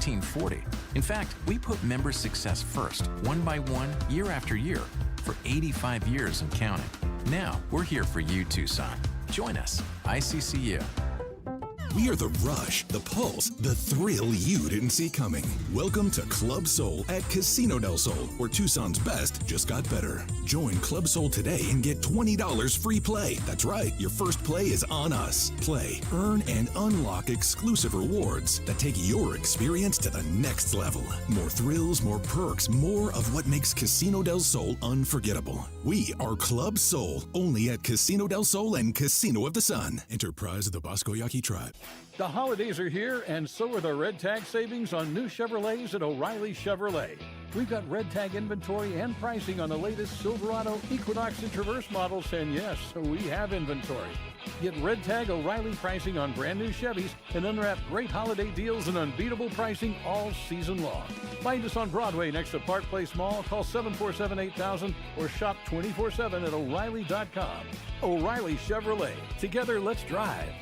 1940. In fact, we put member success first, one by one, year after year, for 85 years and counting. Now, we're here for you, Tucson. Join us, ICCU. We are the rush, the pulse, the thrill you didn't see coming. Welcome to Club Soul at Casino del Sol, where Tucson's best just got better. Join Club Soul today and get $20 free play. That's right, your first play is on us. Play, earn, and unlock exclusive rewards that take your experience to the next level. More thrills, more perks, more of what makes Casino del Sol unforgettable. We are Club Soul, only at Casino del Sol and Casino of the Sun. Enterprise of the Bosco Yaqui Tribe. The holidays are here, and so are the Red Tag savings on new Chevrolets at O'Reilly Chevrolet. We've got Red Tag inventory and pricing on the latest Silverado, Equinox, and Traverse models, and yes, we have inventory. Get Red Tag O'Reilly pricing on brand new Chevys and unwrap great holiday deals and unbeatable pricing all season long. Find us on Broadway next to Park Place Mall. Call 747-8000 or shop 24/7 at O'Reilly.com. O'Reilly Chevrolet. Together, let's drive.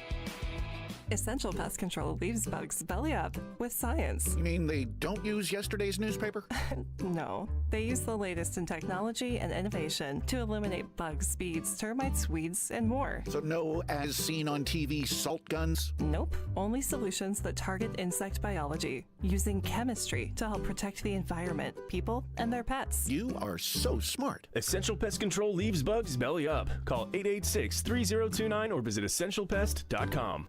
Essential Pest Control leaves bugs belly up with science. You mean they don't use yesterday's newspaper? No, they use the latest in technology and innovation to eliminate bugs, bees, termites, weeds, and more. So no as seen on TV salt guns? Nope, only solutions that target insect biology, using chemistry to help protect the environment, people, and their pets. You are so smart. Essential Pest Control leaves bugs belly up. Call 886-3029 or visit essentialpest.com.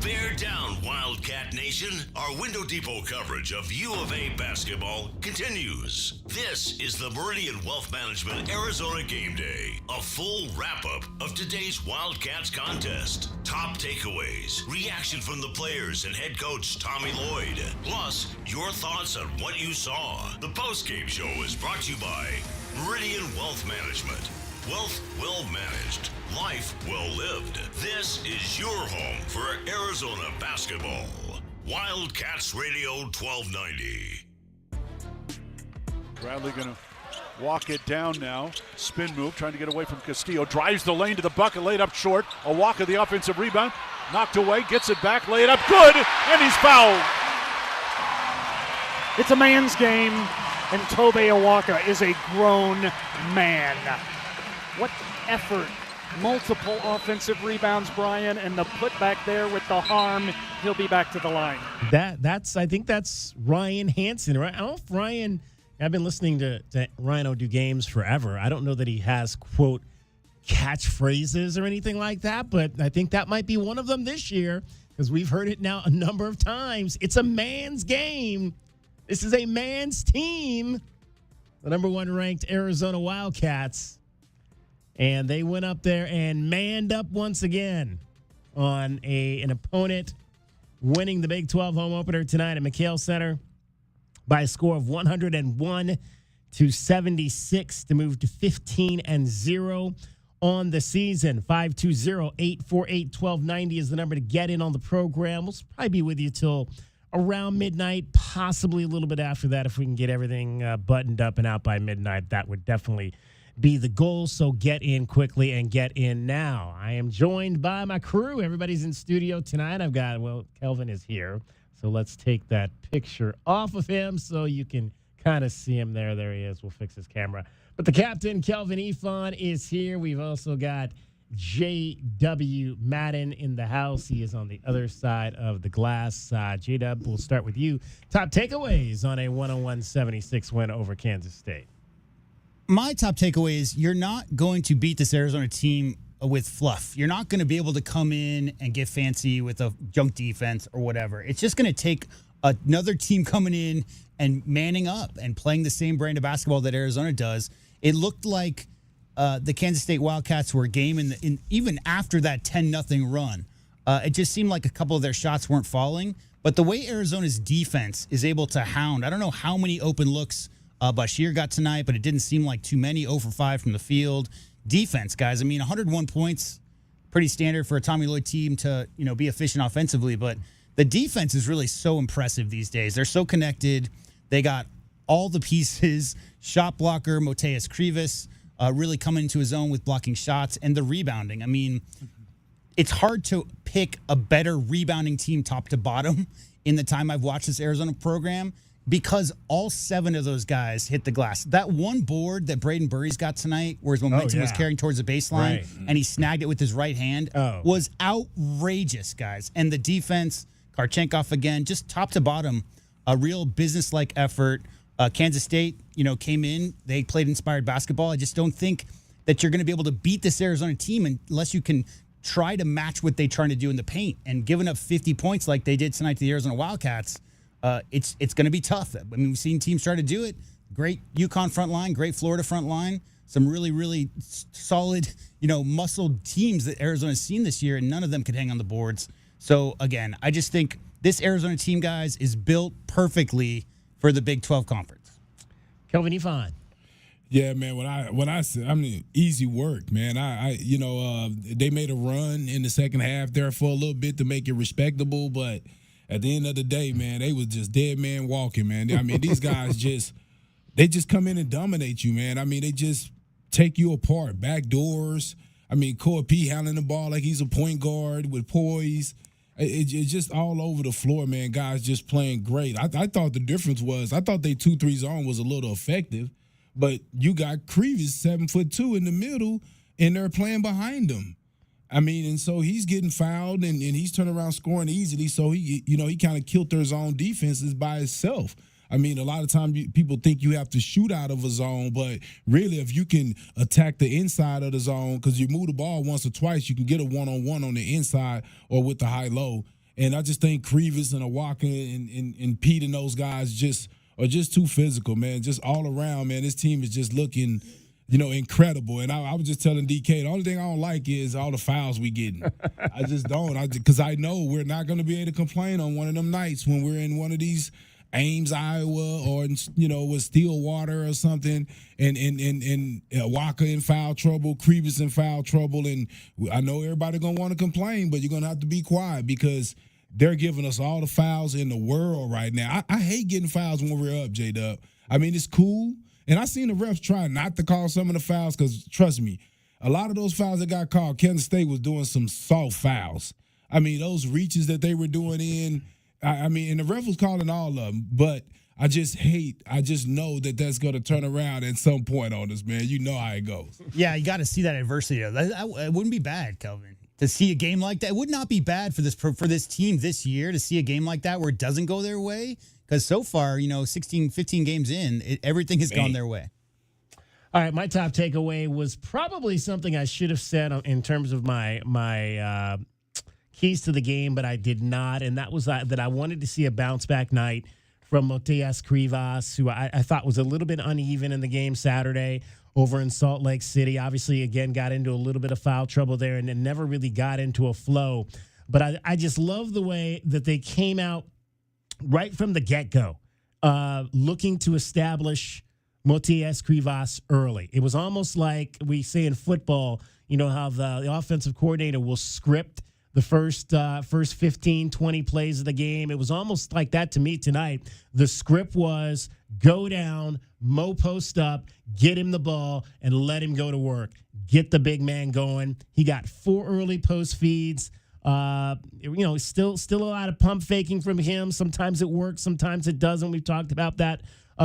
Bear down, Wildcat Nation. Our Window Depot coverage of U of A basketball continues. This is the Meridian Wealth Management Arizona Game Day, a full wrap-up of today's Wildcats contest. Top takeaways, reaction from the players and head coach Tommy Lloyd, plus your thoughts on what you saw. The postgame show is brought to you by Meridian Wealth Management. Wealth well managed, life well lived. This is your home for Arizona basketball. Wildcats Radio 1290. Bradley going to walk it down now. Spin move, trying to get away from Castillo. Drives the lane to the bucket, laid up short. Awaka, the offensive rebound. Knocked away, gets it back, laid up. Good, and he's fouled. It's a man's game, and Tobe Awaka is a grown man. What effort. Multiple offensive rebounds, Brian, and the putback there with the harm. He'll be back to the line. I think that's Ryan Hansen, right? I don't know if Ryan, I've been listening to Ryan do games forever. I don't know that he has, quote, catchphrases or anything like that, but I think that might be one of them this year because we've heard it now a number of times. It's a man's game. This is a man's team. The number one ranked Arizona Wildcats. And they went up there and manned up once again on an opponent winning the Big 12 home opener tonight at McHale Center by a score of 101-76 to move to 15-0 on the season. 520-848-1290 is the number to get in on the program. We'll probably be with you till around midnight, possibly a little bit after that if we can get everything buttoned up and out by midnight. That would definitely be the goal, so get in quickly and get in now. I am joined by my crew. Everybody's in studio tonight. Kelvin is here, so let's take that picture off of him so you can kind of see him there. There he is. We'll fix his camera. But the captain, Kelvin Efon, is here. We've also got J.W. Madden in the house. He is on the other side of the glass. J-Dub, we'll start with you. Top takeaways on a 101-76 win over Kansas State. My top takeaway is you're not going to beat this Arizona team with fluff. You're not going to be able to come in and get fancy with a junk defense or whatever. It's just going to take another team coming in and manning up and playing the same brand of basketball that Arizona does. It looked like the Kansas State Wildcats were game in even after that 10-0 run. It just seemed like a couple of their shots weren't falling. But the way Arizona's defense is able to hound, I don't know how many open looks Bashir got tonight, but it didn't seem like too many. 0 for 5 from the field. Defense, guys. I mean, 101 points, pretty standard for a Tommy Lloyd team to, be efficient offensively. But the defense is really so impressive these days. They're so connected. They got all the pieces. Shot blocker, Motiejus Krivas, really coming into his own with blocking shots and the rebounding. I mean, it's hard to pick a better rebounding team top to bottom in the time I've watched this Arizona program because all 7 of those guys hit the glass. That one board that Brayden Burries got tonight, where his momentum was carrying towards the baseline, and he snagged it with his right hand, was outrageous, guys. And the defense, Karchenkov again, just top to bottom, a real business-like effort. Kansas State, came in. They played inspired basketball. I just don't think that you're going to be able to beat this Arizona team unless you can try to match what they're trying to do in the paint. And giving up 50 points like they did tonight to the Arizona Wildcats, it's going to be tough. I mean, we've seen teams try to do it. Great UConn front line, great Florida front line. Some really, really solid, muscled teams that Arizona's seen this year, and none of them could hang on the boards. So, again, I just think this Arizona team, guys, is built perfectly for the Big 12 Conference. Kelvin Yvonne. Yeah, man. What I said, easy work, man. They made a run in the second half there for a little bit to make it respectable, but at the end of the day, man, they was just dead man walking, man. I mean, these guys they just come in and dominate you, man. I mean, they just take you apart, back doors. I mean, Corey P handling the ball like he's a point guard with poise. It's just all over the floor, man. Guys just playing great. I thought the difference was I thought their 2-3 zone was a little effective. But you got Krivas, 7'2", in the middle, and they're playing behind him. I mean, and so he's getting fouled, and he's turning around scoring easily. So he kind of killed their zone defenses by himself. I mean, a lot of times people think you have to shoot out of a zone, but really, if you can attack the inside of the zone, because you move the ball once or twice, you can get a one-on-one on the inside or with the high-low. And I just think Krivas and Awaka and Pete and those guys are just too physical, man. Just all around, man. This team is just looking, incredible. And I was just telling DK, the only thing I don't like is all the fouls we getting. I just don't. Because I know we're not going to be able to complain on one of them nights when we're in one of these Ames, Iowa, or, with Stillwater or something, and Walker in foul trouble, Krivas in foul trouble. And I know everybody going to want to complain, but you're going to have to be quiet because they're giving us all the fouls in the world right now. I hate getting fouls when we're up, J-Dub. I mean, it's cool. And I seen the refs try not to call some of the fouls because, trust me, a lot of those fouls that got called, Kansas State was doing some soft fouls. I mean, those reaches that they were doing in, and the ref was calling all of them. But I just know that that's going to turn around at some point on us, man. You know how it goes. Yeah, you got to see that adversity. It wouldn't be bad, Kelvin. To see a game like that, it would not be bad for this team this year to see a game like that where it doesn't go their way. Because so far, 16, 15 games in, everything has gone their way. All right, my top takeaway was probably something I should have said in terms of my keys to the game, but I did not. And that was that I wanted to see a bounce-back night from Motiejus Krivas, who I thought was a little bit uneven in the game Saturday over in Salt Lake City. Obviously, again, got into a little bit of foul trouble there and then never really got into a flow. But I just love the way that they came out right from the get-go, looking to establish Motiejus Krivas early. It was almost like we say in football, how the offensive coordinator will script the first 15, 20 plays of the game. It was almost like that to me tonight. The script was go down, Mo post up, get him the ball, and let him go to work. Get the big man going. He got 4 early post feeds. Still a lot of pump faking from him. Sometimes it works, sometimes it doesn't. We've talked about that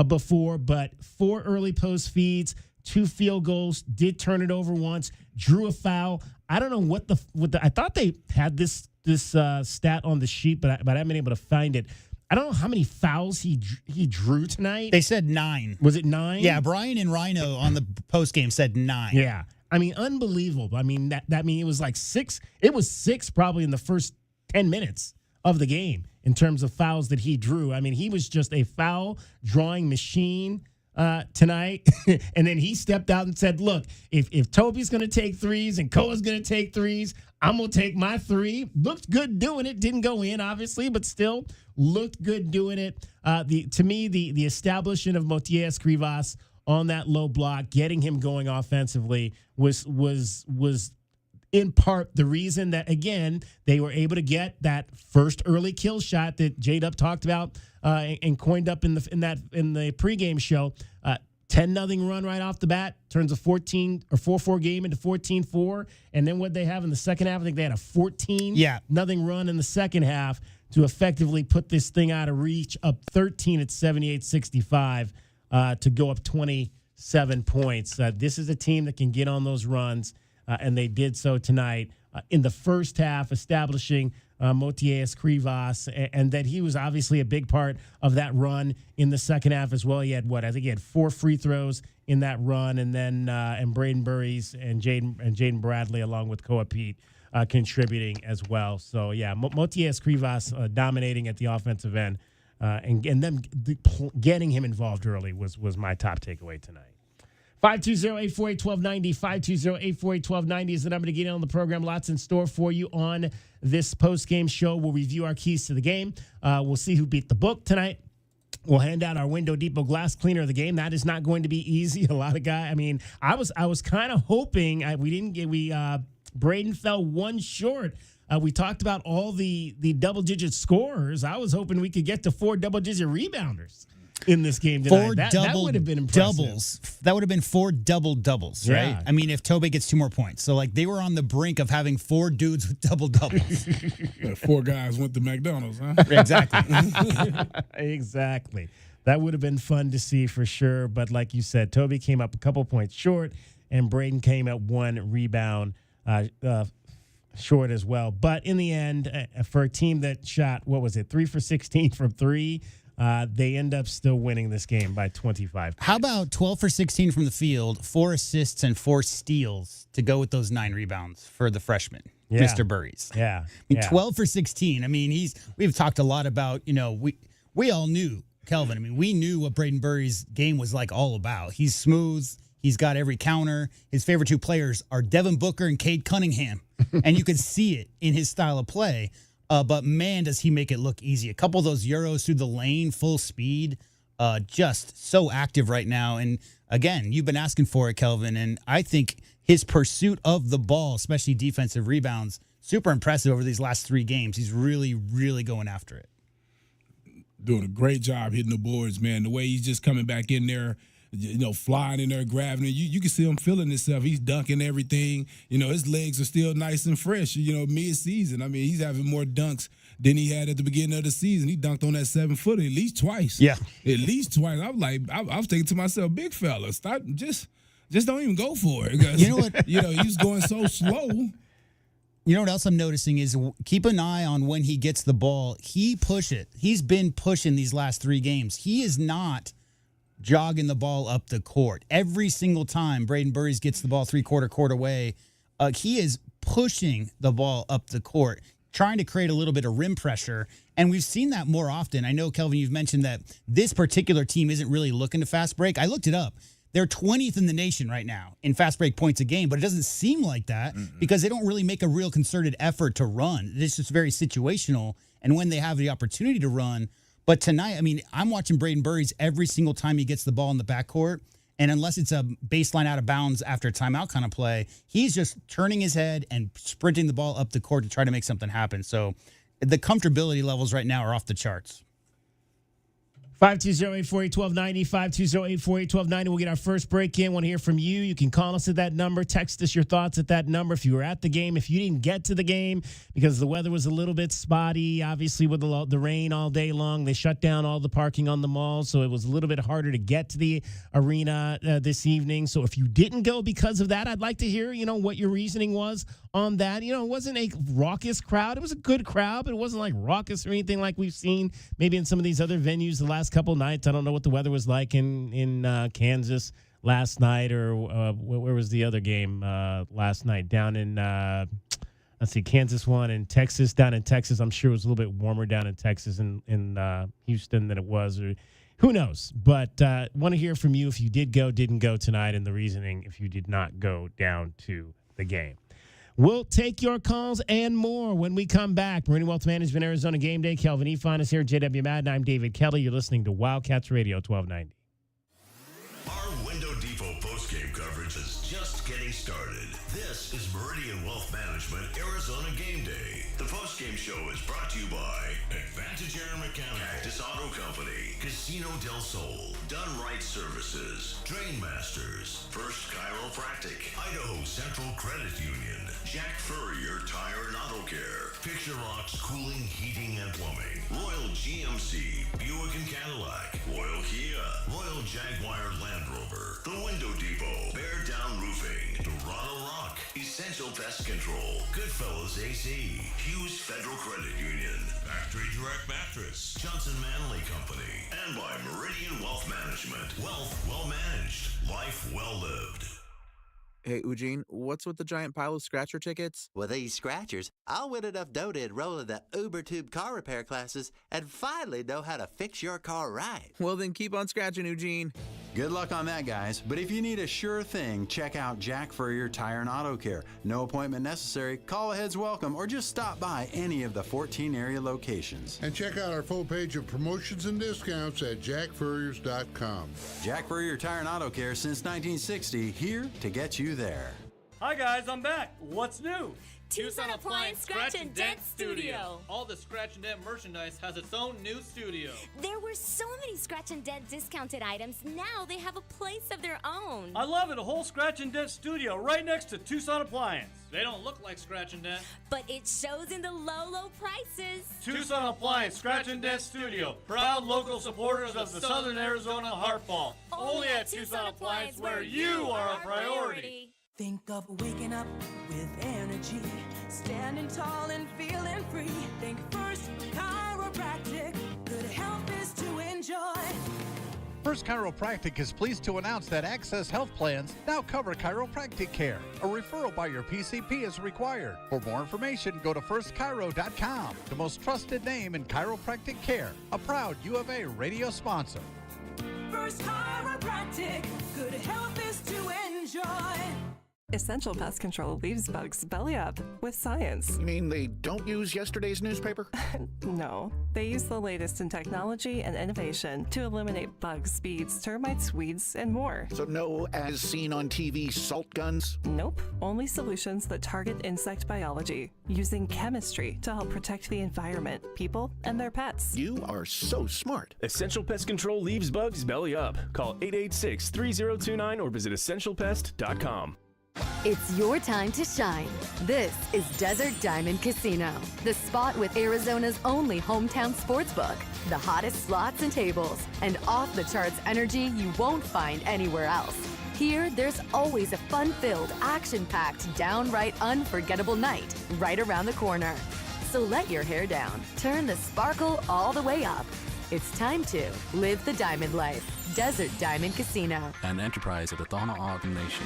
before, but 4 early post feeds, 2 field goals, did turn it over once, drew a foul. I don't know what the I thought they had this stat on the sheet, but I haven't been able to find it. I don't know how many fouls he drew tonight. They said 9. Was it 9? Yeah, Brian and Rhino on the post game said 9. Yeah. I mean, unbelievable. I mean, that mean it was like 6. It was 6 probably in the first 10 minutes of the game in terms of fouls that he drew. I mean, he was just a foul drawing machine tonight. And then he stepped out and said, look, if Toby's going to take threes and Koa's going to take threes, I'm going to take my 3. Looked good doing it. Didn't go in, obviously, but still looked good doing it. To me, the establishment of Motiejus Krivas on that low block, getting him going offensively was in part the reason that, again, they were able to get that first early kill shot that J-Dub talked about and coined up in the pregame show. 10-0 run right off the bat, turns a 4-4 game into 14-4. And then what they have in the second half, I think they had a 14-0 run in the second half to effectively put this thing out of reach, up 13 at 78-65 to go up 27 points. This is a team that can get on those runs, and they did so tonight in the first half, establishing Motiejus Krivas, and that he was obviously a big part of that run in the second half as well. He had I think he had 4 free throws in that run, and then and Brayden Burries and Jaden Bradley along with Koa Pete contributing as well. So yeah, Motiejus Krivas dominating at the offensive end, and them getting him involved early was my top takeaway tonight. 520-848-1290, 520-848-1290 is the number to get in on the program. Lots in store for you on this post-game show. We'll review our keys to the game. We'll see who beat the book tonight. We'll hand out our Window Depot glass cleaner of the game. That is not going to be easy. A lot of guys. I mean, I was kind of hoping Brayden fell one short. We talked about all the double-digit scorers. I was hoping we could get to 4 double-digit rebounders in this game tonight. That would have been impressive. Doubles. That would have been 4 double-doubles, right? Yeah. I mean, if Tobe gets 2 more points. So, they were on the brink of having 4 dudes with double-doubles. 4 guys went to McDonald's, huh? Exactly. Exactly. That would have been fun to see for sure. But like you said, Tobe came up a couple points short, and Brayden came at 1 rebound short as well. But in the end, for a team that shot, 3 for 16 from 3, they end up still winning this game by 25 points. How about 12 for 16 from the field, 4 assists and 4 steals to go with those 9 rebounds for the freshman, Mr. Burries? Yeah. 12 for 16. I mean, we've talked a lot about, we all knew, Kelvin. I mean, we knew what Brayden Burries' game was all about. He's smooth. He's got every counter. His favorite 2 players are Devin Booker and Cade Cunningham. And you could see it in his style of play. But, man, does he make it look easy. A couple of those Euros through the lane, full speed, just so active right now. And, again, you've been asking for it, Kelvin, and I think his pursuit of the ball, especially defensive rebounds, super impressive over these last 3 games. He's really, really going after it. Doing a great job hitting the boards, man. The way he's just coming back in there, flying in there, grabbing it. You can see him feeling himself. He's dunking everything. His legs are still nice and fresh, mid-season. I mean, he's having more dunks than he had at the beginning of the season. He dunked on that 7-footer at least twice. Yeah. At least twice. I was thinking to myself, big fella, stop, just don't even go for it. You know what? He's going so slow. You know what else I'm noticing is keep an eye on when he gets the ball. He push it. He's been pushing these last 3 games. He is not jogging the ball up the court. Every single time Brayden Burries gets the ball 3/4 court away, he is pushing the ball up the court, trying to create a little bit of rim pressure. And we've seen that more often. I know, Kelvin, you've mentioned that this particular team isn't really looking to fast break. I looked it up. They're 20th in the nation right now in fast break points a game, but it doesn't seem like that because they don't really make a real concerted effort to run. It's just very situational. And when they have the opportunity to run, but tonight, I mean, I'm watching Brayden Burries every single time he gets the ball in the backcourt, and unless it's a baseline out of bounds after a timeout kind of play, he's just turning his head and sprinting the ball up the court to try to make something happen. So the comfortability levels right now are off the charts. 520-848-1290, 520-848-1290. We'll get our first break in. Want to hear from you. You can call us at that number. Text us your thoughts at that number. If you were at the game, if you didn't get to the game because the weather was a little bit spotty, obviously with the rain all day long, they shut down all the parking on the mall, so it was a little bit harder to get to the arena this evening. So if you didn't go because of that, I'd like to hear, what your reasoning was on that. It wasn't a raucous crowd. It was a good crowd, but it wasn't like raucous or anything like we've seen maybe in some of these other venues the last couple nights. I don't know what the weather was like in Kansas last night, or where was the other game last night? Down in Kansas won, and Texas down in Texas. I'm sure it was a little bit warmer down in Texas and in Houston than it was, or who knows? But want to hear from you if you didn't go tonight, and the reasoning if you did not go down to the game. We'll take your calls and more when we come back. Meridian Wealth Management, Arizona Game Day. Kelvin Efon is here. JW Madden. I'm David Kelly. You're listening to Wildcats Radio 1290. Our Window Depot postgame coverage is just getting started. This is Meridian Wealth Management, Arizona Game Day. The postgame show is brought to you by Advantage Air Mechanical, Cactus Auto Company, Casino del Sol, Done Right Services, Drain Masters, First Chiropractic, Idaho Central Credit Union, Jack Furrier Tire and Auto Care, Picture Rocks Cooling, Heating and Plumbing, Royal GMC, Buick and Cadillac, Royal Kia, Royal Jaguar Land Rover, The Window Depot, Bear Down Roofing, Dorado Rock, Essential Pest Control, Goodfellas AC, Hughes Federal Credit Union, Factory Direct Mattress, Johnson Manley Company, and by Meridian Wealth Management. Wealth well managed, life well lived. Hey, Eugene, what's with the giant pile of scratcher tickets? With these scratchers, I'll win enough dough to enroll in the UberTube car repair classes and finally know how to fix your car right. Well, then keep on scratching, Eugene. Good luck on that, guys. But if you need a sure thing, check out Jack Furrier Tire and Auto Care. No appointment necessary, call ahead's welcome, or just stop by any of the 14 area locations. And check out our full page of promotions and discounts at jackfurriers.com. Jack Furrier Tire and Auto Care since 1960, here to get you there. Hi guys, I'm back. What's new? Tucson Appliance Scratch and Dent Studio. All the Scratch and Dent merchandise has its own new studio. There were so many Scratch and Dent discounted items. Now they have a place of their own. I love it. A whole Scratch and Dent studio right next to Tucson Appliance. They don't look like Scratch and Dent, but it shows in the low prices. Tucson Appliance Scratch and Dent Studio. Proud local supporters of the Southern Arizona Heartball. Only at Tucson Appliance, where you are a priority. Think of waking up with energy, standing tall and feeling free. Think First Chiropractic, good health is to enjoy. First Chiropractic is pleased to announce that Access Health Plans now cover chiropractic care. A referral by your PCP is required. For more information, go to firstchiro.com, the most trusted name in chiropractic care. A proud U of A radio sponsor. First Chiropractic, good health is to enjoy. Essential Pest Control leaves bugs belly up with science. You mean they don't use yesterday's newspaper? No, they use the latest in technology and innovation to eliminate bugs, bees, termites, weeds, and more. So no as seen on TV salt guns? Nope, only solutions that target insect biology, using chemistry to help protect the environment, people, and their pets. You are so smart. Essential Pest Control leaves bugs belly up. Call 886-3029 or visit essentialpest.com. It's your time to shine. This is Desert Diamond Casino, the spot with Arizona's only hometown sportsbook, the hottest slots and tables, and off-the-charts energy you won't find anywhere else. Here, there's always a fun-filled, action-packed, downright unforgettable night right around the corner. So let your hair down, turn the sparkle all the way up. It's time to live the diamond life. Desert Diamond Casino. An enterprise of the Tohono O'odham Nation.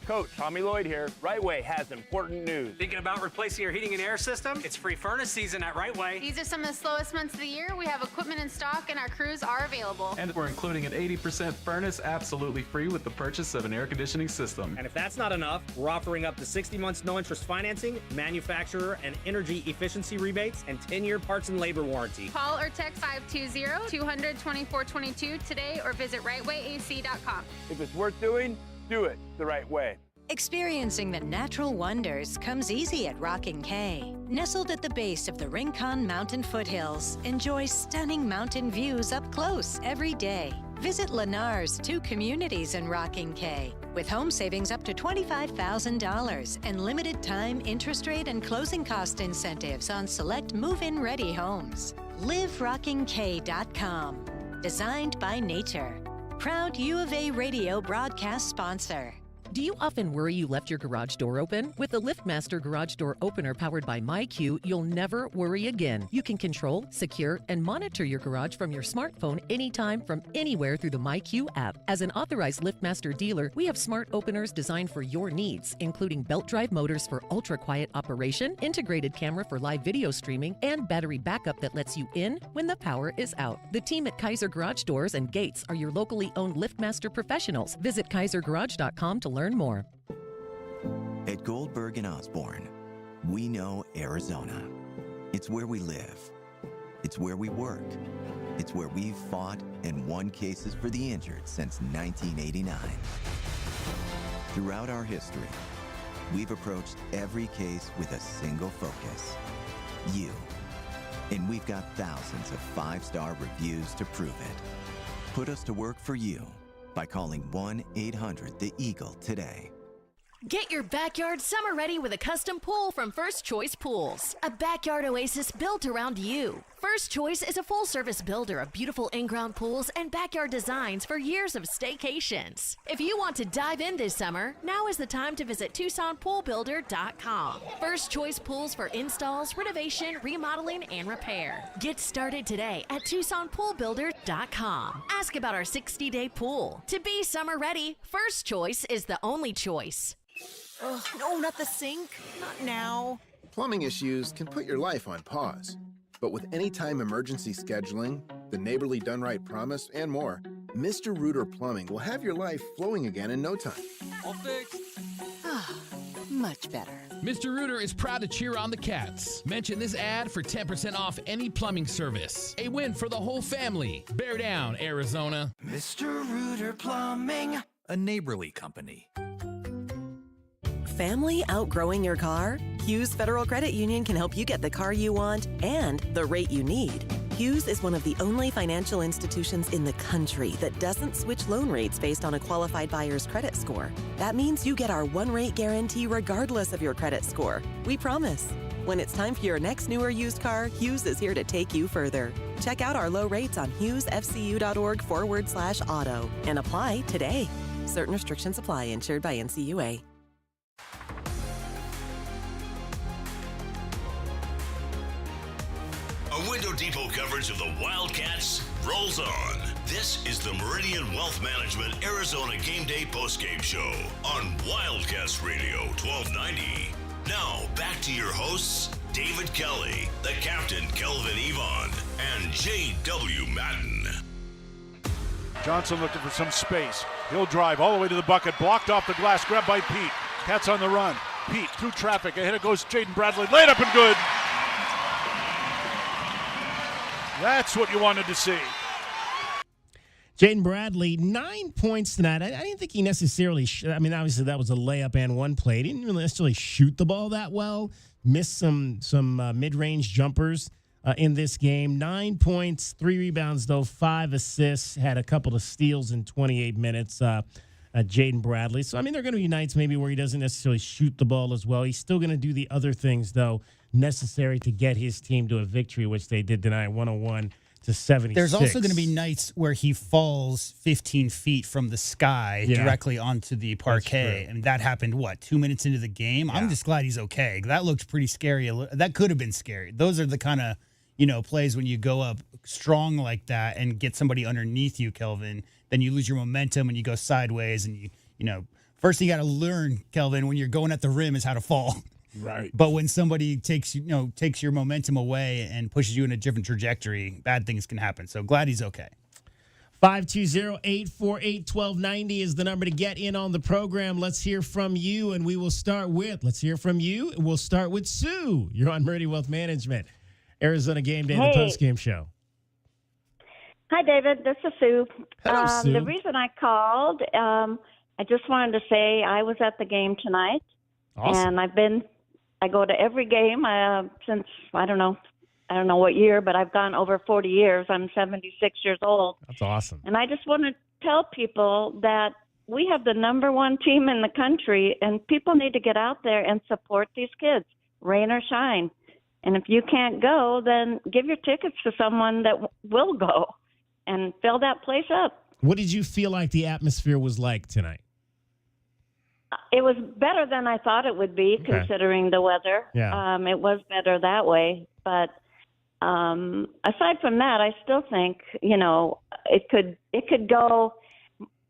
Coach, Tommy Lloyd here. Right Way has important news. Thinking about replacing your heating and air system? It's free furnace season at Right Way. These are some of the slowest months of the year. We have equipment in stock and our crews are available. And we're including an 80% furnace absolutely free with the purchase of an air conditioning system. And if that's not enough, we're offering up to 60 months no interest financing, manufacturer and energy efficiency rebates, and 10-year parts and labor warranty. Call or text 520-200-2422 today or visit rightwayac.com. If it's worth doing, do it the right way. Experiencing the natural wonders comes easy at Rockin' Cay. Nestled at the base of the Rincon Mountain foothills, enjoy stunning mountain views up close every day. Visit Lennar's 2 communities in Rockin' Cay, with home savings up to $25,000 and limited time interest rate and closing cost incentives on select move-in ready homes. LiveRockingCay.com. Designed by nature. Proud U of A radio broadcast sponsor. Do you often worry you left your garage door open? With the LiftMaster Garage Door Opener powered by MyQ, you'll never worry again. You can control, secure, and monitor your garage from your smartphone anytime from anywhere through the MyQ app. As an authorized LiftMaster dealer, we have smart openers designed for your needs, including belt drive motors for ultra-quiet operation, integrated camera for live video streaming, and battery backup that lets you in when the power is out. The team at Kaiser Garage Doors and Gates are your locally owned LiftMaster professionals. Visit kaisergarage.com to learn more. At Goldberg and Osborne, we know Arizona. It's where we live. It's where we work. It's where we've fought and won cases for the injured since 1989. Throughout our history, we've approached every case with a single focus: you. And we've got thousands of 5-star reviews to prove it. Put us to work for you by calling 1-800-THE-EAGLE today. Get your backyard summer ready with a custom pool from First Choice Pools. A backyard oasis built around you. First Choice is a full-service builder of beautiful in-ground pools and backyard designs for years of staycations. If you want to dive in this summer, now is the time to visit TucsonPoolBuilder.com. First Choice Pools for installs, renovation, remodeling, and repair. Get started today at TucsonPoolBuilder.com. Ask about our 60-day pool. To be summer ready, First Choice is the only choice. Oh, no, not the sink. Not now. Plumbing issues can put your life on pause. But with anytime emergency scheduling, the neighborly done right promise, and more, Mr. Rooter Plumbing will have your life flowing again in no time. All fixed. Much better. Mr. Rooter is proud to cheer on the Cats. Mention this ad for 10% off any plumbing service. A win for the whole family. Bear down, Arizona. Mr. Rooter Plumbing, a neighborly company. Family outgrowing your car? Hughes Federal Credit Union can help you get the car you want and the rate you need. Hughes is one of the only financial institutions in the country that doesn't switch loan rates based on a qualified buyer's credit score. That means you get our one-rate guarantee regardless of your credit score. We promise. When it's time for your next new or used car, Hughes is here to take you further. Check out our low rates on hughesfcu.org/auto and apply today. Certain restrictions apply. Insured by NCUA. A Window Depot coverage of the Wildcats rolls on. This is the Meridian Wealth Management Arizona Gameday postgame show on Wildcats Radio 1290. Now, back to your hosts, David Kelly, the captain Kelvin Yvonne, and J.W. Madden. Johnson looking for some space. He'll drive all the way to the bucket, blocked off the glass, grabbed by Pete. Cats on the run. Pete through traffic. Ahead it goes Jaden Bradley. Laid up and good. That's what you wanted to see. Jaden Bradley, 9 points tonight. I didn't think he necessarily obviously that was a layup and one play. He didn't really necessarily shoot the ball that well. Missed some mid-range jumpers in this game. 9 points, 3 rebounds, though, 5 assists. Had a couple of steals in 28 minutes, Jaden Bradley. So, there are going to be nights maybe where he doesn't necessarily shoot the ball as well. He's still going to do the other things, though, necessary to get his team to a victory, which they did tonight, 101-76. There's also going to be nights where he falls 15 feet from the sky directly onto the parquet. And that happened, 2 minutes into the game? Yeah. I'm just glad he's okay. That looked pretty scary. That could have been scary. Those are the kind of, plays when you go up strong like that and get somebody underneath you, Kelvin, then you lose your momentum and you go sideways. And, first thing you got to learn, Kelvin, when you're going at the rim is how to fall. Right. But when somebody takes your momentum away and pushes you in a different trajectory, bad things can happen. So glad he's okay. 520-848-1290 is the number to get in on the program. Let's hear from you, and we'll start with Sue. You're on Meridian Wealth Management, Arizona Game Day, the postgame show. Hi, David. This is Sue. Hello, Sue. The reason I called, I just wanted to say I was at the game tonight. Awesome. And I go to every game since, I don't know what year, but I've gone over 40 years. I'm 76 years old. That's awesome. And I just want to tell people that we have the number one team in the country, and people need to get out there and support these kids, rain or shine. And if you can't go, then give your tickets to someone that will go and fill that place up. What did you feel like the atmosphere was like tonight? It was better than I thought it would be, considering the weather. Yeah. It was better that way. But aside from that, I still think, it could go.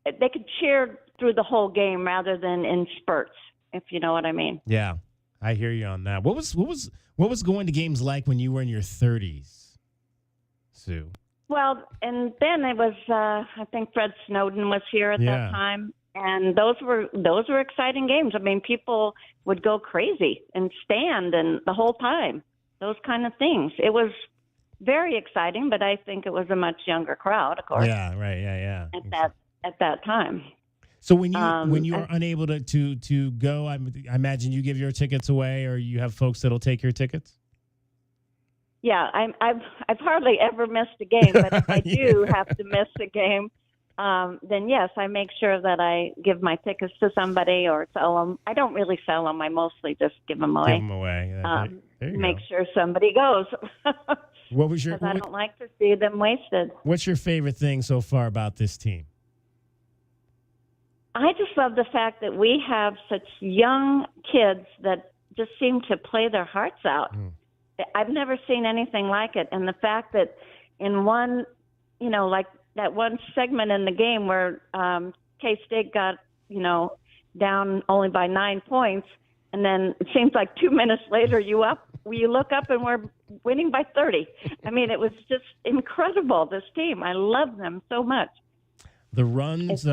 They could cheer through the whole game rather than in spurts, if you know what I mean. Yeah, I hear you on that. What was going to games like when you were in your 30s, Sue? Well, and then it was. I think Fred Snowden was here at that time. And those were exciting games. People would go crazy and stand and the whole time, those kind of things. It was very exciting, but I think it was a much younger crowd, of course. Yeah, right. Yeah. At that time. So when you are unable to go, I imagine you give your tickets away, or you have folks that'll take your tickets. Yeah, I've hardly ever missed a game, but if I do have to miss a game, then yes, I make sure that I give my tickets to somebody or sell them. I don't really sell them. I mostly just give them away. Give them away. There you make go. sure somebody goes. What was your? Because I don't like to see them wasted. What's your favorite thing so far about this team? I just love the fact that we have such young kids that just seem to play their hearts out. I've never seen anything like it. And the fact that in one, like that one segment in the game where K-State got, down only by 9 points, and then it seems like 2 minutes later you look up and we're winning by 30. I mean, it was just incredible, this team. I love them so much. The runs...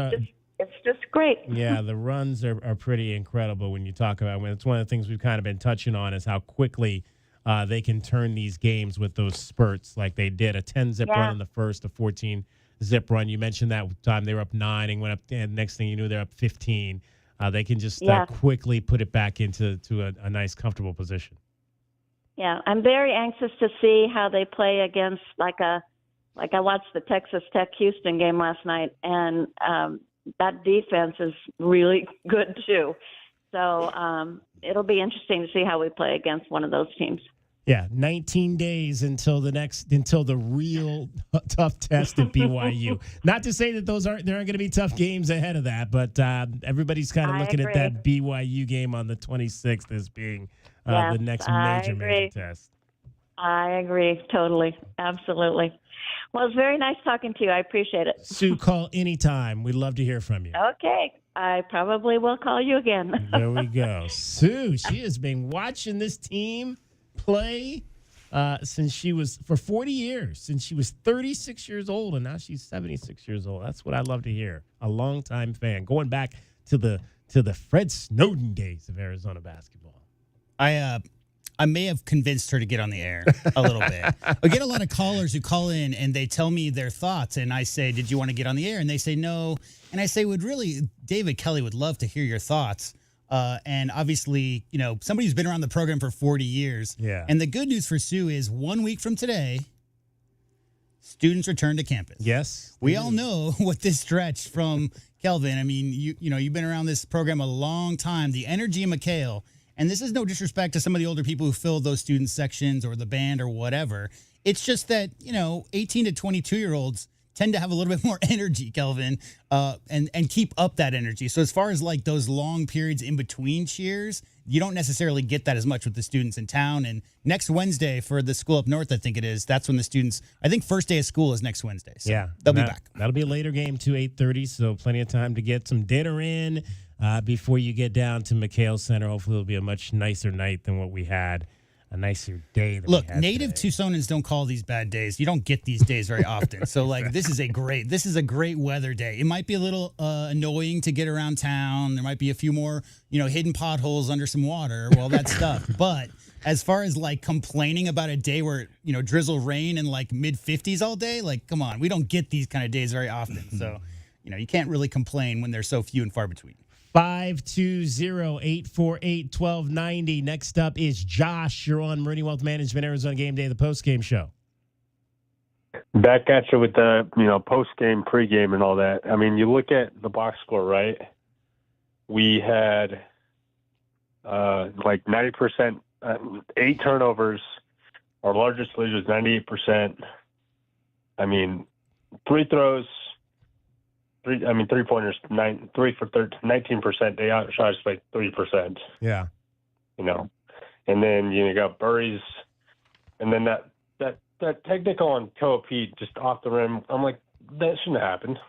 It's just great. Yeah, the runs are pretty incredible when you talk about it. It's one of the things we've kind of been touching on is how quickly they can turn these games with those spurts like they did. A 10-zip run in the first, a 14-zip run. You mentioned that time they were up 9 and went up, and next thing you knew, they're up 15. They can just quickly put it back into a nice, comfortable position. Yeah, I'm very anxious to see how they play against, like I watched the Texas Tech Houston game last night, and that defense is really good too. So it'll be interesting to see how we play against one of those teams. Yeah, 19 days until the real tough test at BYU. Not to say that there aren't going to be tough games ahead of that, but everybody's kind of looking at that BYU game on the 26th as being the next major test. I agree totally, absolutely. Well, it's very nice talking to you. I appreciate it. Sue, call anytime. We'd love to hear from you. Okay. I probably will call you again. There we go. Sue, she has been watching this team play since she was, for 40 years, since she was 36 years old, and now she's 76 years old. That's what I love to hear. A longtime fan. Going back to the Fred Snowden days of Arizona basketball. I may have convinced her to get on the air a little bit. I get a lot of callers who call in and they tell me their thoughts, and I say, did you want to get on the air? And they say no. And I say, David Kelly would love to hear your thoughts. And obviously, somebody who's been around the program for 40 years. Yeah. And the good news for Sue is 1 week from today, students return to campus. Yes. We all know what this stretch from Kelvin. I mean, you've been around this program a long time. The energy in McHale. And this is no disrespect to some of the older people who fill those student sections or the band or whatever. It's just that, 18 to 22-year-olds tend to have a little bit more energy, Kelvin, and keep up that energy. So as far as like those long periods in between cheers, you don't necessarily get that as much with the students in town. And next Wednesday for the school up north, I think it is, that's when the students, I think first day of school is next Wednesday. So yeah. They'll be back. That'll be a later game to 8:30, so plenty of time to get some dinner in. Before you get down to McHale Center. Hopefully it'll be a much nicer night than what we had, a nicer day than Look, we had native today. Tucsonans don't call these bad days. You don't get these days very often. So, this is a great weather day. It might be a little annoying to get around town. There might be a few more, hidden potholes under some water, all that stuff. But as far as, complaining about a day where, drizzle rain and, mid-50s all day, come on. We don't get these kind of days very often. So, you can't really complain when they're so few and far between. 520-848-1290. Next up is Josh. You're on Meridian Wealth Management, Arizona Game Day, the post-game show. Back at you with the, post-game, pre-game, and all that. I mean, you look at the box score, right? We had 90%, 8 turnovers. Our largest lead was 98%. I mean, free throws. 3-pointers, 3 for 19%. They outshot us by 3%. Yeah. And then you got Burries, and then that technical on Pete just off the rim. I'm like, that shouldn't have happened.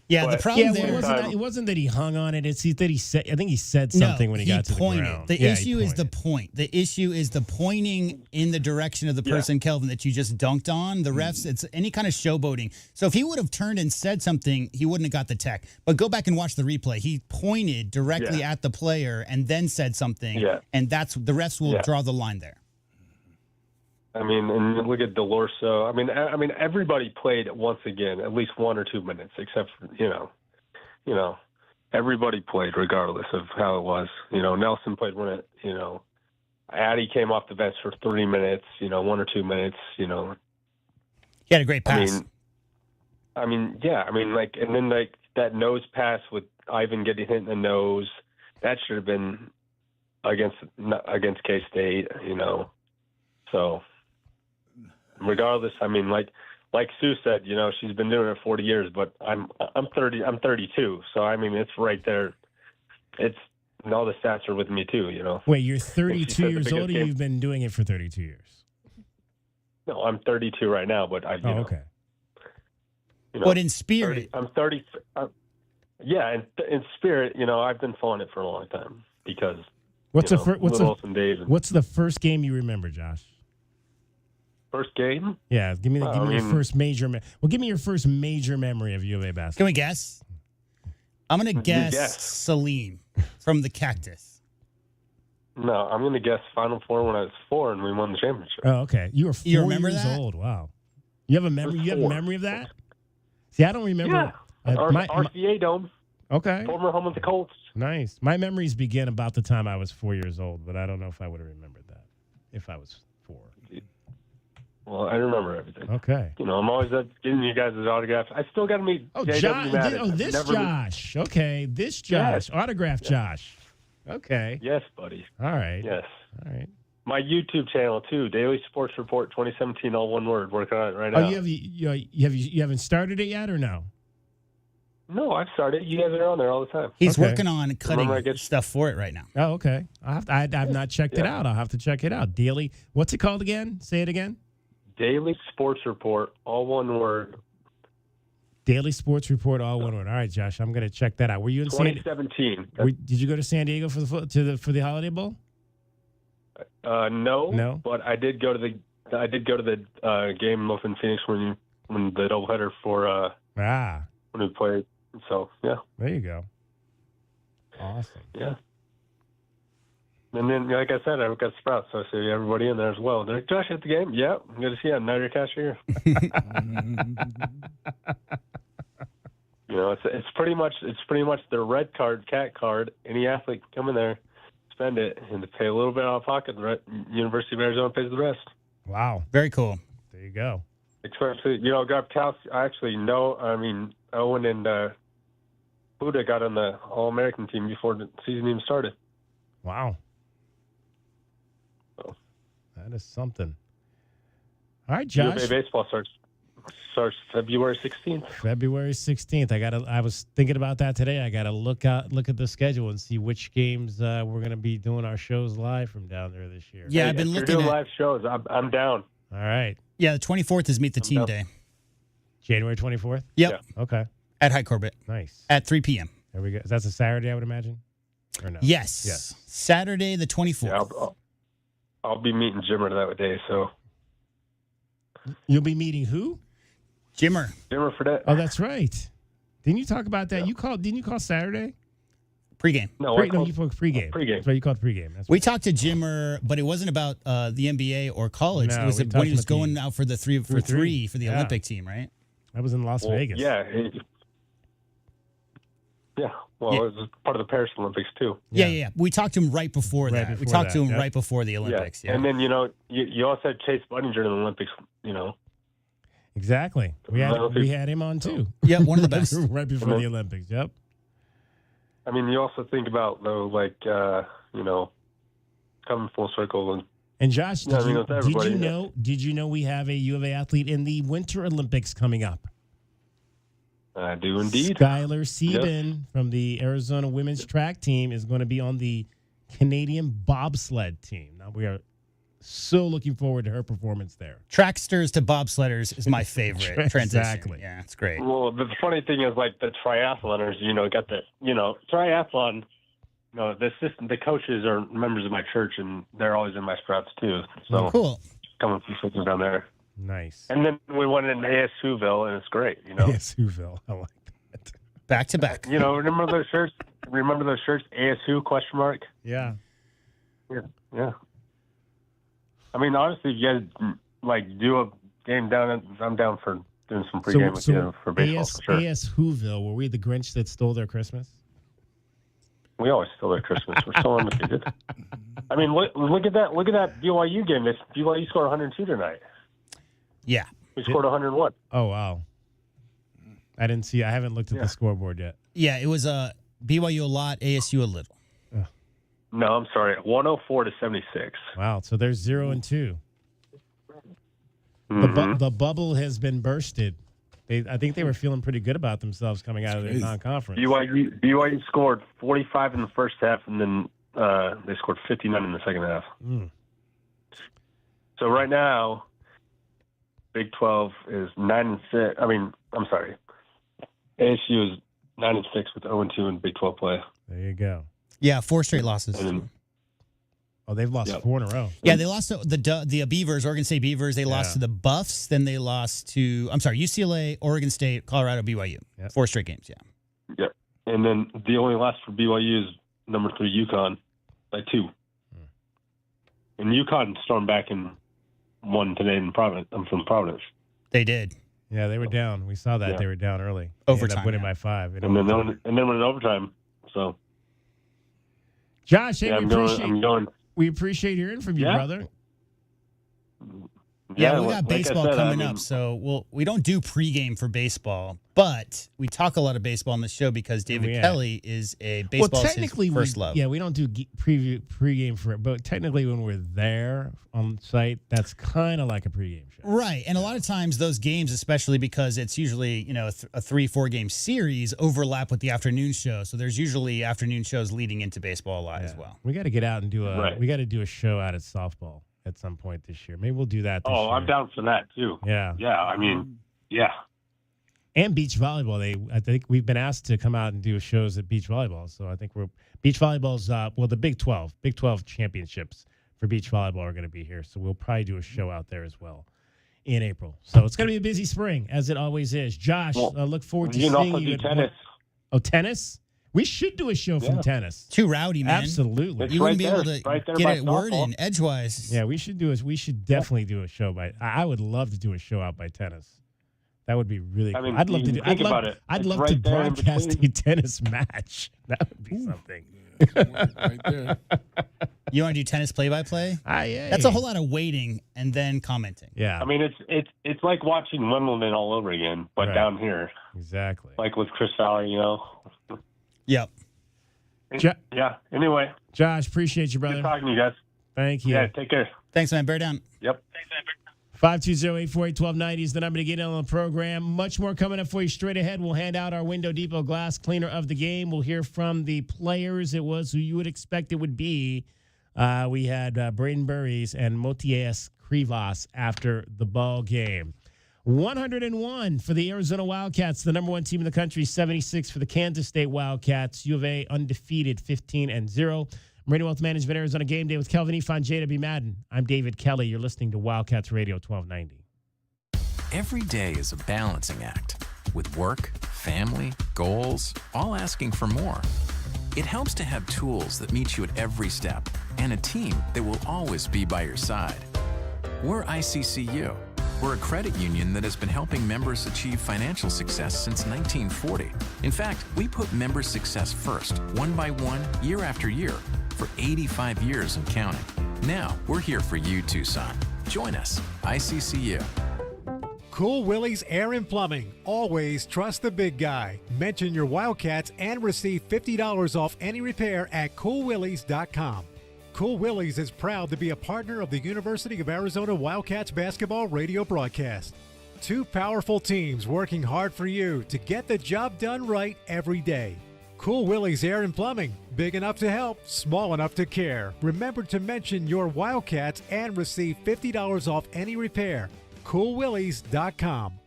Yeah, the problem there it wasn't that he hung on it. It's that he said. I think he said something when he got to the ground. The issue is the point. The issue is the pointing in the direction of the person, Kelvin, that you just dunked on. The refs, it's any kind of showboating. So if he would have turned and said something, he wouldn't have got the tech. But go back and watch the replay. He pointed directly at the player and then said something. Yeah. And that's the refs will draw the line there. I mean, and look at Delorso. I mean, everybody played once again at least 1 or 2 minutes, except for everybody played regardless of how it was. Nelson played when it. Addy came off the bench for 3 minutes, 1 or 2 minutes, He had a great pass. And then that nose pass with Ivan getting hit in the nose, that should have been against K-State, So regardless, like Sue said, she's been doing it 40 years, but I'm 32, so it's right there. And all the stats are with me too, Wait, you're 32 years old, or you've been doing it for 32 years? No, I'm 32 right now, but okay. But in spirit, I'm 30. In spirit, I've been following it for a long time because what's the first game you remember, Josh? First game? Yeah, give me your first major. Give me your first major memory of U of A basketball. Can we guess? I'm going to guess Salim from the Cactus. No, I'm going to guess Final Four when I was 4 and we won the championship. Oh, okay. You were 4 years old. Wow. You have a memory? You have a memory of that? See, I don't remember. Yeah. RCA Dome. Okay. Former home of the Colts. Nice. My memories begin about the time I was 4 years old, but I don't know if I would have remembered that if I was 4. Well, I remember everything. Okay. I'm always getting you guys' autographs. I still got to meet Josh. Josh. Okay, this Josh. Yes. Autograph Josh. Okay. Yes, buddy. All right. Yes. All right. My YouTube channel, too, Daily Sports Report 2017, all one word. Working on it right now. Oh, you haven't started it yet or no? No, I've started. You guys are on there all the time. He's working on cutting stuff for it right now. Oh, okay. I've not checked it out. I'll have to check it out. Daily. What's it called again? Say it again. Daily Sports Report, all one word. Daily Sports Report, all one word. All right, Josh, I'm going to check that out. Were you in 2017? Did you go to San Diego for the Holiday Bowl? No. But I did go to the game up in Phoenix when the doubleheader for when we played. So yeah, there you go. Awesome. Yeah. And then, like I said, I've got Sprouts, so I see everybody in there as well. They're like, Josh at the game? Yeah, I'm good to see you. I'm now your cashier. It's pretty much their red card, cat card. Any athlete can come in there, spend it, and to pay a little bit out of pocket. The University of Arizona pays the rest. Wow, very cool. There you go. Especially, Grab Cal. I actually know. Owen and Buddha got on the All-American team before the season even started. Wow. That is something. All right, Josh. U of A baseball starts February 16th. February 16th. I was thinking about that today. I got to look at the schedule and see which games we're going to be doing our shows live from down there this year. Yeah, I've been looking at live shows. I'm down. All right. Yeah, the 24th is Meet the Team Day. January 24th? Yep. Yeah. Okay. At High Corbett. Nice. At 3 p.m. There we go. That's a Saturday, I would imagine? Or no? Yes. Saturday the 24th. Yeah, I'll be meeting Jimmer that day, so. You'll be meeting who? Jimmer Fredette. Oh, that's right. Didn't you talk about that? Yeah. Didn't you call Saturday? Pregame. No, you spoke pregame. Pregame. That's right, you called pregame. That's we talked to Jimmer, but it wasn't about the NBA or college. No, it was when he was going out for the three for the Olympic team, right? I was in Las Vegas. Yeah. Well, it was part of the Paris Olympics, too. Yeah. We talked to him right before that. We talked to him right before the Olympics. Yeah. And then, you also had Chase Bunninger in the Olympics, Exactly. We had him on, too. Yeah, one of the best. Right before the Olympics, yep. You also think about, though, coming full circle. And Josh, did you know we have a U of A athlete in the Winter Olympics coming up? I do indeed. Skylar Sieben from the Arizona women's track team is going to be on the Canadian bobsled team. Now, we are so looking forward to her performance there. Tracksters to bobsledders is my favorite transition. Exactly. Yeah, it's great. Well, the funny thing is, the triathloners, got the, triathlon, the coaches are members of my church, and they're always in my Sprouts, too. So cool. Coming from something down there. Nice. And then we went in ASUville, and it's great, ASUville, I like that. Back to back. Remember those shirts? ASU ? Yeah. Yeah. Honestly, if you guys do a game down, I'm down for doing some pregame with you for baseball. For sure. ASUville, were we the Grinch that stole their Christmas? We always steal their Christmas. We're so undefeated. I mean, look at that. Look at that BYU game. BYU scored 102 tonight. Yeah. We scored 101. Oh, wow. I didn't see. I haven't looked at the scoreboard yet. Yeah, it was BYU a lot, ASU a little. No, I'm sorry. 104 to 76. Wow. So there's 0-2. The bubble has been bursted. I think they were feeling pretty good about themselves coming out of their non-conference. BYU scored 45 in the first half, and then they scored 59 in the second half. So right now, Big 12 is 9-6. I mean, I'm sorry. ASU is 9-6 with 0-2 in Big 12 play. There you go. Yeah, 4 straight losses. They've lost 4 in a row. Yeah, they lost to the Beavers, Oregon State Beavers. They lost to the Buffs. Then they lost to, UCLA, Oregon State, Colorado, BYU. 4 straight games, Yeah. And then the only loss for BYU is number 3, UConn, by 2. And UConn stormed back and won today from Providence. They did. Yeah, they were down. We saw that. They were down early. Overtime. Winning by 5. And then went in overtime. So, Josh, hey, I'm we appreciate hearing from you, brother. Yeah, we got baseball coming up, so we don't do pregame for baseball, but we talk a lot of baseball on the show because David Kelly is a baseball first love. Yeah, we don't do pregame for it, but technically when we're there on site, that's kind of like a pregame show. Right, and a lot of times those games, especially because it's usually a 3-4 game series, overlap with the afternoon show. So there's usually afternoon shows leading into baseball a lot as well. We got to get out and do a show out at softball at some point this year. Maybe we'll do that this year. I'm down for that too. Yeah. Yeah, I mean, yeah. And beach volleyball. I think we've been asked to come out and do shows at beach volleyball. So I think beach volleyball's the Big 12 championships for beach volleyball are going to be here. So we'll probably do a show out there as well in April. So it's going to be a busy spring as it always is. Josh, I look forward to seeing you. Tennis. Tennis? We should do a show from tennis. Too rowdy, man. Absolutely. You wouldn't be able to get it word in edgewise. Yeah, we should definitely do a show I would love to do a show out by tennis. That would be really cool. I'd love to do. I'd love to broadcast a tennis match. That would be something. Right there. You want to do tennis play-by-play? That's a whole lot of waiting and then commenting. Yeah. I mean, it's like watching Wimbledon all over again, but down here. Exactly. Like with Chris Fowler, Yep. Yeah. Anyway. Josh, appreciate you, brother. Good talking to you guys. Thank you. Yeah, take care. Thanks, man. Bear down. Yep. 520-848-1290 is the number to get in on the program. Much more coming up for you straight ahead. We'll hand out our Window Depot Glass Cleaner of the Game. We'll hear from the players. It was who you would expect it would be. We had Brayden Burries and Motiejus Krivas after the ball game. 101 for the Arizona Wildcats, the number 1 team in the country. 76 for the Kansas State Wildcats. U of A undefeated, 15-0. Meridian Wealth Management, Arizona Game Day with Kelvin Efon, JW Madden. I'm David Kelly. You're listening to Wildcats Radio 1290. Every day is a balancing act with work, family, goals, all asking for more. It helps to have tools that meet you at every step and a team that will always be by your side. We're ICCU. We're a credit union that has been helping members achieve financial success since 1940. In fact, we put member success first, one by one, year after year, for 85 years and counting. Now, we're here for you, Tucson. Join us, ICCU. Cool Willie's Air and Plumbing. Always trust the big guy. Mention your Wildcats and receive $50 off any repair at coolwillies.com. Cool Willie's is proud to be a partner of the University of Arizona Wildcats basketball radio broadcast. 2 powerful teams working hard for you to get the job done right every day. Cool Willie's Air and Plumbing. Big enough to help, small enough to care. Remember to mention your Wildcats and receive $50 off any repair. coolwillies.com.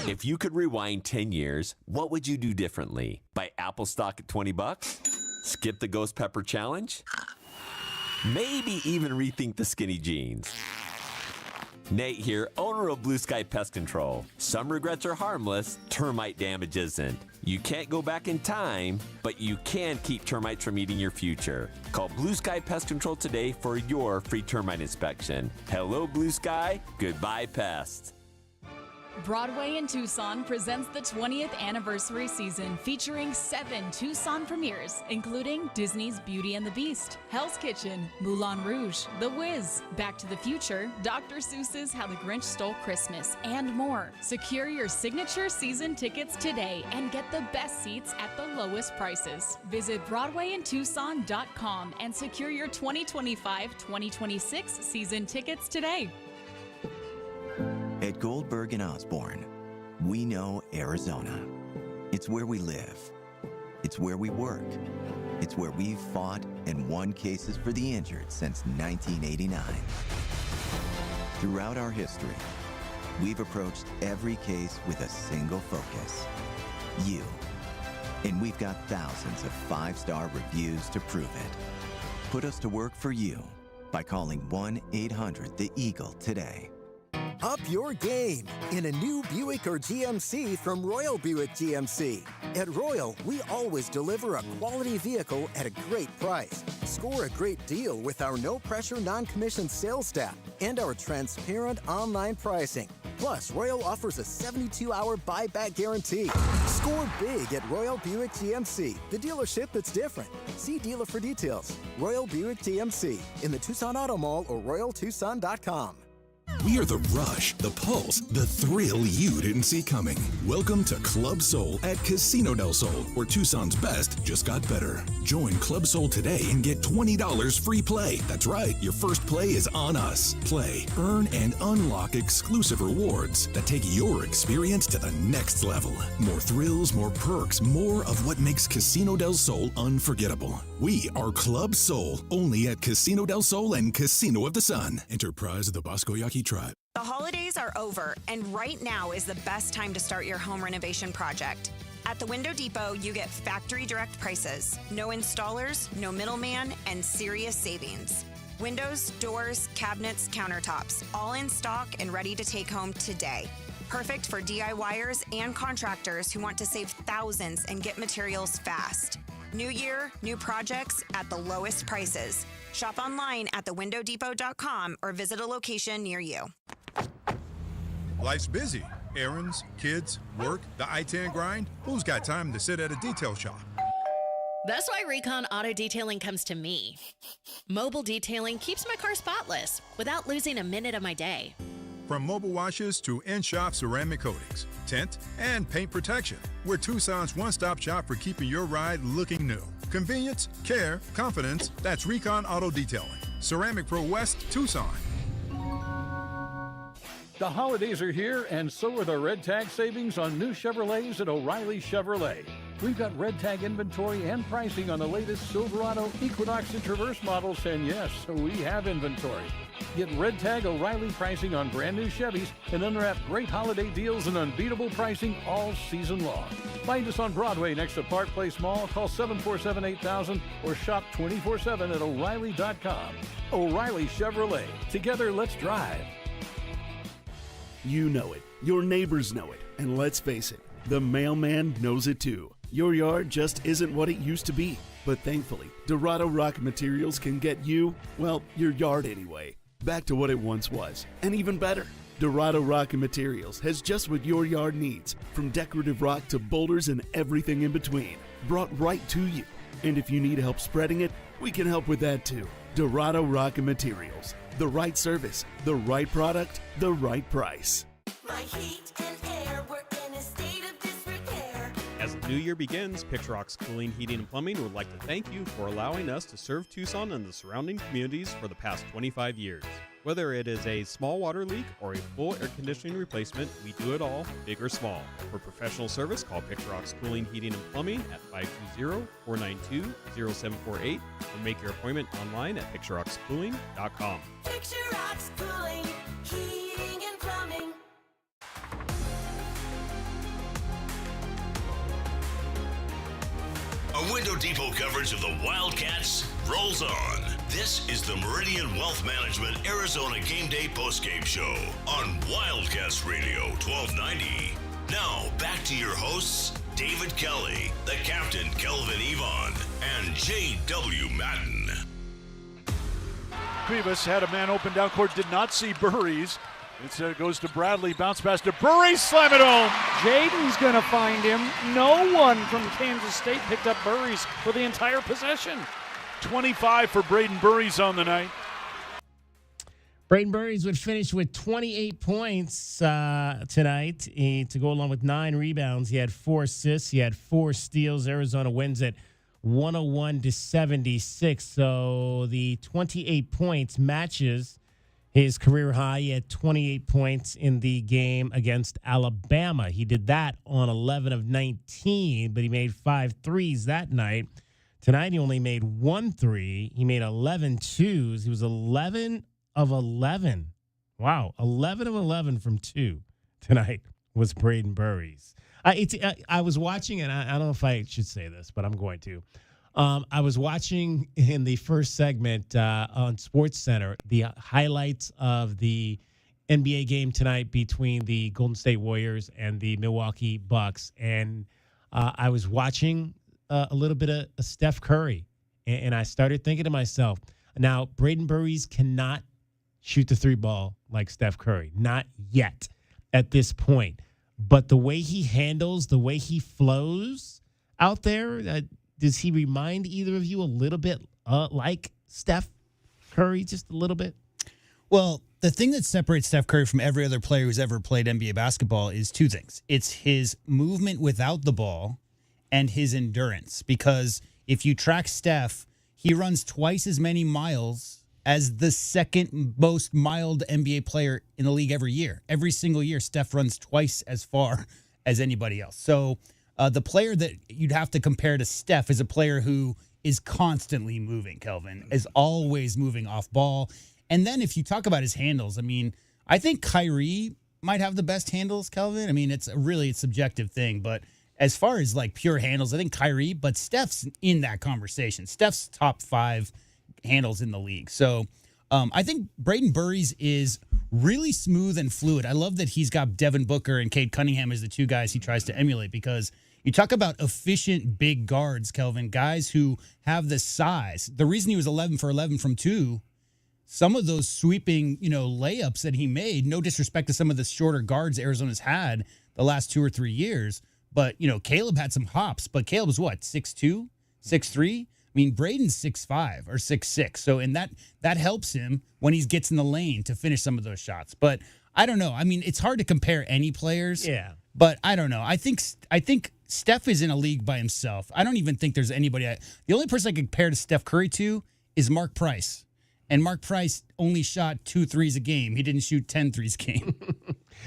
If you could rewind 10 years, what would you do differently? Buy Apple stock at $20? Skip the Ghost Pepper Challenge? Maybe even rethink the skinny jeans. Nate here, owner of Blue Sky Pest Control. Some regrets are harmless, termite damage isn't. You can't go back in time, but you can keep termites from eating your future. Call Blue Sky Pest Control today for your free termite inspection. Hello, Blue Sky. Goodbye, pests. Broadway in Tucson presents the 20th anniversary season featuring 7 Tucson premieres, including Disney's Beauty and the Beast, Hell's Kitchen, Moulin Rouge, The Wiz, Back to the Future, Dr. Seuss's How the Grinch Stole Christmas, and more. Secure your signature season tickets today and get the best seats at the lowest prices. Visit BroadwayInTucson.com and secure your 2025-2026 season tickets today. At Goldberg and Osborne, we know Arizona. It's where we live. It's where we work. It's where we've fought and won cases for the injured since 1989. Throughout our history, we've approached every case with a single focus: you. And we've got thousands of 5-star reviews to prove it. Put us to work for you by calling 1-800-THE-EAGLE today. Up your game in a new Buick or GMC from Royal Buick GMC. At Royal, we always deliver a quality vehicle at a great price. Score a great deal with our no-pressure, non-commissioned sales staff and our transparent online pricing. Plus, Royal offers a 72-hour buyback guarantee. Score big at Royal Buick GMC, the dealership that's different. See dealer for details. Royal Buick GMC in the Tucson Auto Mall or RoyalTucson.com. We are the rush, the pulse, the thrill you didn't see coming. Welcome to Club Soul at Casino del Sol, where Tucson's best just got better. Join Club Soul today and get $20 free play. That's right, your first play is on us. Play, earn, and unlock exclusive rewards that take your experience to the next level. More thrills, more perks, more of what makes Casino del Sol unforgettable. We are Club Soul, only at Casino del Sol and Casino of the Sun. Enterprise of the Bosco Yaqui Tribe. The holidays are over, and right now is the best time to start your home renovation project. At the Window Depot, you get factory direct prices, no installers, no middleman, and serious savings. Windows, doors, cabinets, countertops, all in stock and ready to take home today. Perfect for DIYers and contractors who want to save thousands and get materials fast. New year, new projects at the lowest prices. Shop online at thewindowdepot.com or visit a location near you. Life's busy. Errands, kids, work, the I-10 grind. Who's got time to sit at a detail shop? That's why Recon Auto Detailing comes to me. Mobile detailing keeps my car spotless without losing a minute of my day. From mobile washes to in-shop ceramic coatings, tint, and paint protection, we're Tucson's one-stop shop for keeping your ride looking new. Convenience, care, confidence, that's Recon Auto Detailing. Ceramic Pro West, Tucson. The holidays are here, and so are the Red Tag savings on new Chevrolets at O'Reilly Chevrolet. We've got Red Tag inventory and pricing on the latest Silverado, Equinox, and Traverse models, and yes, we have inventory. Get Red Tag O'Reilly pricing on brand new Chevys and unwrap great holiday deals and unbeatable pricing all season long. Find us on Broadway next to Park Place Mall. Call 747-8000 or shop 24/7 at O'Reilly.com. O'Reilly Chevrolet. Together, let's drive. You know it. Your neighbors know it. And let's face it, the mailman knows it too. Your yard just isn't what it used to be. But thankfully, Dorado Rock Materials can get you, well, your yard anyway, back to what it once was, and even better. Dorado Rock Materials has just what your yard needs, from decorative rock to boulders and everything in between, brought right to you. And if you need help spreading it, we can help with that too. Dorado Rock Materials. The right service, the right product, the right price. My heat and air were in a state of disrepair. As the new year begins, Picturox Cooling, Heating, and Plumbing would like to thank you for allowing us to serve Tucson and the surrounding communities for the past 25 years. Whether it is a small water leak or a full air conditioning replacement, we do it all, big or small. For professional service, call Picturox Cooling, Heating, and Plumbing at 520-492-0748 or make your appointment online at picturoxcooling.com. Picturox Cooling, Heating, and Plumbing. A Window Depot coverage of the Wildcats rolls on. This is the Meridian Wealth Management Arizona Game Day postgame show on Wildcats Radio 1290. Now, back to your hosts, David Kelly, the captain, Kelvin Yvonne, and J.W. Madden. Krivas had a man open down court, did not see Burries. It goes to Bradley, bounce pass to Burries, slam it home. Jaden's going to find him. No one from Kansas State picked up Burries for the entire possession. 25 for Brayden Burries on the night. Brayden Burries would finish with 28 points tonight to go along with 9 rebounds. He had 4 assists. He had 4 steals. Arizona wins it 101-76. So the 28 points matches his career high. He had 28 points in the game against Alabama. He did that on 11 of 19, but he made 5 threes that night. Tonight, he only made 1 3. He made 11 twos. He was 11 of 11. Wow, 11 of 11 from 2 tonight was Brayden Burries. I was watching, and I don't know if I should say this, but I'm going to. I was watching in the first segment on SportsCenter the highlights of the NBA game tonight between the Golden State Warriors and the Milwaukee Bucks, and I was watching a little bit of Steph Curry, and I started thinking to myself, now Brayden Burries cannot shoot the 3 ball like Steph Curry, not yet at this point, but the way he handles, the way he flows out there, does he remind either of you a little bit like Steph Curry, just a little bit? Well, the thing that separates Steph Curry from every other player who's ever played NBA basketball is 2 things. It's his movement without the ball and his endurance. Because if you track Steph, he runs twice as many miles as the second most mild NBA player in the league every year. Every single year, Steph runs twice as far as anybody else. So the player that you'd have to compare to Steph is a player who is constantly moving, Kelvin, is always moving off ball. And then if you talk about his handles, I mean, I think Kyrie might have the best handles, Kelvin. I mean, it's a subjective thing, but as far as like pure handles, I think Kyrie, but Steph's in that conversation. Steph's top 5 handles in the league. So I think Brayden Burries is really smooth and fluid. I love that he's got Devin Booker and Cade Cunningham as the 2 guys he tries to emulate, because you talk about efficient big guards, Kelvin, guys who have the size. The reason he was 11 for 11 from 2, some of those sweeping, layups that he made, no disrespect to some of the shorter guards Arizona's had the last 2 or 3 years, but, Caleb had some hops, but Caleb was what, 6'2", 6'3"? I mean, Brayden's 6'5" or 6'6", so and that helps him when he gets in the lane to finish some of those shots. But I don't know. I mean, it's hard to compare any players. Yeah. But I don't know. I think Steph is in a league by himself. I don't even think there's anybody. The only person I could compare to Steph Curry to is Mark Price. And Mark Price only shot 2 threes a game. He didn't shoot 10 threes a game.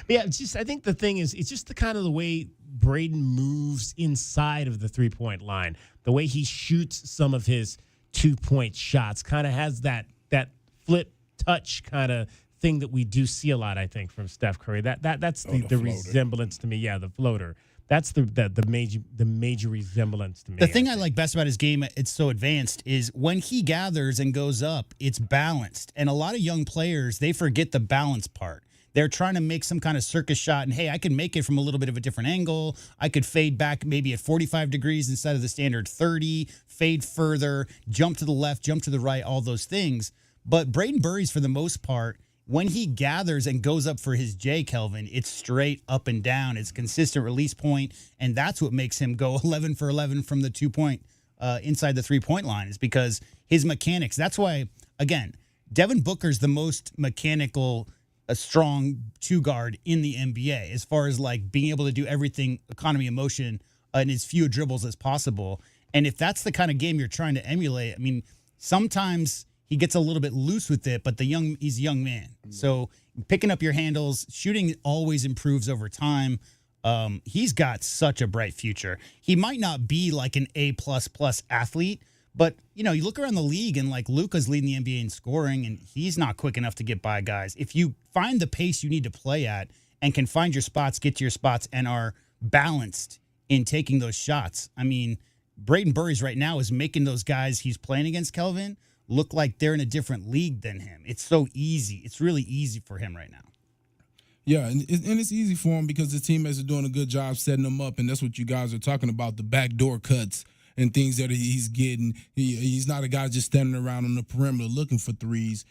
Yeah, I think the thing is, it's just the kind of the way Brayden moves inside of the 3-point line. The way he shoots some of his 2-point shots kind of has that flip touch kind of thing that we do see a lot, I think, from Steph Curry. That's the resemblance to me. Yeah, the floater. That's the major resemblance to me. The thing I like best about his game, it's so advanced, is when he gathers and goes up, it's balanced. And a lot of young players, they forget the balance part. They're trying to make some kind of circus shot, and hey, I can make it from a little bit of a different angle. I could fade back maybe at 45 degrees instead of the standard 30, fade further, jump to the left, jump to the right, all those things. But Brayden Burries, for the most part, when he gathers and goes up for his J, Kelvin, it's straight up and down. It's a consistent release point, and that's what makes him go 11 for 11 from the 2-point inside the 3-point line, is because his mechanics. That's why, again, Devin Booker's the most mechanical, a strong 2-guard in the NBA as far as like being able to do everything, economy of motion, in as few dribbles as possible. And if that's the kind of game you're trying to emulate, I mean, sometimes he gets a little bit loose with it, but he's a young man. So picking up your handles, shooting always improves over time. He's got such a bright future. He might not be like an A++ athlete, but, you look around the league and like Luka's leading the NBA in scoring, and he's not quick enough to get by guys. If you find the pace you need to play at and can find your spots, get to your spots, and are balanced in taking those shots, I mean, Brayden Burries right now is making those guys he's playing against, Kelvin, look like they're in a different league than him. It's so easy. It's really easy for him right now. Yeah, and it's easy for him because the teammates are doing a good job setting them up, and that's what you guys are talking about, the backdoor cuts and things that he's getting. He's not a guy just standing around on the perimeter looking for threes.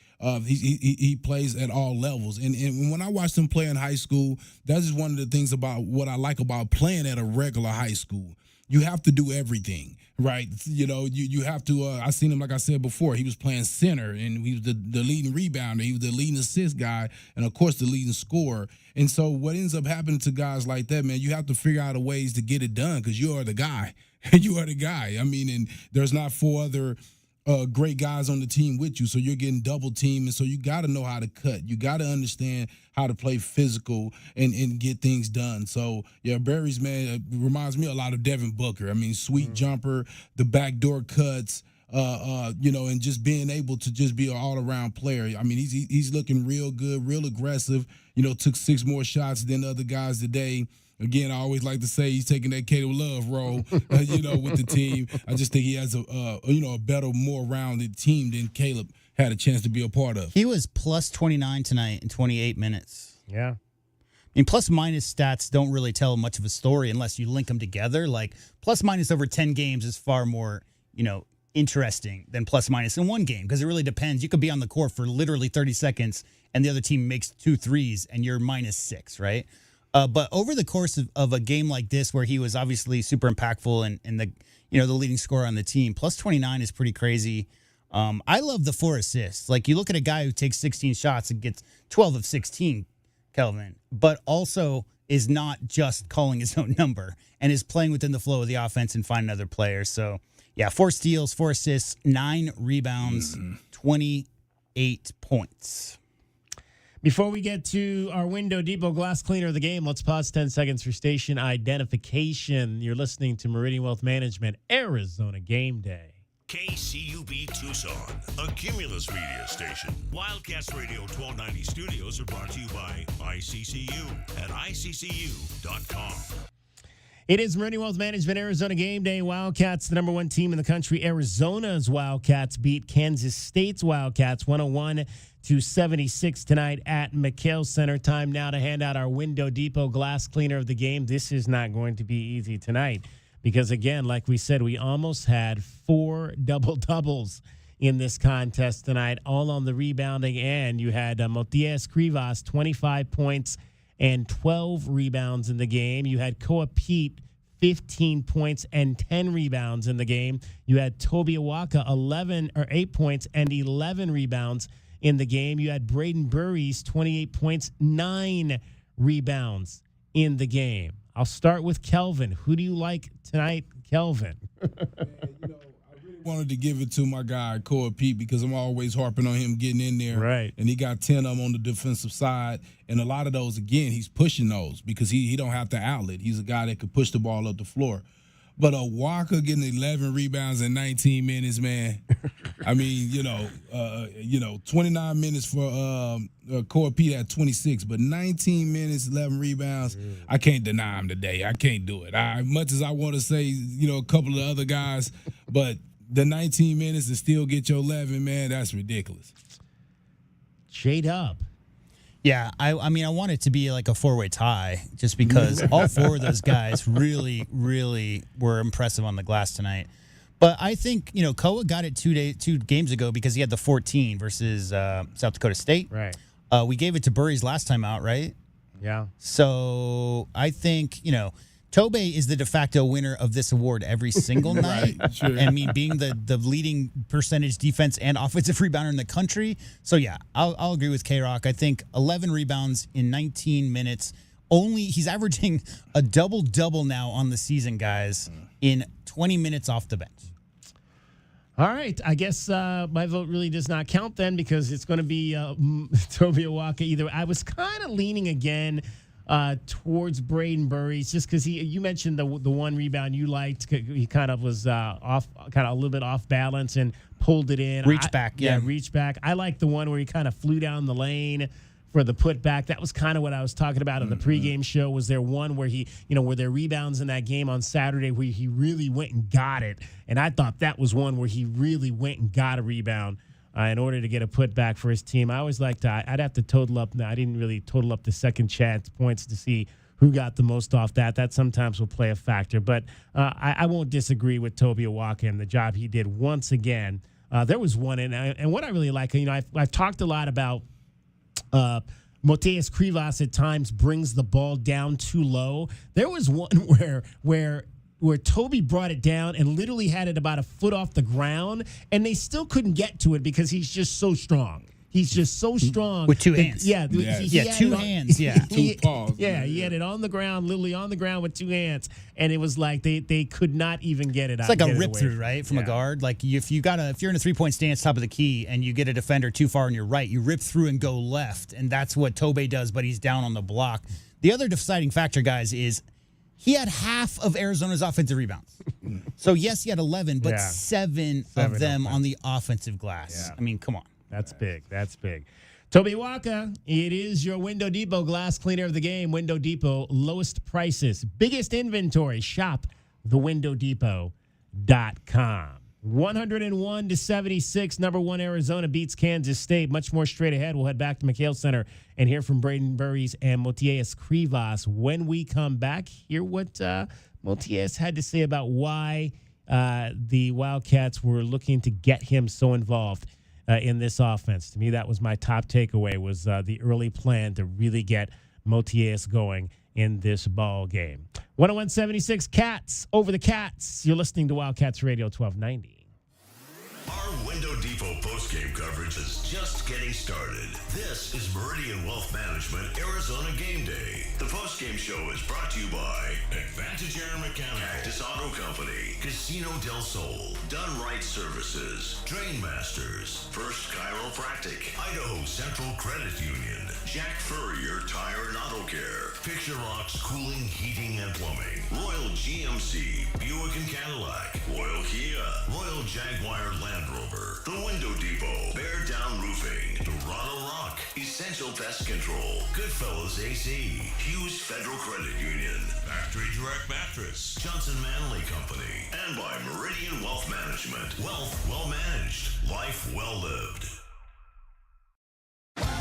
He plays at all levels. And when I watched him play in high school, that's just one of the things about what I like about playing at a regular high school. You have to do everything, right? You have to. I seen him, like I said before, he was playing center, and he was the leading rebounder. He was the leading assist guy, and, of course, the leading scorer. And so what ends up happening to guys like that, man, you have to figure out ways to get it done because you are the guy. You are the guy. I mean, and there's not 4 other great guys on the team with you, so you're getting double teamed, and so you got to know how to cut. You got to understand how to play physical and get things done. So, yeah, Burries, man, reminds me a lot of Devin Booker. I mean, sweet jumper, the backdoor cuts, and just being able to just be an all-around player. I mean, he's looking real good, real aggressive. Took 6 more shots than other guys today. Again, I always like to say he's taking that Caleb Love role, with the team. I just think he has a better, more rounded team than Caleb had a chance to be a part of. He was plus 29 tonight in 28 minutes. Yeah. I mean, plus minus stats don't really tell much of a story unless you link them together. Like plus minus over 10 games is far more, interesting than plus minus in one game because it really depends. You could be on the court for literally 30 seconds and the other team makes 2 threes and you're -6, right? But over the course of a game like this, where he was obviously super impactful and the leading scorer on the team, plus 29 is pretty crazy. I love the 4 assists. Like you look at a guy who takes 16 shots and gets 12 of 16, Kelvin, but also is not just calling his own number and is playing within the flow of the offense and finding other players. So yeah, 4 steals, 4 assists, 9 rebounds, 28 points. Before we get to our Window Depot glass cleaner of the game, let's pause 10 seconds for station identification. You're listening to Meridian Wealth Management, Arizona Game Day. KCUB Tucson, a Cumulus media station. Wildcats Radio 1290 studios are brought to you by ICCU at ICCU.com. It is Meridian Wealth Management, Arizona Game Day. Wildcats, the number 1 team in the country. Arizona's Wildcats beat Kansas State's Wildcats 101-76 tonight at McHale Center. Time now to hand out our Window Depot glass cleaner of the game. This is not going to be easy tonight because, again, like we said, we almost had 4 double-doubles in this contest tonight, all on the rebounding end. You had Motiejus Krivas, 25 points and 12 rebounds in the game. You had Koa Pete, 15 points and 10 rebounds in the game. You had Toby Awaka, 8 points and 11 rebounds in the game. You had Brayden Burries, 28 points, 9 rebounds in the game. I'll start with Kelvin. Who do you like tonight, Kelvin? Wanted to give it to my guy Koa Pete because I'm always harping on him getting in there. Right. And he got 10 of them on the defensive side. And a lot of those, again, he's pushing those because he don't have the outlet. He's a guy that could push the ball up the floor. But Walker getting 11 rebounds in 19 minutes, man. I mean, 29 minutes for Koa Pete at 26, but 19 minutes, 11 rebounds. I can't deny him today. I can't do it. Much as I want to say, a couple of the other guys, but the 19 minutes to still get your 11, man, that's ridiculous. J-Dub. Yeah, I mean, I want it to be like a 4-way tie just because all 4 of those guys really, really were impressive on the glass tonight. But I think, Koa got it 2 games ago because he had the 14 versus South Dakota State. Right. We gave it to Burries last time out, right? Yeah. So I think, Tobey is the de facto winner of this award every single night. Right, sure. I mean, being the leading percentage defense and offensive rebounder in the country. So, yeah, I'll agree with K-Rock. I think 11 rebounds in 19 minutes. He's averaging a double-double now on the season, guys, in 20 minutes off the bench. All right. I guess my vote really does not count then because it's going to be Toby Awaka either. I was kind of leaning again towards Brayden Burries just because you mentioned the one rebound you liked. He kind of was a little bit off balance and pulled it in. Reach back. Reach back. I like the one where he kind of flew down the lane for the putback. That was kind of what I was talking about in the pregame show. Was there one where were there rebounds in that game on Saturday where he really went and got it? And I thought that was one where he really went and got a rebound in order to get a putback for his team. I always like to, I'd have to total up. Now, I didn't really total up the second chance points to see who got the most off that. That sometimes will play a factor. But I won't disagree with Toby Awaka and the job he did once again. There was one, and what I really like, I've talked a lot about Motiejus Krivas at times brings the ball down too low. There was one where Toby brought it down and literally had it about a foot off the ground, and they still couldn't get to it because he's just so strong. He's just so strong. With two hands. Yeah, two hands. Yeah. Two paws. Yeah, he had it on the ground, literally on the ground with two hands, and it was like they could not even get it out. It's like a rip through, right, from a guard. Like if you're in a 3-point stance, top of the key, and you get a defender too far on your right, you rip through and go left, and that's what Tobe does. But he's down on the block. The other deciding factor, guys, is he had half of Arizona's offensive rebounds. So yes, he had 11, but seven of them on the offensive glass. Yeah. I mean, come on. That's big. That's big. Toby Waka, it is your Window Depot glass cleaner of the game. Window Depot, lowest prices, biggest inventory. Shop thewindowdepot.com. 101-76, number one Arizona beats Kansas State. Much more straight ahead. We'll head back to McHale Center and hear from Brayden Burries and Motiejus Krivas. When we come back, hear what Motiejus had to say about why the Wildcats were looking to get him so involved in this offense. To me, that was my top takeaway, was the early plan to really get Motiejus going in this ball game. 101-76, Cats over the Cats. You're listening to Wildcats Radio 1290. Our Window Depot postgame coverage is just getting started. This is Meridian Wealth Management Arizona Game Day. The postgame show is brought to you by Advantage Air and Mechanical, Cactus Auto Company, Casino del Sol, Done Right Services, Drain Masters, First Chiropractic, Idaho Central Credit Union, Jack Furrier Tire and Auto Care, Picture Rocks Cooling, Heating and Plumbing, Royal GMC, Buick and Cadillac, Royal Kia, Royal Jaguar Land Rover, The Window Depot, Bear Down Roofing, Dorado Rock, Essential Pest Control, Goodfellas AC, Hughes Federal Credit Union, Factory Direct Mattress, Johnson Manley Company, and by Meridian Wealth Management. Wealth well managed, life well lived.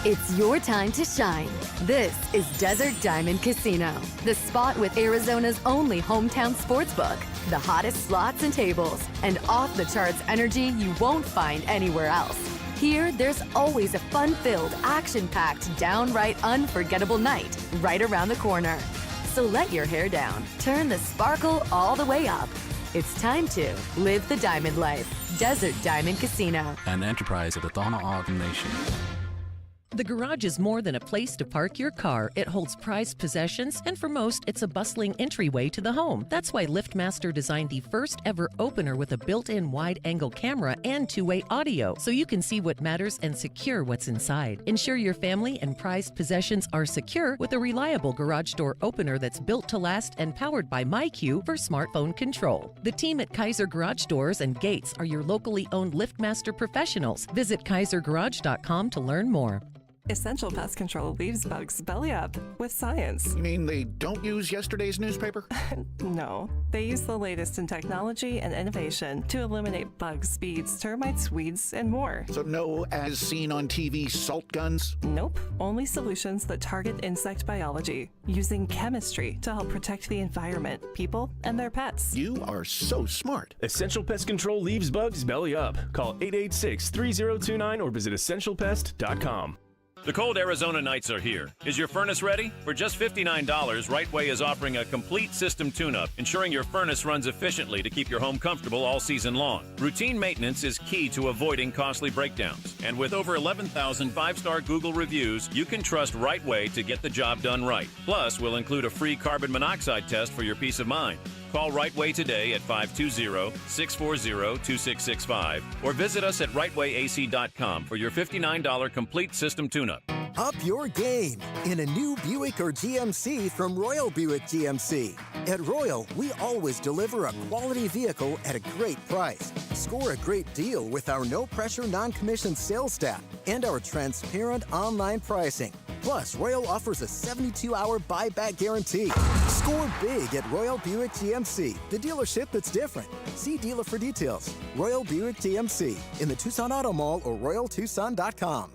It's your time to shine. This is Desert Diamond Casino, the spot with Arizona's only hometown sportsbook, the hottest slots and tables, and off-the-charts energy you won't find anywhere else. Here, there's always a fun-filled, action-packed, downright unforgettable night right around the corner. So let your hair down, turn the sparkle all the way up. It's time to live the diamond life. Desert Diamond Casino. An enterprise of the Tohono O'odham Nation. The garage is more than a place to park your car. It holds prized possessions, and for most, it's a bustling entryway to the home. That's why LiftMaster designed the first ever opener with a built-in wide-angle camera and two-way audio, so you can see what matters and secure what's inside. Ensure your family and prized possessions are secure with a reliable garage door opener that's built to last and powered by MyQ for smartphone control. The team at Kaiser Garage Doors and Gates are your locally owned LiftMaster professionals. Visit kaisergarage.com to learn more. Essential Pest Control leaves bugs belly up with science. You mean they don't use yesterday's newspaper? No, they use the latest in technology and innovation to eliminate bugs, bees, termites, weeds, and more. So no as seen on TV salt guns? Nope, only solutions that target insect biology, using chemistry to help protect the environment, people, and their pets. You are so smart. Essential Pest Control leaves bugs belly up. Call 886-3029 or visit essentialpest.com. The cold Arizona nights are here. Is your furnace ready? For just $59, Rightway is offering a complete system tune-up, ensuring your furnace runs efficiently to keep your home comfortable all season long. Routine maintenance is key to avoiding costly breakdowns. And with over 11,000 five-star Google reviews, you can trust Rightway to get the job done right. Plus, we'll include a free carbon monoxide test for your peace of mind. Call Rightway today at 520-640-2665 or visit us at rightwayac.com for your $59 complete system tune-up. Up your game in a new Buick or GMC from Royal Buick GMC. At Royal, we always deliver a quality vehicle at a great price. Score a great deal with our no-pressure, non-commissioned sales staff and our transparent online pricing. Plus, Royal offers a 72-hour buyback guarantee. Score big at Royal Buick GMC, the dealership that's different. See dealer for details. Royal Buick GMC in the Tucson Auto Mall or RoyalTucson.com.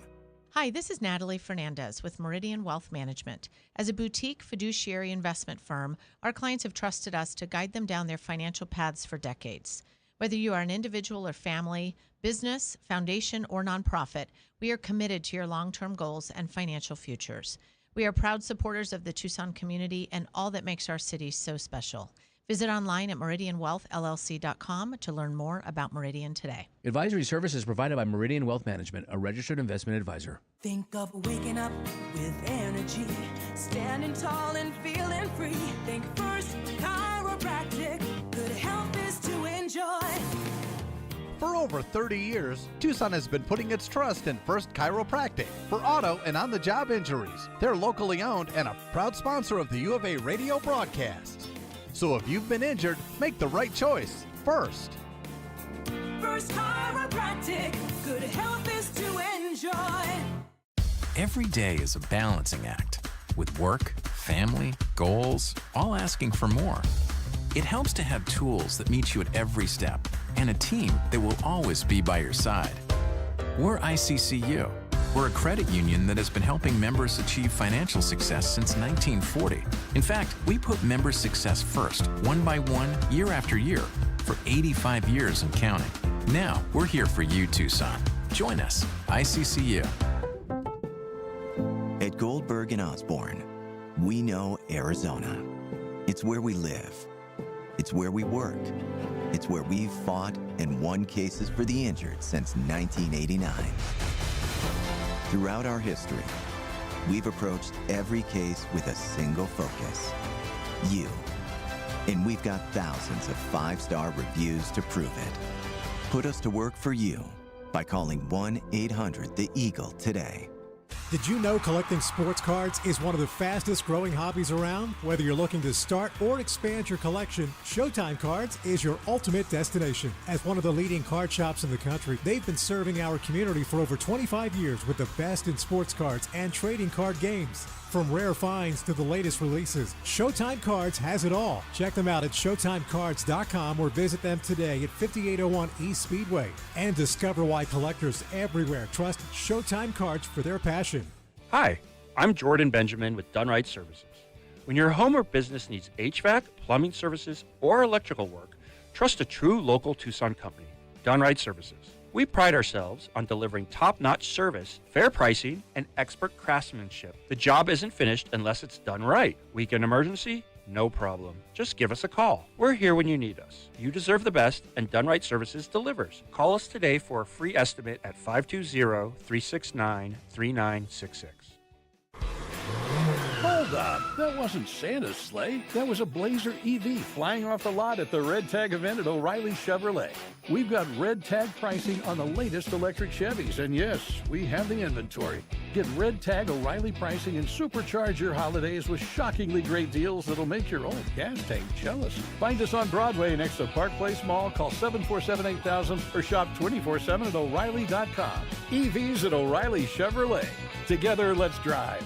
Hi, this is Natalie Fernandez with Meridian Wealth Management. As a boutique fiduciary investment firm, our clients have trusted us to guide them down their financial paths for decades. Whether you are an individual or family, business, foundation, or nonprofit, we are committed to your long-term goals and financial futures. We are proud supporters of the Tucson community and all that makes our city so special. Visit online at meridianwealthllc.com to learn more about Meridian today. Advisory services provided by Meridian Wealth Management, a registered investment advisor. Think of waking up with energy, standing tall and feeling free. Think First Chiropractic, good health is to enjoy. For over 30 years, Tucson has been putting its trust in First Chiropractic for auto and on-the-job injuries. They're locally owned and a proud sponsor of the U of A radio broadcast. So if you've been injured, make the right choice first. First Chiropractic, good health is to enjoy. Every day is a balancing act with work, family, goals, all asking for more. It helps to have tools that meet you at every step and a team that will always be by your side. We're ICCU. We're a credit union that has been helping members achieve financial success since 1940. In fact, we put members' success first, one by one, year after year, for 85 years and counting. Now, we're here for you, Tucson. Join us, ICCU. At Goldberg and Osborne, we know Arizona. It's where we live. It's where we work. It's where we've fought and won cases for the injured since 1989. Throughout our history, we've approached every case with a single focus: you. And we've got thousands of 5-star reviews to prove it. Put us to work for you by calling 1-800-THE-EAGLE today. Did you know collecting sports cards is one of the fastest growing hobbies around? Whether you're looking to start or expand your collection, Showtime Cards is your ultimate destination. As one of the leading card shops in the country, they've been serving our community for over 25 years with the best in sports cards and trading card games. From rare finds to the latest releases, Showtime Cards has it all. Check them out at ShowtimeCards.com or visit them today at 5801 East Speedway. And discover why collectors everywhere trust Showtime Cards for their passion. Hi, I'm Jordan Benjamin with Done Right Services. When your home or business needs HVAC, plumbing services, or electrical work, trust a true local Tucson company, Done Right Services. We pride ourselves on delivering top-notch service, fair pricing, and expert craftsmanship. The job isn't finished unless it's done right. Weekend emergency? No problem. Just give us a call. We're here when you need us. You deserve the best, and Done Right Services delivers. Call us today for a free estimate at 520-369-3966. Hold up. That wasn't Santa's sleigh. That was a Blazer EV flying off the lot at the Red Tag event at O'Reilly Chevrolet. We've got Red Tag pricing on the latest electric Chevys, and yes, we have the inventory. Get Red Tag O'Reilly pricing and supercharge your holidays with shockingly great deals that'll make your old gas tank jealous. Find us on Broadway next to Park Place Mall. Call 747-8000 or shop 24/7 at O'Reilly.com. EVs at O'Reilly Chevrolet. Together, let's drive.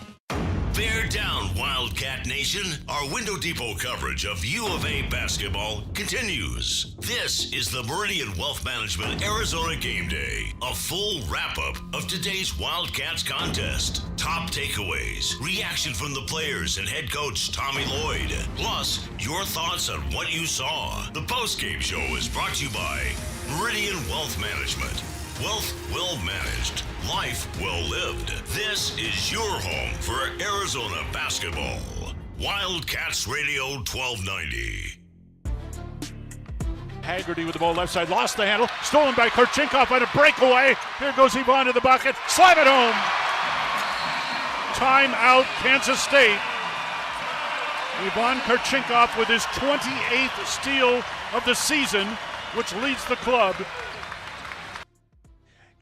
Bear down, Wildcat Nation. Our Window Depot coverage of U of A basketball continues. This is the Meridian Wealth Management Arizona Game Day, a full wrap-up of today's Wildcats contest. Top takeaways, reaction from the players and head coach Tommy Lloyd, plus your thoughts on what you saw. The postgame show is brought to you by Meridian Wealth Management. Wealth well managed, life well lived. This is your home for Arizona basketball. Wildcats Radio 1290. Haggerty with the ball left side, lost the handle, stolen by Kurchenkov on a breakaway. Here goes Yvonne to the bucket, slam it home. Timeout, Kansas State. Yvonne Kurchenkov with his 28th steal of the season, which leads the club.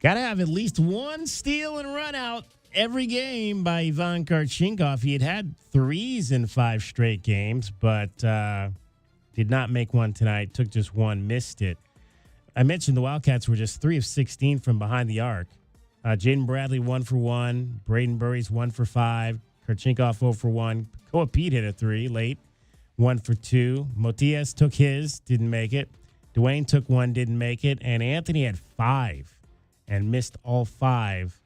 Got to have at least one steal and run out every game by Ivan Kurchenkov. He had threes in 5 straight games, but did not make one tonight. Took just one, missed it. I mentioned the Wildcats were just 3 of 16 from behind the arc. Jaden Bradley 1 for 1. Brayden Burries 1 for 5. Kurchenkov 0 for 1. Koa Pete hit a 3 late, 1 for 2. Motiejus took his, didn't make it. Dwayne took 1, didn't make it. And Anthony had 5. And missed all 5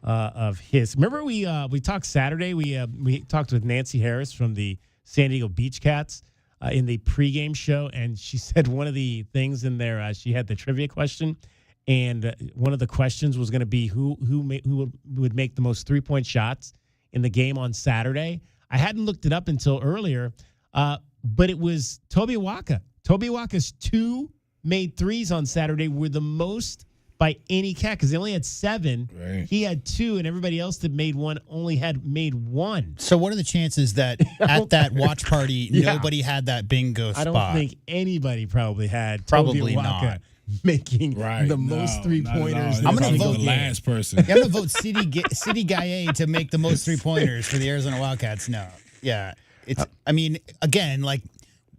of his. Remember we talked Saturday. We talked with Nancy Harris from the San Diego Beach Cats in the pregame show, and she said one of the things in there. She had the trivia question, and one of the questions was going to be who would make the most 3-point shots in the game on Saturday. I hadn't looked it up until earlier, but it was Toby Waka. Toby Waka's 2 made threes on Saturday were the most by any Cat because they only had 7. Right. He had 2, and everybody else that made one only had made 1. So what are the chances that at that watch party nobody had that bingo spot? I don't think anybody probably had Probably Toby Waka not. making the most 3-pointers. I'm going to vote the last person. I'm going to vote City Gaye to make the most 3-pointers for the Arizona Wildcats. No. Yeah. It's. I mean, again, like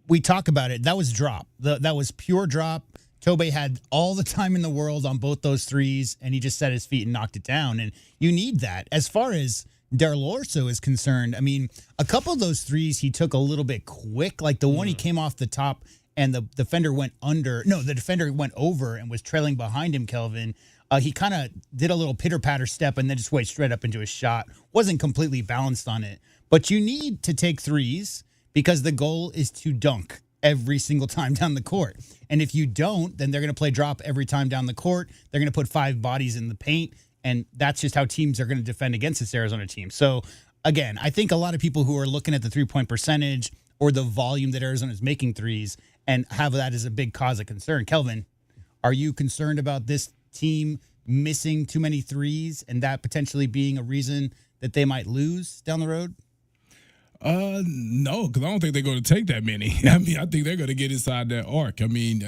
we talk about it, that was drop. That was pure drop. Tobe had all the time in the world on both those threes, and he just set his feet and knocked it down. And you need that. As far as Daryl Orso is concerned, I mean, a couple of those threes he took a little bit quick. Like the one he came off the top and the defender went under. No, the defender went over and was trailing behind him, Kelvin. He kind of did a little pitter-patter step and then just went straight up into a shot. Wasn't completely balanced on it. But you need to take threes because the goal is to dunk every single time down the court. And if you don't, then they're going to play drop every time down the court. They're going to put 5 bodies in the paint, and that's just how teams are going to defend against this Arizona team. So, again, I think a lot of people who are looking at the 3-point percentage or the volume that Arizona is making threes and have that as a big cause of concern. Kelvin, are you concerned about this team missing too many threes and that potentially being a reason that they might lose down the road? No, because I don't think they're going to take that many. I mean, I think they're going to get inside that arc. I mean,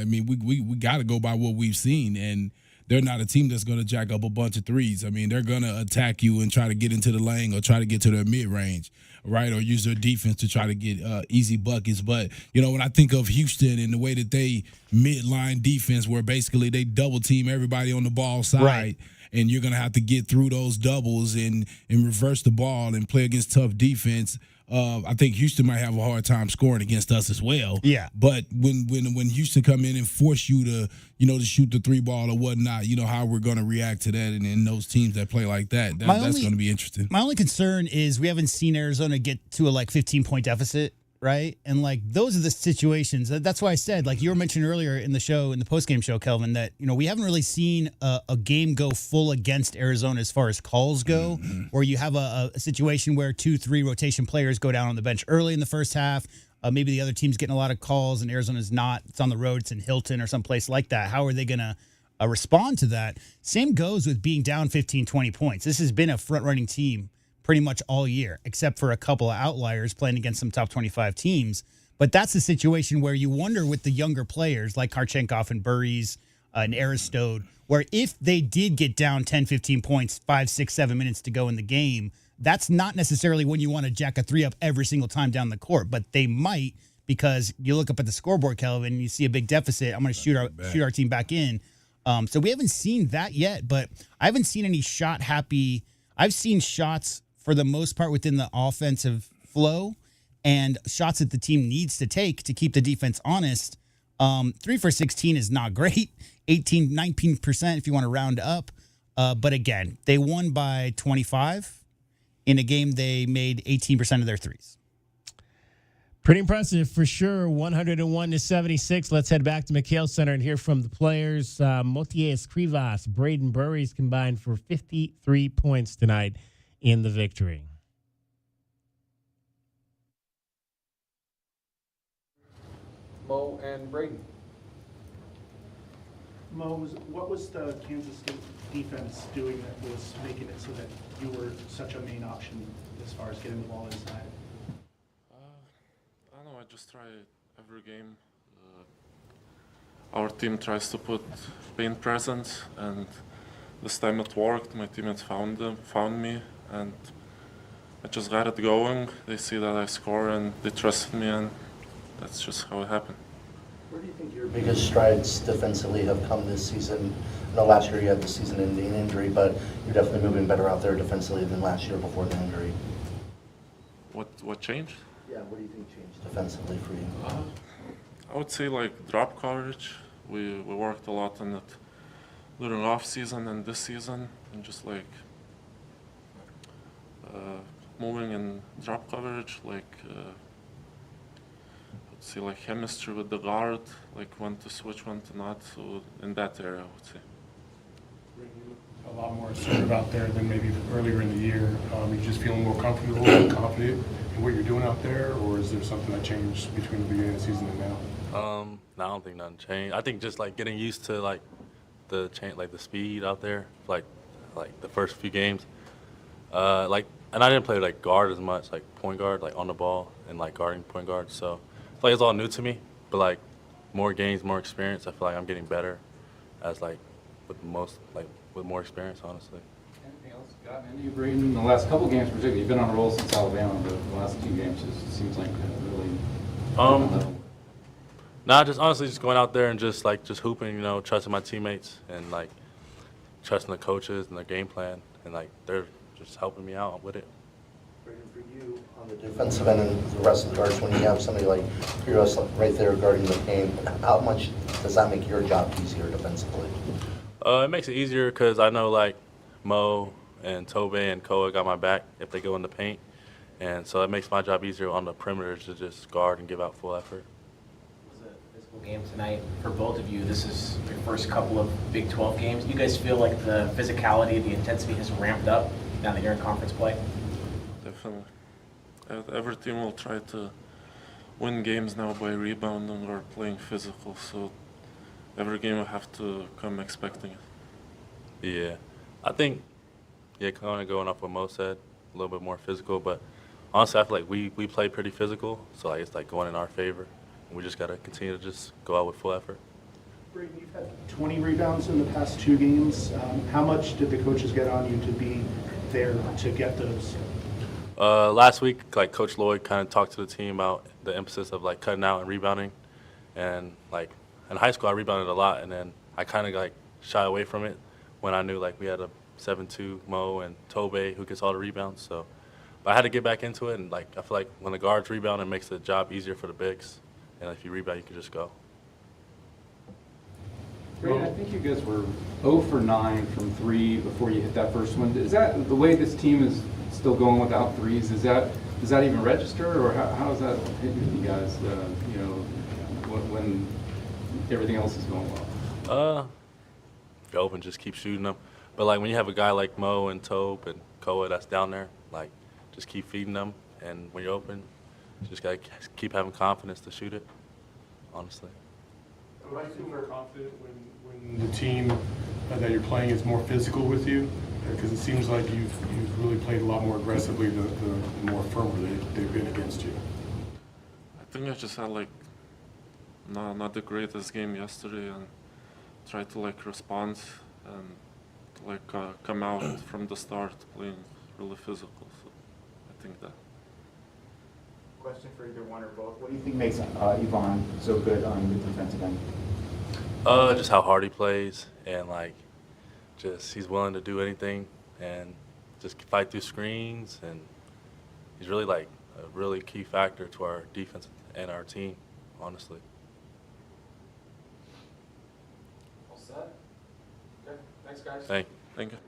we got to go by what we've seen, and they're not a team that's going to jack up a bunch of threes. I mean, they're going to attack you and try to get into the lane or try to get to their mid-range, right, or use their defense to try to get easy buckets. But, when I think of Houston and the way that they mid-line defense where basically they double-team everybody on the ball side, right, and you're going to have to get through those doubles and reverse the ball and play against tough defense, I think Houston might have a hard time scoring against us as well. Yeah. But when Houston come in and force you to, to shoot the 3 ball or whatnot, how we're going to react to that and those teams that play like that's going to be interesting. My only concern is we haven't seen Arizona get to a 15-point deficit, right? And those are the situations. That's why I said, you were mentioning earlier in the show, in the postgame show, Kelvin, that we haven't really seen a game go full against Arizona as far as calls go, where you have a situation where 2-3 rotation players go down on the bench early in the first half. Maybe the other team's getting a lot of calls and Arizona's not. It's on the road. It's in Hilton or someplace like that. How are they going to respond to that? Same goes with being down 15, 20 points. This has been a front-running team pretty much all year, except for a couple of outliers playing against some top 25 teams. But that's the situation where you wonder with the younger players like Karchenkov and Burries and Aristode, where if they did get down 10, 15 points, 5, 6, 7 minutes to go in the game, that's not necessarily when you want to jack a 3 up every single time down the court. But they might, because you look up at the scoreboard, Kelvin, and you see a big deficit. I'm going to shoot our team back in. So we haven't seen that yet, but I haven't seen any shot-happy. I've seen shots for the most part within the offensive flow and shots that the team needs to take to keep the defense honest. 3 for 16 is not great. 19% if you want to round up. But again, they won by 25. In a game, they made 18% of their threes. Pretty impressive for sure. 101-76. Let's head back to McHale Center and hear from the players. Motiejus Krivas, Brayden Burries combined for 53 points tonight in the victory. Mo and Brayden. Mo, what was the Kansas State defense doing that was making it so that you were such a main option as far as getting the ball inside? I don't know, I just try every game. Our team tries to put paint presence, and this time it worked. My teammates found me, and I just got it going. They see that I score, and they trusted me, and that's just how it happened. Where do you think your biggest strides defensively have come this season? I know last year you had the season-ending injury, but you're definitely moving better out there defensively than last year before the injury. What changed? Yeah, what do you think changed defensively for you? I would say drop coverage. We worked a lot on it during off season and this season, and just moving in drop coverage, like let's see, like chemistry with the guard, like when to switch, when to not. So in that area, I would say. A lot more assertive out there than maybe earlier in the year. You just feeling more comfortable and confident in what you're doing out there, or is there something that changed between the beginning of the season and now? No, I don't think nothing changed. I think just like getting used to like the speed out there, like the first few games. And I didn't play like guard as much, like point guard, like on the ball and like guarding point guard. So I feel like it's all new to me. But like more games, more experience, I feel like I'm getting better as like with more experience, honestly. Anything else gotten into you, Brayden? In the last couple games, particularly, you've been on a roll since Alabama, but the last 2 games it seems like really. Nah, just honestly just going out there and just hooping, trusting my teammates and like trusting the coaches and their game plan, and like they're just helping me out with it. Brayden, for you on the defensive end and the rest of the guards, when you have somebody like Krivas right there guarding the paint, how much does that make your job easier defensively? It makes it easier because I know like Mo and Tobe and Koa got my back if they go in the paint, and so it makes my job easier on the perimeter to just guard and give out full effort. It was a physical game tonight for both of you. This is your first couple of Big 12 games. You guys feel like the physicality, the intensity has ramped up now that you're in conference play? Definitely. Every team will try to win games now by rebounding or playing physical, so every game I have to come expecting it. Yeah, I think, kind of going off what Mo said, a little bit more physical, but honestly, I feel like we play pretty physical, so like it's like going in our favor. We just got to continue to just go out with full effort. Brayden, you've had 20 rebounds in the past 2 games. How much did the coaches get on you to be there to get those? Last week, like Coach Lloyd kind of talked to the team about the emphasis of like cutting out and rebounding, and like in high school I rebounded a lot, and then I kind of like shy away from it when I knew like we had a 7-2 Mo and Tobe who gets all the rebounds. So, but I had to get back into it, and like I feel like when the guards rebound, it makes the job easier for the bigs, and if you rebound, you can just go. Brayden, I think you guys were 0 for 9 from 3 before you hit that first one. Is that the way this team is still going without threes? Does that even register, or how does that hit you guys? When everything else is going well. If you're open, just keep shooting them. But like when you have a guy like Mo and Tobe and Koa that's down there, like just keep feeding them. And when you're open, you just gotta keep having confidence to shoot it. Honestly. Would I feel more confident when the team that you're playing is more physical with you? Because it seems like you've really played a lot more aggressively the more firmer they've been against you. I think I just had like not the greatest game yesterday, and tried to like respond and like come out from the start playing really physical. So I think that. Question for either one or both. What do you think makes Ivan so good on the defensive end? Just how hard he plays, and like just he's willing to do anything and just fight through screens, and he's really like a really key factor to our defense and our team, honestly. All set? Okay, thanks guys. Thank you.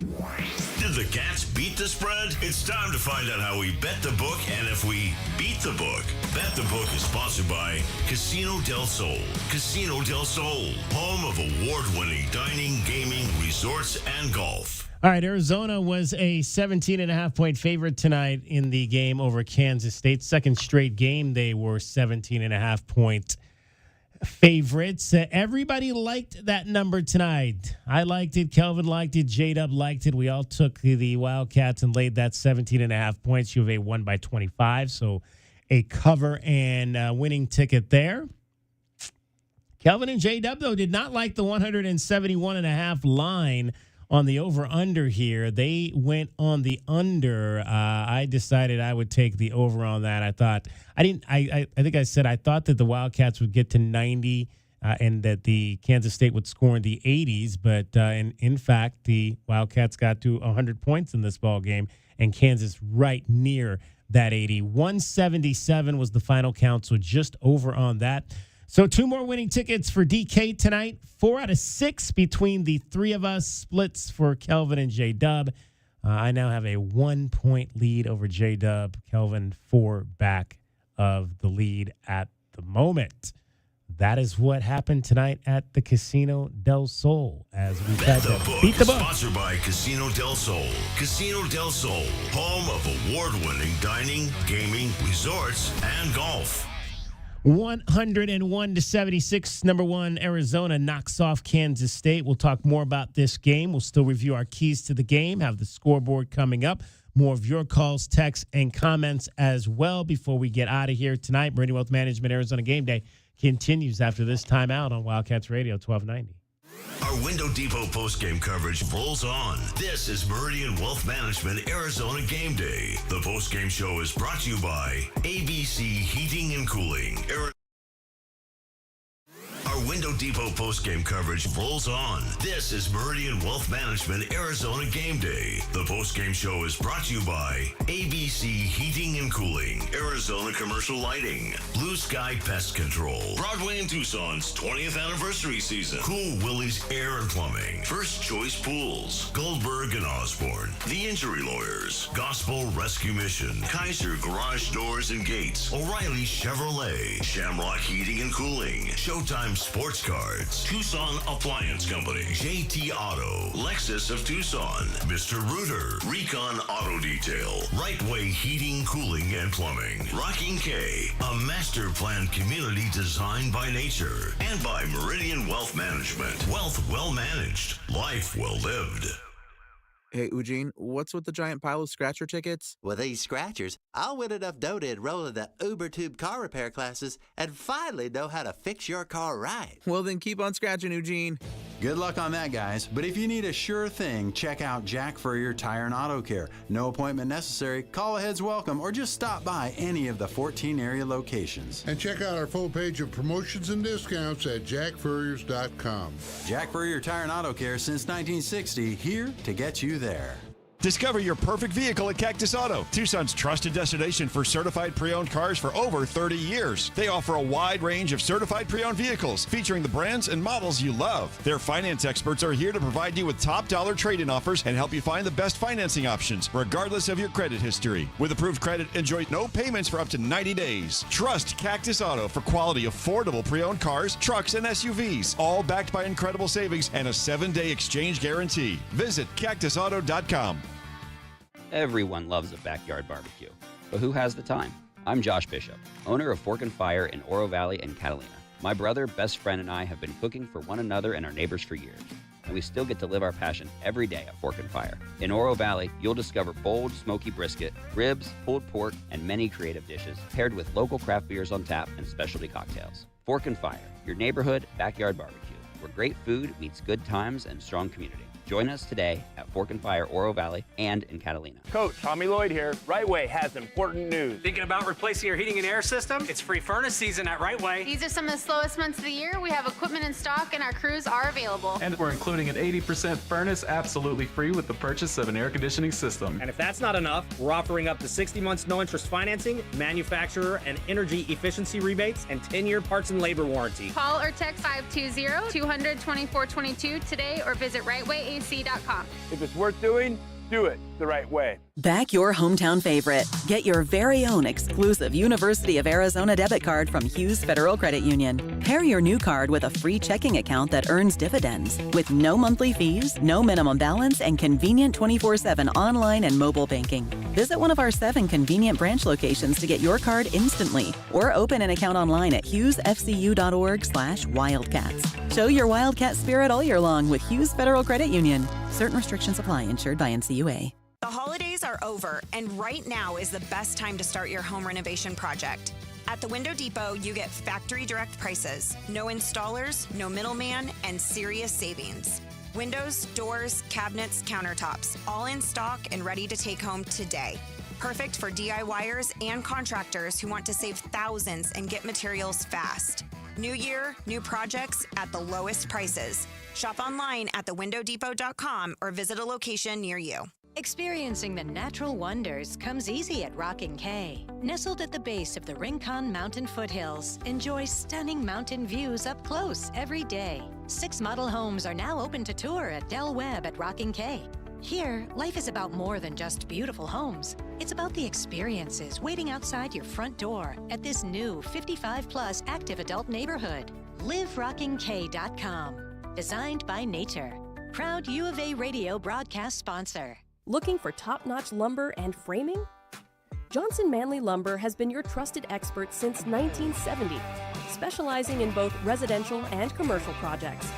Did the Cats beat the spread? It's time to find out how we bet the book and if we beat the book. Bet the Book is sponsored by Casino del Sol. Casino del Sol, home of award-winning dining, gaming, resorts, and golf. All right, Arizona was a 17.5-point favorite tonight in the game over Kansas State. Second straight game, they were 17.5-point favorites. Everybody liked that number tonight. I liked it. Kelvin liked it. J-Dub liked it. We all took the Wildcats and laid that 17.5 points. U of A won by 25, so a cover and winning ticket there. Kelvin and J-Dub, though, did not like the 171.5 line on the over-under here. They went on the under. I decided I would take the over on that. I think I said I thought that the Wildcats would get to 90 and that the Kansas State would score in the 80s. But in fact, the Wildcats got to 100 points in this ball game, and Kansas right near that 80. 177 was the final count, so just over on that. So 2 more winning tickets for DK tonight. 4 out of 6 between the 3 of us. Splits for Kelvin and J-Dub. I now have a 1-point lead over J-Dub. Kelvin 4 back of the lead at the moment. That is what happened tonight at the Casino del Sol as we tried to beat the book. Sponsored by Casino del Sol. Casino del Sol, home of award-winning dining, gaming, resorts, and golf. 101-76. Number 1, Arizona knocks off Kansas State. We'll talk more about this game. We'll still review our keys to the game, have the scoreboard coming up. More of your calls, texts, and comments as well before we get out of here tonight. Meridian Wealth Management Arizona Game Day continues after this timeout on Wildcats Radio 1290. Our Window Depot postgame coverage rolls on. This is Meridian Wealth Management Arizona Game Day. The postgame show is brought to you by ABC Heating and Cooling. Our Window Depot postgame coverage rolls on. This is Meridian Wealth Management Arizona Game Day. The postgame show is brought to you by ABC Heating and Cooling, Arizona Commercial Lighting, Blue Sky Pest Control, Broadway and Tucson's 20th anniversary season, Cool Willie's Air and Plumbing, First Choice Pools, Goldberg and Osborne, The Injury Lawyers, Gospel Rescue Mission, Kaiser Garage Doors and Gates, O'Reilly Chevrolet, Shamrock Heating and Cooling, Showtime Sports Cards, Tucson Appliance Company, JT Auto, Lexus of Tucson, Mr. Rooter, Recon Auto Detail, Right Way Heating, Cooling, and Plumbing, Rocking K, a master planned community designed by nature, and by Meridian Wealth Management. Wealth well managed, life well lived. Hey, Eugene, what's with the giant pile of scratcher tickets? With these scratchers, I'll win enough dough to enroll in the UberTube car repair classes and finally know how to fix your car right. Well, then keep on scratching, Eugene. Good luck on that, guys. But if you need a sure thing, check out Jack Furrier Tire and Auto Care. No appointment necessary, call ahead's welcome, or just stop by any of the 14 area locations. And check out our full page of promotions and discounts at jackfurriers.com. Jack Furrier Tire and Auto Care since 1960, here to get you there. Discover your perfect vehicle at Cactus Auto, Tucson's trusted destination for certified pre-owned cars for over 30 years. They offer a wide range of certified pre-owned vehicles featuring the brands and models you love. Their finance experts are here to provide you with top dollar trade-in offers and help you find the best financing options, regardless of your credit history. With approved credit, enjoy no payments for up to 90 days. Trust Cactus Auto for quality, affordable pre-owned cars, trucks, and SUVs, all backed by incredible savings and a 7-day exchange guarantee. Visit cactusauto.com. Everyone loves a backyard barbecue, but who has the time? I'm Josh Bishop, owner of Fork and Fire in Oro Valley and Catalina. My brother, best friend, and I have been cooking for one another and our neighbors for years, and we still get to live our passion every day at Fork and Fire. In Oro Valley, you'll discover bold, smoky brisket, ribs, pulled pork, and many creative dishes paired with local craft beers on tap and specialty cocktails. Fork and Fire, your neighborhood backyard barbecue, where great food meets good times and strong community. Join us today at Fork and Fire, Oro Valley, and in Catalina. Coach Tommy Lloyd here. Right Way has important news. Thinking about replacing your heating and air system? It's free furnace season at Right Way. These are some of the slowest months of the year. We have equipment in stock and our crews are available. And we're including an 80% furnace absolutely free with the purchase of an air conditioning system. And if that's not enough, we're offering up to 60 months no interest financing, manufacturer and energy efficiency rebates, and 10-year parts and labor warranty. Call or text 520-200-2422 today or visit rightwayac.com. If it's worth doing, do it the right way. Back your hometown favorite. Get your very own exclusive University of Arizona debit card from Hughes Federal Credit Union. Pair your new card with a free checking account that earns dividends with no monthly fees, no minimum balance, and convenient 24/7 online and mobile banking. Visit one of our 7 convenient branch locations to get your card instantly or open an account online at hughesfcu.org/wildcats. Show your Wildcat spirit all year long with Hughes Federal Credit Union. Certain restrictions apply. Insured by NCUA. The holidays are over, and right now is the best time to start your home renovation project. At the Window Depot, you get factory direct prices, no installers, no middleman, and serious savings. Windows, doors, cabinets, countertops, all in stock and ready to take home today. Perfect for DIYers and contractors who want to save thousands and get materials fast. New year, new projects at the lowest prices. Shop online at thewindowdepot.com or visit a location near you. Experiencing the natural wonders comes easy at Rockin' K. Nestled at the base of the Rincon Mountain foothills, enjoy stunning mountain views up close every day. 6 model homes are now open to tour at Del Webb at Rockin' K. Here, life is about more than just beautiful homes. It's about the experiences waiting outside your front door at this new 55-plus active adult neighborhood. LiveRockingK.com. Designed by nature. Proud U of A radio broadcast sponsor. Looking for top-notch lumber and framing? Johnson Manley Lumber has been your trusted expert since 1970, specializing in both residential and commercial projects.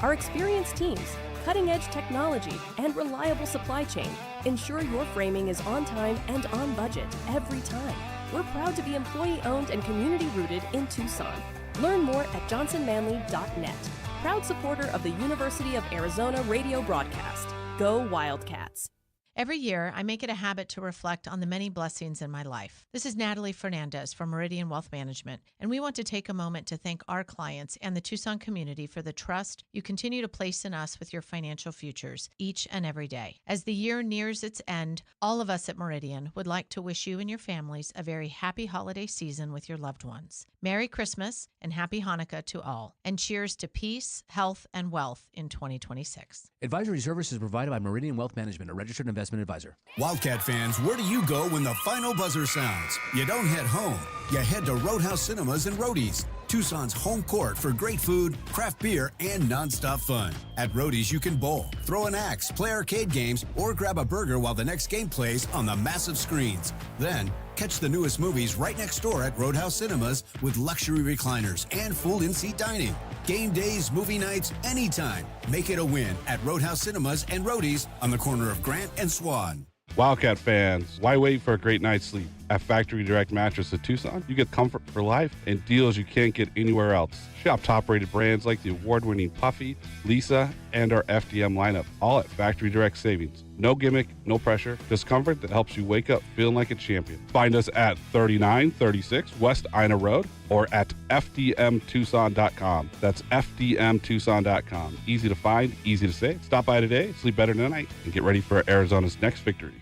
Our experienced teams, cutting-edge technology, and reliable supply chain ensure your framing is on time and on budget every time. We're proud to be employee-owned and community-rooted in Tucson. Learn more at johnsonmanley.net. Proud supporter of the University of Arizona radio broadcast. Go Wildcats. Every year, I make it a habit to reflect on the many blessings in my life. This is Natalie Fernandez from Meridian Wealth Management, and we want to take a moment to thank our clients and the Tucson community for the trust you continue to place in us with your financial futures each and every day. As the year nears its end, all of us at Meridian would like to wish you and your families a very happy holiday season with your loved ones. Merry Christmas and Happy Hanukkah to all, and cheers to peace, health, and wealth in 2026. Advisory services provided by Meridian Wealth Management, a registered investment advisor. Wildcat fans, where do you go when the final buzzer sounds? You don't head home. You head to Roadhouse Cinemas and Roadies, Tucson's home court for great food, craft beer, and nonstop fun. At Roadies, you can bowl, throw an axe, play arcade games, or grab a burger while the next game plays on the massive screens. Then, catch the newest movies right next door at Roadhouse Cinemas with luxury recliners and full in-seat dining. Game days, movie nights, anytime. Make it a win at Roadhouse Cinemas and Roadies on the corner of Grant and Swan. Wildcat fans, why wait for a great night's sleep? At Factory Direct Mattress of Tucson, you get comfort for life and deals you can't get anywhere else. Shop top-rated brands like the award-winning Puffy, Lisa, and our FDM lineup, all at Factory Direct Savings. No gimmick, no pressure, just comfort that helps you wake up feeling like a champion. Find us at 3936 West Ina Road or at fdmtucson.com. That's fdmtucson.com. Easy to find, easy to say. Stop by today, sleep better tonight, and get ready for Arizona's next victory.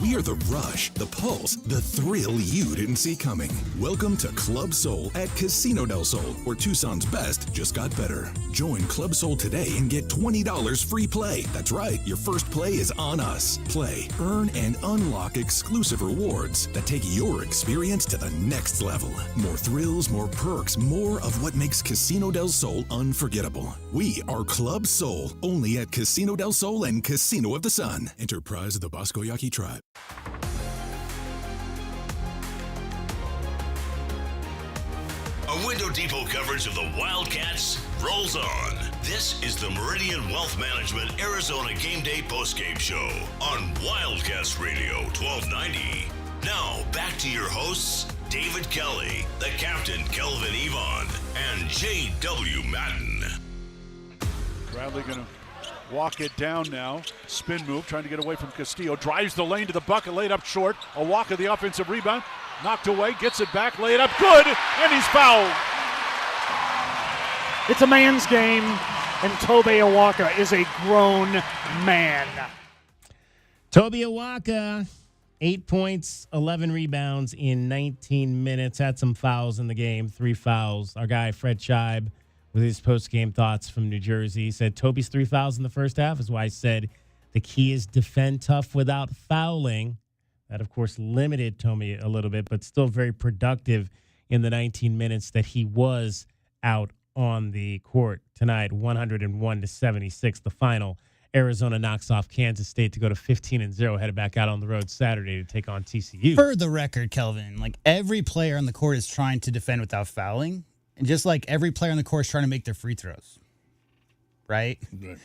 We are the rush, the pulse, the thrill you didn't see coming. Welcome to Club Soul at Casino del Sol, where Tucson's best just got better. Join Club Soul today and get $20 free play. That's right, your first play is on us. Play, earn, and unlock exclusive rewards that take your experience to the next level. More thrills, more perks, more of what makes Casino del Sol unforgettable. We are Club Soul, only at Casino del Sol and Casino of the Sun. Enterprise of the Bosco Yaqui Tribe. A Window Depot coverage of the Wildcats rolls on. This is the Meridian Wealth Management Arizona Gameday postgame show on Wildcats Radio 1290. Now back to your hosts, David Kelly, the captain Kelvin Yvonne, and J.W. Madden. Bradley going to walk it down now. Spin move, trying to get away from Castillo. Drives the lane to the bucket, laid up short. A walk of the offensive rebound. Knocked away, gets it back, laid up, good, and he's fouled. It's a man's game, and Tobe Awaka is a grown man. Tobe Awaka, 8 points, 11 rebounds in 19 minutes. Had some fouls in the game, 3 fouls. Our guy, Fred Scheib, with his post-game thoughts from New Jersey, said Toby's 3 fouls in the first half is why I said the key is defend tough without fouling. That, of course, limited Toby a little bit, but still very productive in the 19 minutes that he was out on the court tonight. 101-76, the final. Arizona knocks off Kansas State to go to 15-0, headed back out on the road Saturday to take on TCU. For the record, Kelvin, like every player on the court is trying to defend without fouling. And just like every player on the court is trying to make their free throws, right?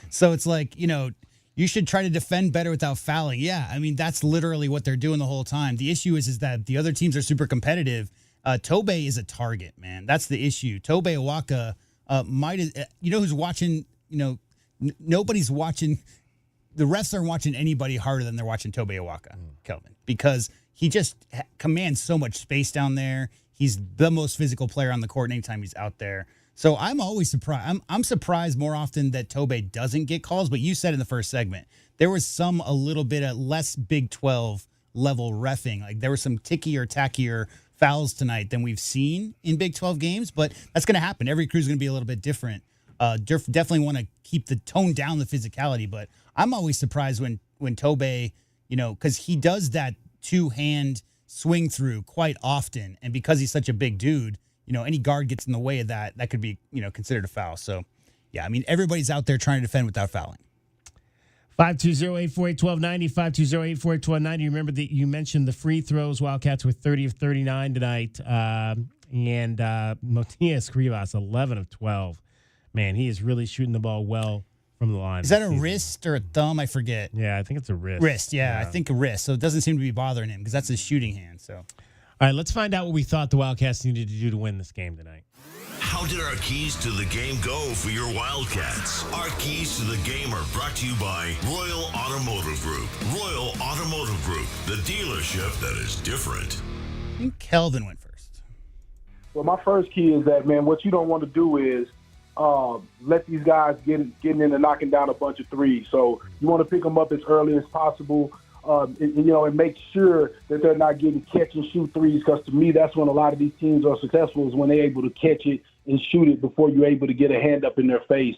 So it's like, you should try to defend better without fouling. Yeah, I mean, that's literally what they're doing the whole time. The issue is that the other teams are super competitive. Tobe is a target, man. That's the issue. Tobe Awaka who's watching, nobody's watching. The refs aren't watching anybody harder than they're watching Tobe Awaka, Kelvin, because he just commands so much space down there. He's the most physical player on the court anytime he's out there. So I'm always surprised. I'm surprised more often that Tobe doesn't get calls. But you said in the first segment, there was a little bit of less Big 12 level reffing. Like there were some tickier, tackier fouls tonight than we've seen in Big 12 games. But that's going to happen. Every crew's going to be a little bit different. Definitely want to keep the tone down, the physicality. But I'm always surprised when Tobey, because he does that two-hand swing through quite often, and because he's such a big dude, any guard gets in the way of that could be, considered a foul. So, yeah, I mean, everybody's out there trying to defend without fouling. 520-848-1290, 520-848-1290. Remember that you mentioned the free throws. Wildcats were 30 of 39 tonight. And Motiejus Krivas, 11 of 12. Man, he is really shooting the ball well from the line. Is that a wrist or a thumb? I forget. Yeah, I think it's a wrist. Wrist, yeah. I think a wrist. So it doesn't seem to be bothering him because that's his shooting hand. So, all right, let's find out what we thought the Wildcats needed to do to win this game tonight. How did our keys to the game go for your Wildcats? Our keys to the game are brought to you by Royal Automotive Group. Royal Automotive Group, the dealership that is different. I think Kelvin went first. Well, my first key is that, man, what you don't want to do is let these guys getting into knocking down a bunch of threes. So you want to pick them up as early as possible. And make sure that they're not getting catch and shoot threes, because to me, that's when a lot of these teams are successful, is when they're able to catch it and shoot it before you're able to get a hand up in their face.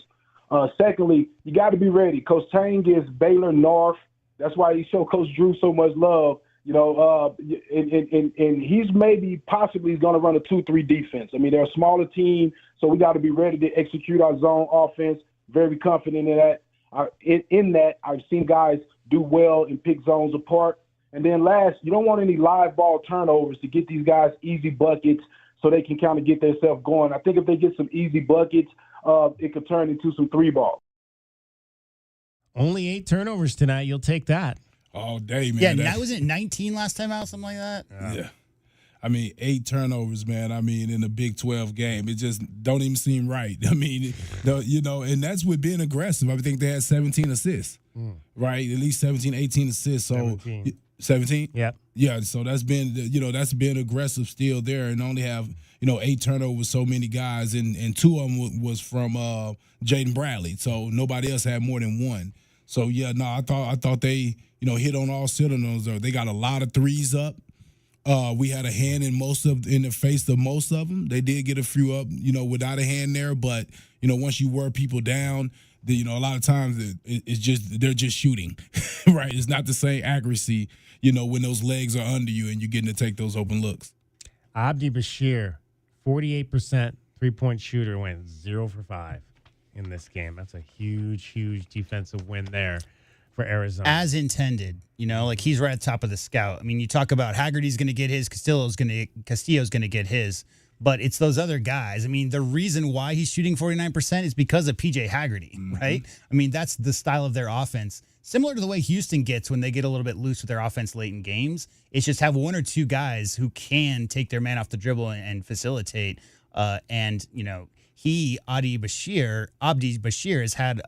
Secondly, you got to be ready. Coach Tang is Baylor North. That's why he showed Coach Drew so much love. And he's possibly going to run a 2-3 defense. I mean, they're a smaller team, so we got to be ready to execute our zone offense. Very confident in that. I've seen guys do well and pick zones apart. And then last, you don't want any live ball turnovers to get these guys easy buckets so they can kind of get themselves going. I think if they get some easy buckets, it could turn into some 3-ball. Only 8 turnovers tonight. You'll take that. All day, man. Yeah, wasn't it 19 last time out, something like that? Yeah. I mean, 8 turnovers, man. I mean, in a Big 12 game, it just don't even seem right. I mean, and that's with being aggressive. I think they had 17 assists, right? At least 17, 18 assists. So 17? Yeah. Yeah, so that's been aggressive still there, and only have, 8 turnovers, so many guys, and 2 of them was from Jaden Bradley. So nobody else had more than 1. So yeah, no, I thought they, hit on all cylinders. They got a lot of threes up. We had a hand in the face of most of them. They did get a few up, without a hand there. But once you wear people down, a lot of times they're just shooting, right? It's not the same accuracy, when those legs are under you and you're getting to take those open looks. Abdi Bashir, 48% 3-point shooter, went 0 for 5 in this game. That's a huge, huge defensive win there for Arizona. As intended, he's right at the top of the scout. I mean, you talk about Haggerty's going to get his, Castillo's going to get his, but it's those other guys. I mean, the reason why he's shooting 49% is because of PJ Haggerty, right? I mean, that's the style of their offense. Similar to the way Houston gets when they get a little bit loose with their offense late in games. It's just have 1 or 2 guys who can take their man off the dribble and facilitate. Abdi Bashir has had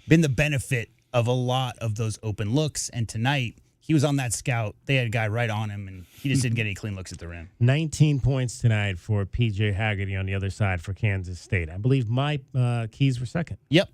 been the benefit of a lot of those open looks, and tonight he was on that scout. They had a guy right on him, and he just didn't get any clean looks at the rim. 19 points tonight for PJ Haggerty on the other side for Kansas State. I believe my keys were second. Yep.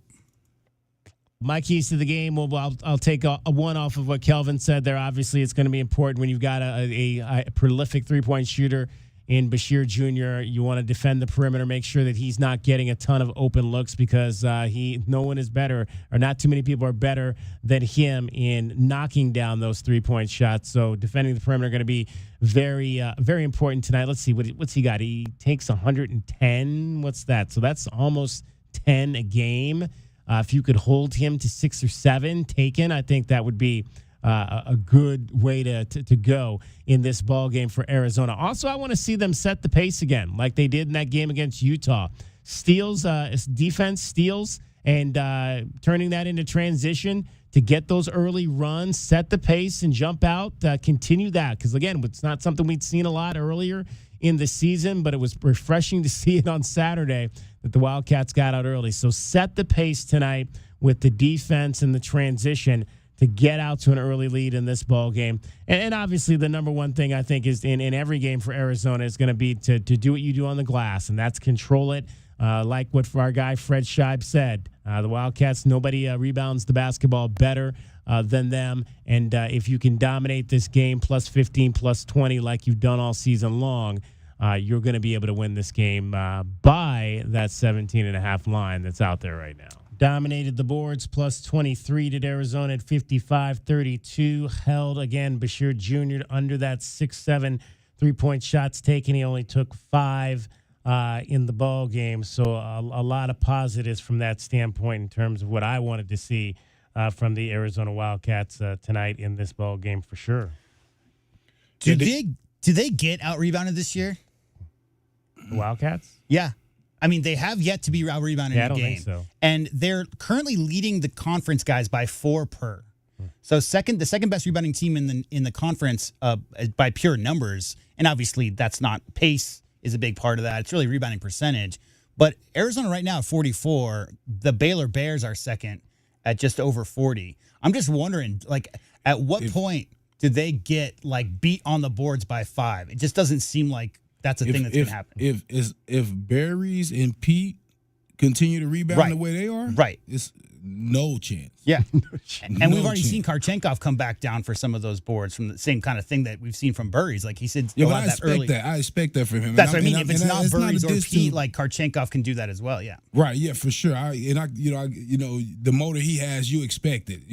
My keys to the game, I'll take a one off of what Kelvin said there. Obviously, it's going to be important when you've got a prolific 3-point shooter in Bashir Jr. You want to defend the perimeter, make sure that he's not getting a ton of open looks, because no one is better, or not too many people are better than him in knocking down those 3-point shots. So defending the perimeter going to be very, very important tonight. Let's see, what's he got? He takes 110. What's that? So that's almost 10 a game. If you could hold him to 6 or 7 taken, I think that would be a good way to go in this ball game for Arizona. Also, I want to see them set the pace again, like they did in that game against Utah. Defense steals, and turning that into transition to get those early runs, set the pace, and jump out. Continue that, because again, it's not something we'd seen a lot earlier in the season, but it was refreshing to see it on Saturday that the Wildcats got out early. So set the pace tonight with the defense and the transition to get out to an early lead in this ball game. And obviously the number one thing I think is in every game for Arizona is going to be to do what you do on the glass, and that's control it. Like what our guy Fred Scheib said, the Wildcats, nobody rebounds the basketball better than them. And if you can dominate this game plus 15, plus 20 like you've done all season long, you're going to be able to win this game by that 17.5 line that's out there right now. Dominated the boards, plus 23 did Arizona at 55-32. Held, again, Bashir Jr. under that 6-7 3-point shots taken. He only took 5 in the ball game. So a lot of positives from that standpoint in terms of what I wanted to see from the Arizona Wildcats tonight in this ball game for sure. Do they get out-rebounded this year? The Wildcats? Yeah. I mean, they have yet to be out-rebounded in a game. I don't think so. And they're currently leading the conference guys by 4 per. So the second best rebounding team in the conference by pure numbers. And obviously that's not pace is a big part of that. It's really rebounding percentage. But Arizona right now at 44, the Baylor Bears are second at just over 40. I'm just wondering, like, at what point do they get like beat on the boards by 5? It just doesn't seem like that's a thing that's going to happen. If Burries and Pete continue to rebound the way they are, it's no chance. Yeah. And we've already seen Karchenkov come back down for some of those boards from the same kind of thing that we've seen from Burries. Like he said, I expect that from him. That's what I mean. If it's not Burries or Pete, like Karchenkov can do that as well. Yeah. Right. Yeah, for sure. The motor he has, you expect it.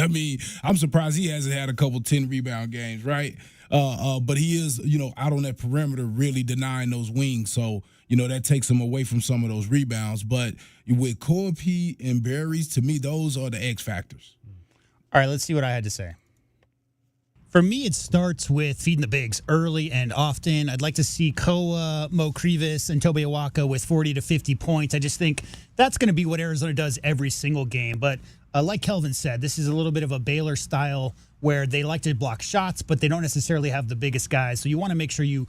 I mean, I'm surprised he hasn't had a couple 10 rebound games, right? But he is, out on that perimeter, really denying those wings. So, that takes him away from some of those rebounds. But with Corpy and Burries, to me, those are the X factors. All right, let's see what I had to say. For me, it starts with feeding the bigs early and often. I'd like to see Koa, Mo Krivas, and Tobe Awaka with 40 to 50 points. I just think that's going to be what Arizona does every single game. But like Kelvin said, this is a little bit of a Baylor style where they like to block shots, but they don't necessarily have the biggest guys. So you want to make sure you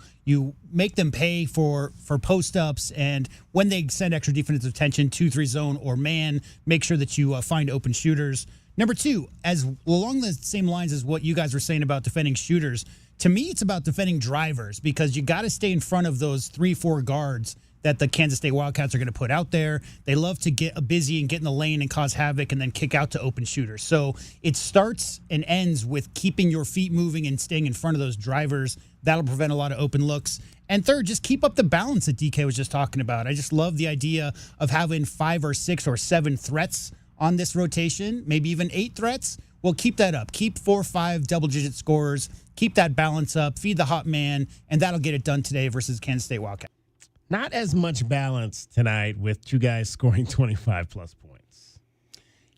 make them pay for post-ups, and when they send extra defensive attention, 2-3 zone or man, make sure that you find open shooters. Number 2, as along the same lines as what you guys were saying about defending shooters, to me it's about defending drivers, because you got to stay in front of those 3-4 guards that the Kansas State Wildcats are going to put out there. They love to get busy and get in the lane and cause havoc and then kick out to open shooters. So it starts and ends with keeping your feet moving and staying in front of those drivers. That'll prevent a lot of open looks. And third, just keep up the balance that DK was just talking about. I just love the idea of having 5 or 6 or 7 threats on this rotation, maybe even 8 threats. Well, keep that up. Keep 4 or 5 double-digit scorers. Keep that balance up. Feed the hot man, and that'll get it done today versus Kansas State Wildcats. Not as much balance tonight with 2 guys scoring 25-plus points.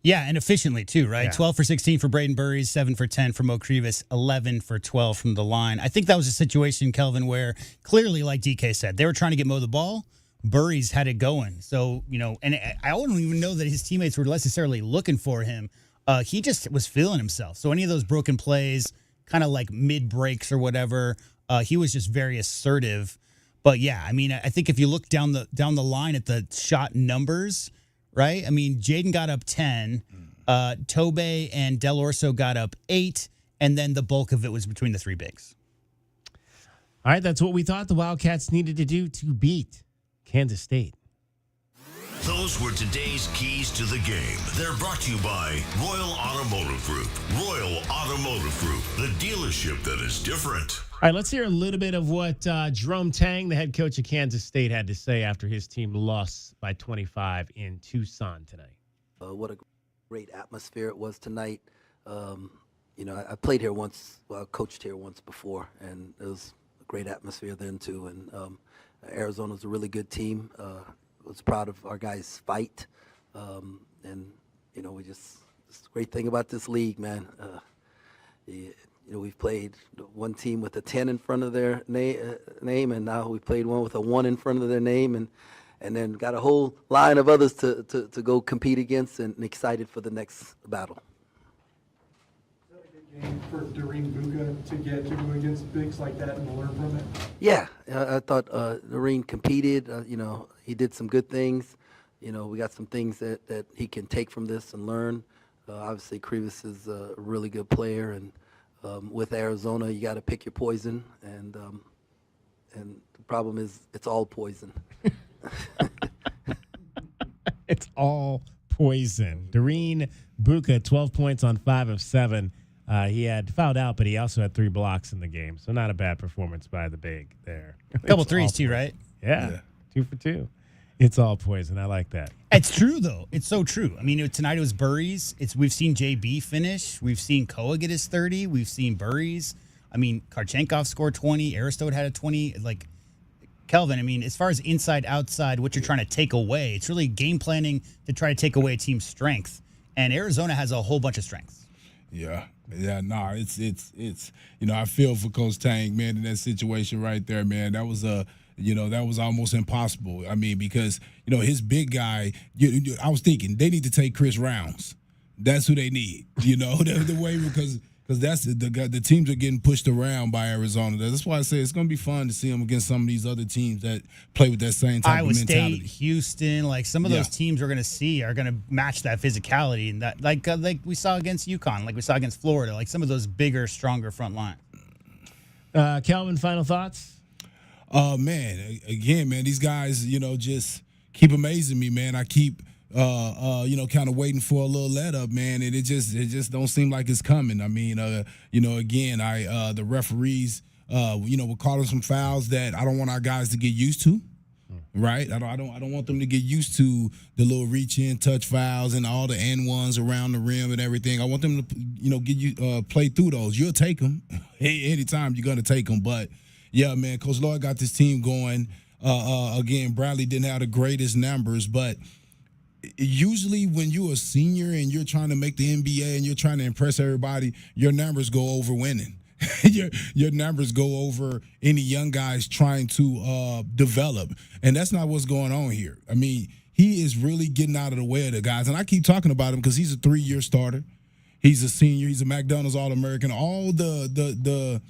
Yeah, and efficiently, too, right? Yeah. 12 for 16 for Brayden Burries, 7 for 10 for Mo Krivas, 11 for 12 from the line. I think that was a situation, Kelvin, where clearly, like DK said, they were trying to get Mo the ball. Burries had it going. So, and I don't even know that his teammates were necessarily looking for him. He just was feeling himself. So any of those broken plays, kind of like mid-breaks or whatever, he was just very assertive. But yeah, I mean, I think if you look down the line at the shot numbers, right? I mean, Jaden got up 10, Tobe and Del Orso got up 8, and then the bulk of it was between the 3 bigs. All right, that's what we thought the Wildcats needed to do to beat Kansas State. Those were today's keys to the game. They're brought to you by Royal Automotive Group. Royal Automotive Group, the dealership that is different. All right, let's hear a little bit of what Jerome Tang, the head coach of Kansas State, had to say after his team lost by 25 in Tucson tonight. What a great atmosphere it was tonight. I played here once, coached here once before, and it was a great atmosphere then too. And Arizona's a really good team. Was proud of our guys' fight, and it's the great thing about this league, man. We've played one team with a 10 in front of their name, and now we played one with a 1 in front of their name, and then got a whole line of others to go compete against, and excited for the next battle. Is that a good game for Doreen Buka to go against bigs like that and learn from it? Yeah, I thought Doreen competed. He did some good things. We got some things that he can take from this and learn. Obviously, Krivas is a really good player, and with Arizona, you got to pick your poison, and the problem is it's all poison. It's all poison. Doreen Buka, 12 points on 5 of 7. He had fouled out, but he also had 3 blocks in the game, so not a bad performance by the big there. A couple threes too, right? Yeah, 2 for 2. It's all poison. I like that. It's true, though. It's so true. I mean, tonight it was Burries. We've seen JB finish. We've seen Koa get his 30. We've seen Burries. I mean, Karchenkov scored 20. Aristotle had a 20. Like, Kelvin, I mean, as far as inside, outside, what you're trying to take away, it's really game planning to try to take away a team's strength. And Arizona has a whole bunch of strengths. Yeah, it's I feel for Coach Tang, man, in that situation right there, man. That was that was almost impossible. I mean, because his big guy. I was thinking they need to take Chris Rounds. That's who they need. The way because that's the teams are getting pushed around by Arizona. That's why I say it's going to be fun to see them against some of these other teams that play with that same type Iowa of mentality. State, Houston, like some of those teams we're going to see are going to match that physicality, and that like we saw against UConn, like we saw against Florida, like some of those bigger, stronger front line. Kelvin, final thoughts? Man, again, man, these guys, just keep amazing me, man. I keep kind of waiting for a little let up, man, and it just don't seem like it's coming. I mean, again, the referees, we're calling some fouls that I don't want our guys to get used to, right? I don't want them to get used to the little reach in, touch fouls, and all the N1s around the rim and everything. I want them to, play through those. You'll take them anytime you're gonna take them, but yeah, man, Coach Lloyd got this team going. Again, Bradley didn't have the greatest numbers, but usually when you're a senior and you're trying to make the NBA and you're trying to impress everybody, your numbers go over winning. your numbers go over any young guys trying to develop. And that's not what's going on here. I mean, he is really getting out of the way of the guys. And I keep talking about him because he's a 3-year starter. He's a senior. He's a McDonald's All-American. All the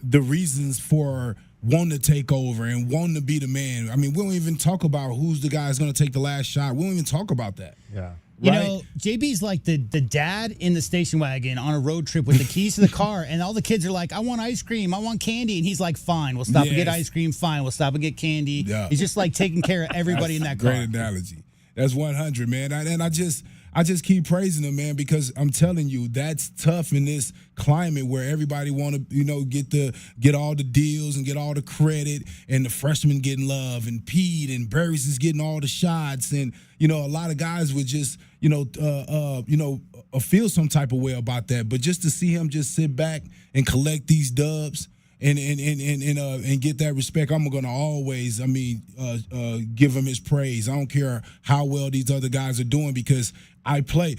reasons for wanting to take over and wanting to be the man. I mean, we don't even talk about who's the guy who's going to take the last shot. We don't even talk about that. Yeah. You know, JB's like the dad in the station wagon on a road trip with the keys to the car, and all the kids are like, I want ice cream, I want candy. And he's like, fine, we'll stop and get ice cream. Fine, we'll stop and get candy. Yeah. He's just like taking care of everybody in that car. Great analogy. That's 100, man. And I just keep praising him, man, because I'm telling you, that's tough in this climate where everybody want to, get all the deals and get all the credit, and the freshmen getting love, and Pete and Burries is getting all the shots, and a lot of guys would just feel some type of way about that. But just to see him just sit back and collect these dubs and get that respect, I'm gonna always, give him his praise. I don't care how well these other guys are doing, because I play.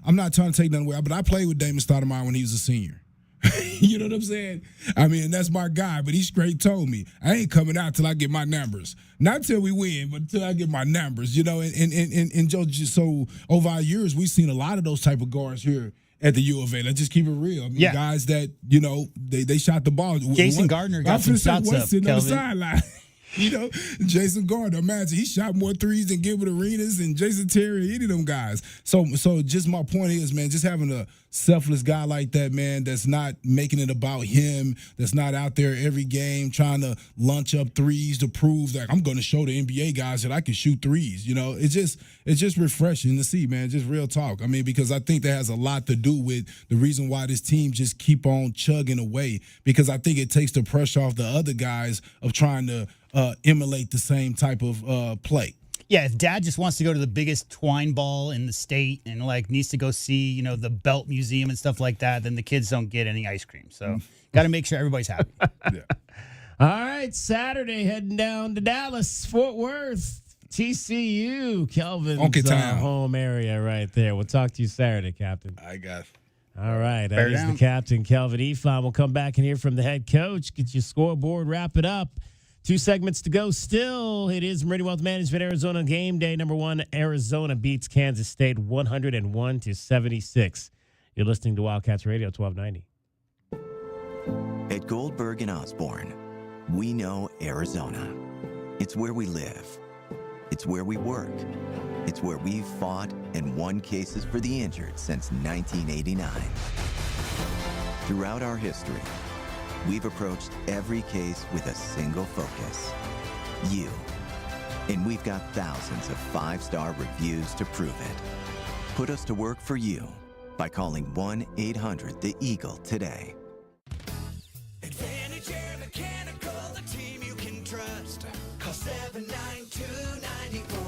I'm not trying to take nothing away, but I played with Damon Stoudemire when he was a senior. You know what I'm saying? I mean, that's my guy, but he straight told me, I ain't coming out till I get my numbers. Not till we win, but till I get my numbers, and Joe, just so over our years, we've seen a lot of those type of guards here at the U of A. Let's just keep it real. I mean, guys that, they shot the ball. Jason Gardner got some shots up, sitting on the Kelvin. sideline. Jason Gardner, imagine, he shot more threes than Gilbert Arenas and Jason Terry, any of them guys. So just my point is, man, just having a selfless guy like that, man, that's not making it about him, that's not out there every game trying to lunch up threes to prove that I'm going to show the NBA guys that I can shoot threes. It's just refreshing to see, man, just real talk. I mean, because I think that has a lot to do with the reason why this team just keep on chugging away, because I think it takes the pressure off the other guys of trying to emulate the same type of play. Yeah, if dad just wants to go to the biggest twine ball in the state and needs to go see, the Belt Museum and stuff like that, then the kids don't get any ice cream. So got to make sure everybody's happy. All right, Saturday heading down to Dallas, Fort Worth, TCU, Kelvin's home area right there. We'll talk to you Saturday, Captain. I got it. All right, that is the captain, Kelvin Eflon. We'll come back and hear from the head coach, get your scoreboard, wrap it up. 2 segments to go still. It is Meridian Wealth Management Arizona game day. Number 1, Arizona beats Kansas State 101-76. You're listening to Wildcats Radio 1290. At Goldberg and Osborne, we know Arizona. It's where we live. It's where we work. It's where we've fought and won cases for the injured since 1989. Throughout our history, we've approached every case with a single focus: you. And we've got thousands of 5-star reviews to prove it. Put us to work for you by calling 1-800-THE-EAGLE today. Advantage Air Mechanical, the team you can trust. Call 792-94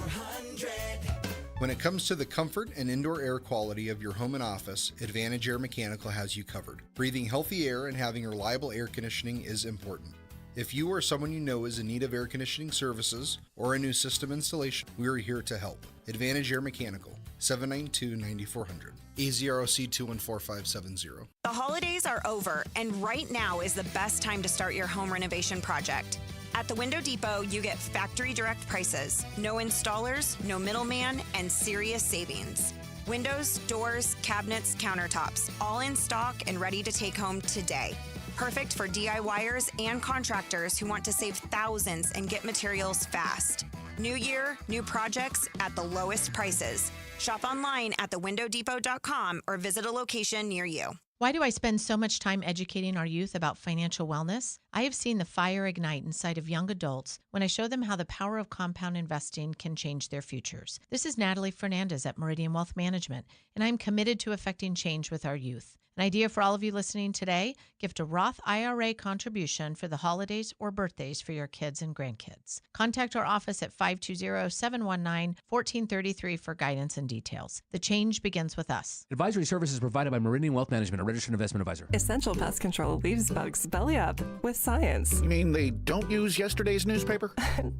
When it comes to the comfort and indoor air quality of your home and office, Advantage Air Mechanical has you covered. Breathing healthy air and having reliable air conditioning is important. If you or someone you know is in need of air conditioning services or a new system installation, we are here to help. Advantage Air Mechanical, 792-9400. AZROC 214570. The holidays are over, and right now is the best time to start your home renovation project. At the Window Depot, you get factory direct prices, no installers, no middleman, and serious savings. Windows, doors, cabinets, countertops, all in stock and ready to take home today. Perfect for DIYers and contractors who want to save thousands and get materials fast. New year, new projects at the lowest prices. Shop online at thewindowdepot.com or visit a location near you. Why do I spend so much time educating our youth about financial wellness? I have seen the fire ignite inside of young adults when I show them how the power of compound investing can change their futures. This is Natalie Fernandez at Meridian Wealth Management, and I'm committed to affecting change with our youth. An idea for all of you listening today, gift a Roth IRA contribution for the holidays or birthdays for your kids and grandkids. Contact our office at 520-719-1433 for guidance and details. The change begins with us. Advisory services provided by Meridian Wealth Management, a registered investment advisor. Essential Pest Control leaves bugs belly up with science. You mean they don't use yesterday's newspaper?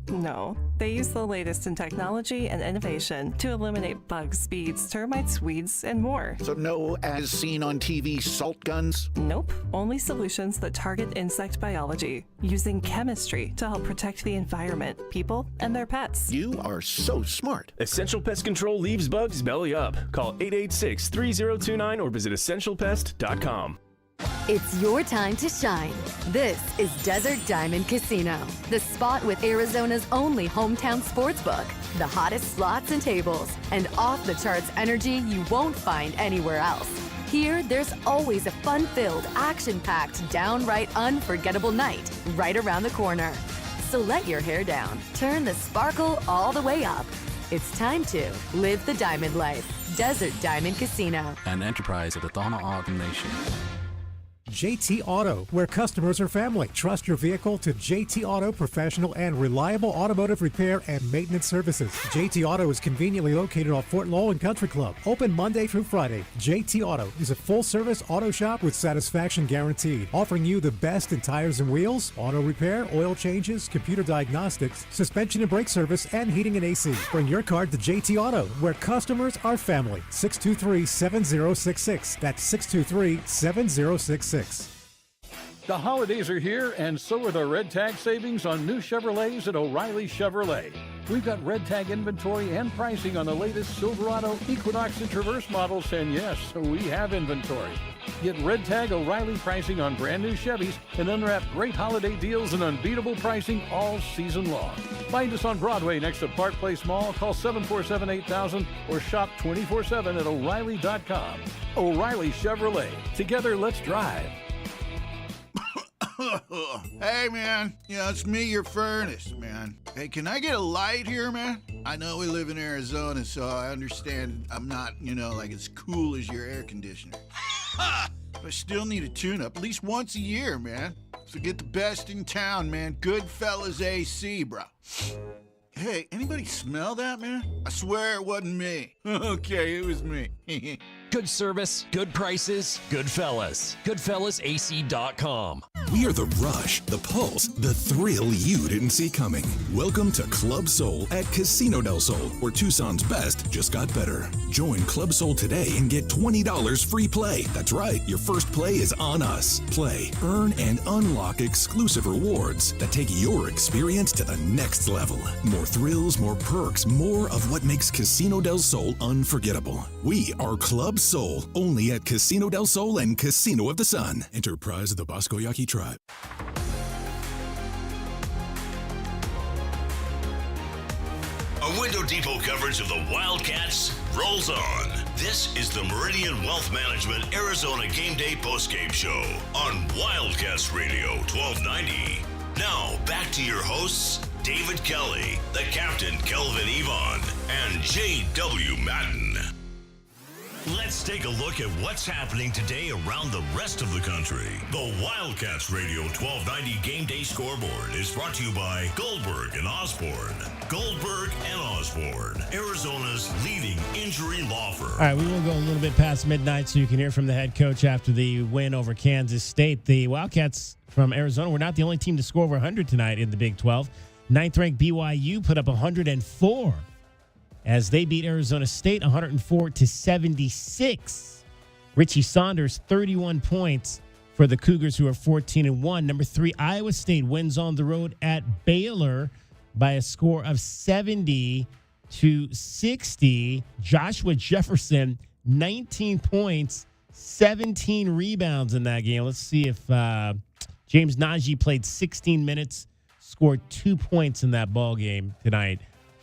No, they use the latest in technology and innovation to eliminate bugs, bees, termites, weeds, and more. So no as seen on TV salt guns? Nope, only solutions that target insect biology, using chemistry to help protect the environment, people, and their pets. You are so smart. Essential Pest Control leaves bugs belly up. Call 886-3029 or visit essentialpest.com. It's your time to shine. This is Desert Diamond Casino, the spot with Arizona's only hometown sportsbook, the hottest slots and tables, and off-the-charts energy you won't find anywhere else. Here, there's always a fun-filled, action-packed, downright unforgettable night right around the corner. So let your hair down, turn the sparkle all the way up. It's time to live the diamond life. Desert Diamond Casino. An enterprise of the Tohono O'odham Nation. JT Auto, where customers are family. Trust your vehicle to JT Auto professional and reliable automotive repair and maintenance services. JT Auto is conveniently located off Fort Lowell and Country Club. Open Monday through Friday. JT Auto is a full-service auto shop with satisfaction guaranteed, offering you the best in tires and wheels, auto repair, oil changes, computer diagnostics, suspension and brake service, and heating and AC. Bring your car to JT Auto, where customers are family. 623-7066. That's 623-7066. The holidays are here, and so are the Red Tag savings on new Chevrolets at O'Reilly Chevrolet. We've got Red Tag inventory and pricing on the latest Silverado, Equinox, and Traverse models, and yes, we have inventory. Get Red Tag O'Reilly pricing on brand new Chevys and unwrap great holiday deals and unbeatable pricing all season long. Find us on Broadway next to Park Place Mall. Call 747-8000 or shop 24/7 at O'Reilly.com. O'Reilly Chevrolet. Together, let's drive. Hey, man. Yeah, it's me, your furnace, man. Hey, can I get a light here, man? I know we live in Arizona, so I understand I'm not, like as cool as your air conditioner. I still need a tune-up at least once a year, man. So get the best in town, man. Goodfellas AC, bro. Hey, anybody smell that, man? I swear it wasn't me. Okay, it was me. Good service, good prices, Goodfellas. GoodfellasAC.com. We are the rush, the pulse, the thrill you didn't see coming. Welcome to Club Soul at Casino del Sol, where Tucson's best just got better. Join Club Soul today and get $20 free play. That's right, your first play is on us. Play, earn, and unlock exclusive rewards that take your experience to the next level. More thrills, more perks, more of what makes Casino del Sol unforgettable. We are Club Soul, only at Casino del Sol and Casino of the Sun. Enterprise of the Bosco Yaqui Tribe. A Window Depot coverage of the Wildcats rolls on. This is the Meridian Wealth Management Arizona Gameday postgame show on Wildcats Radio 1290. Now, back to your hosts, David Kelly, the captain Kelvin Yvonne, and J.W. Madden. Let's take a look at what's happening today around the rest of the country. The Wildcats Radio 1290 Game Day Scoreboard is brought to you by Goldberg and Osborne. Goldberg and Osborne, Arizona's leading injury law firm. All right, we will go a little bit past midnight so you can hear from the head coach after the win over Kansas State. The Wildcats from Arizona were not the only team to score over 100 tonight in the Big 12. Ninth-ranked BYU put up 104 as they beat Arizona State 104-76. Richie Saunders, 31 points for the Cougars, who are 14-1. Number 3, Iowa State wins on the road at Baylor by a score of 70-60. Joshua Jefferson, 19 points, 17 rebounds in that game. Let's see if James Najee played 16 minutes, scored 2 points in that ball game tonight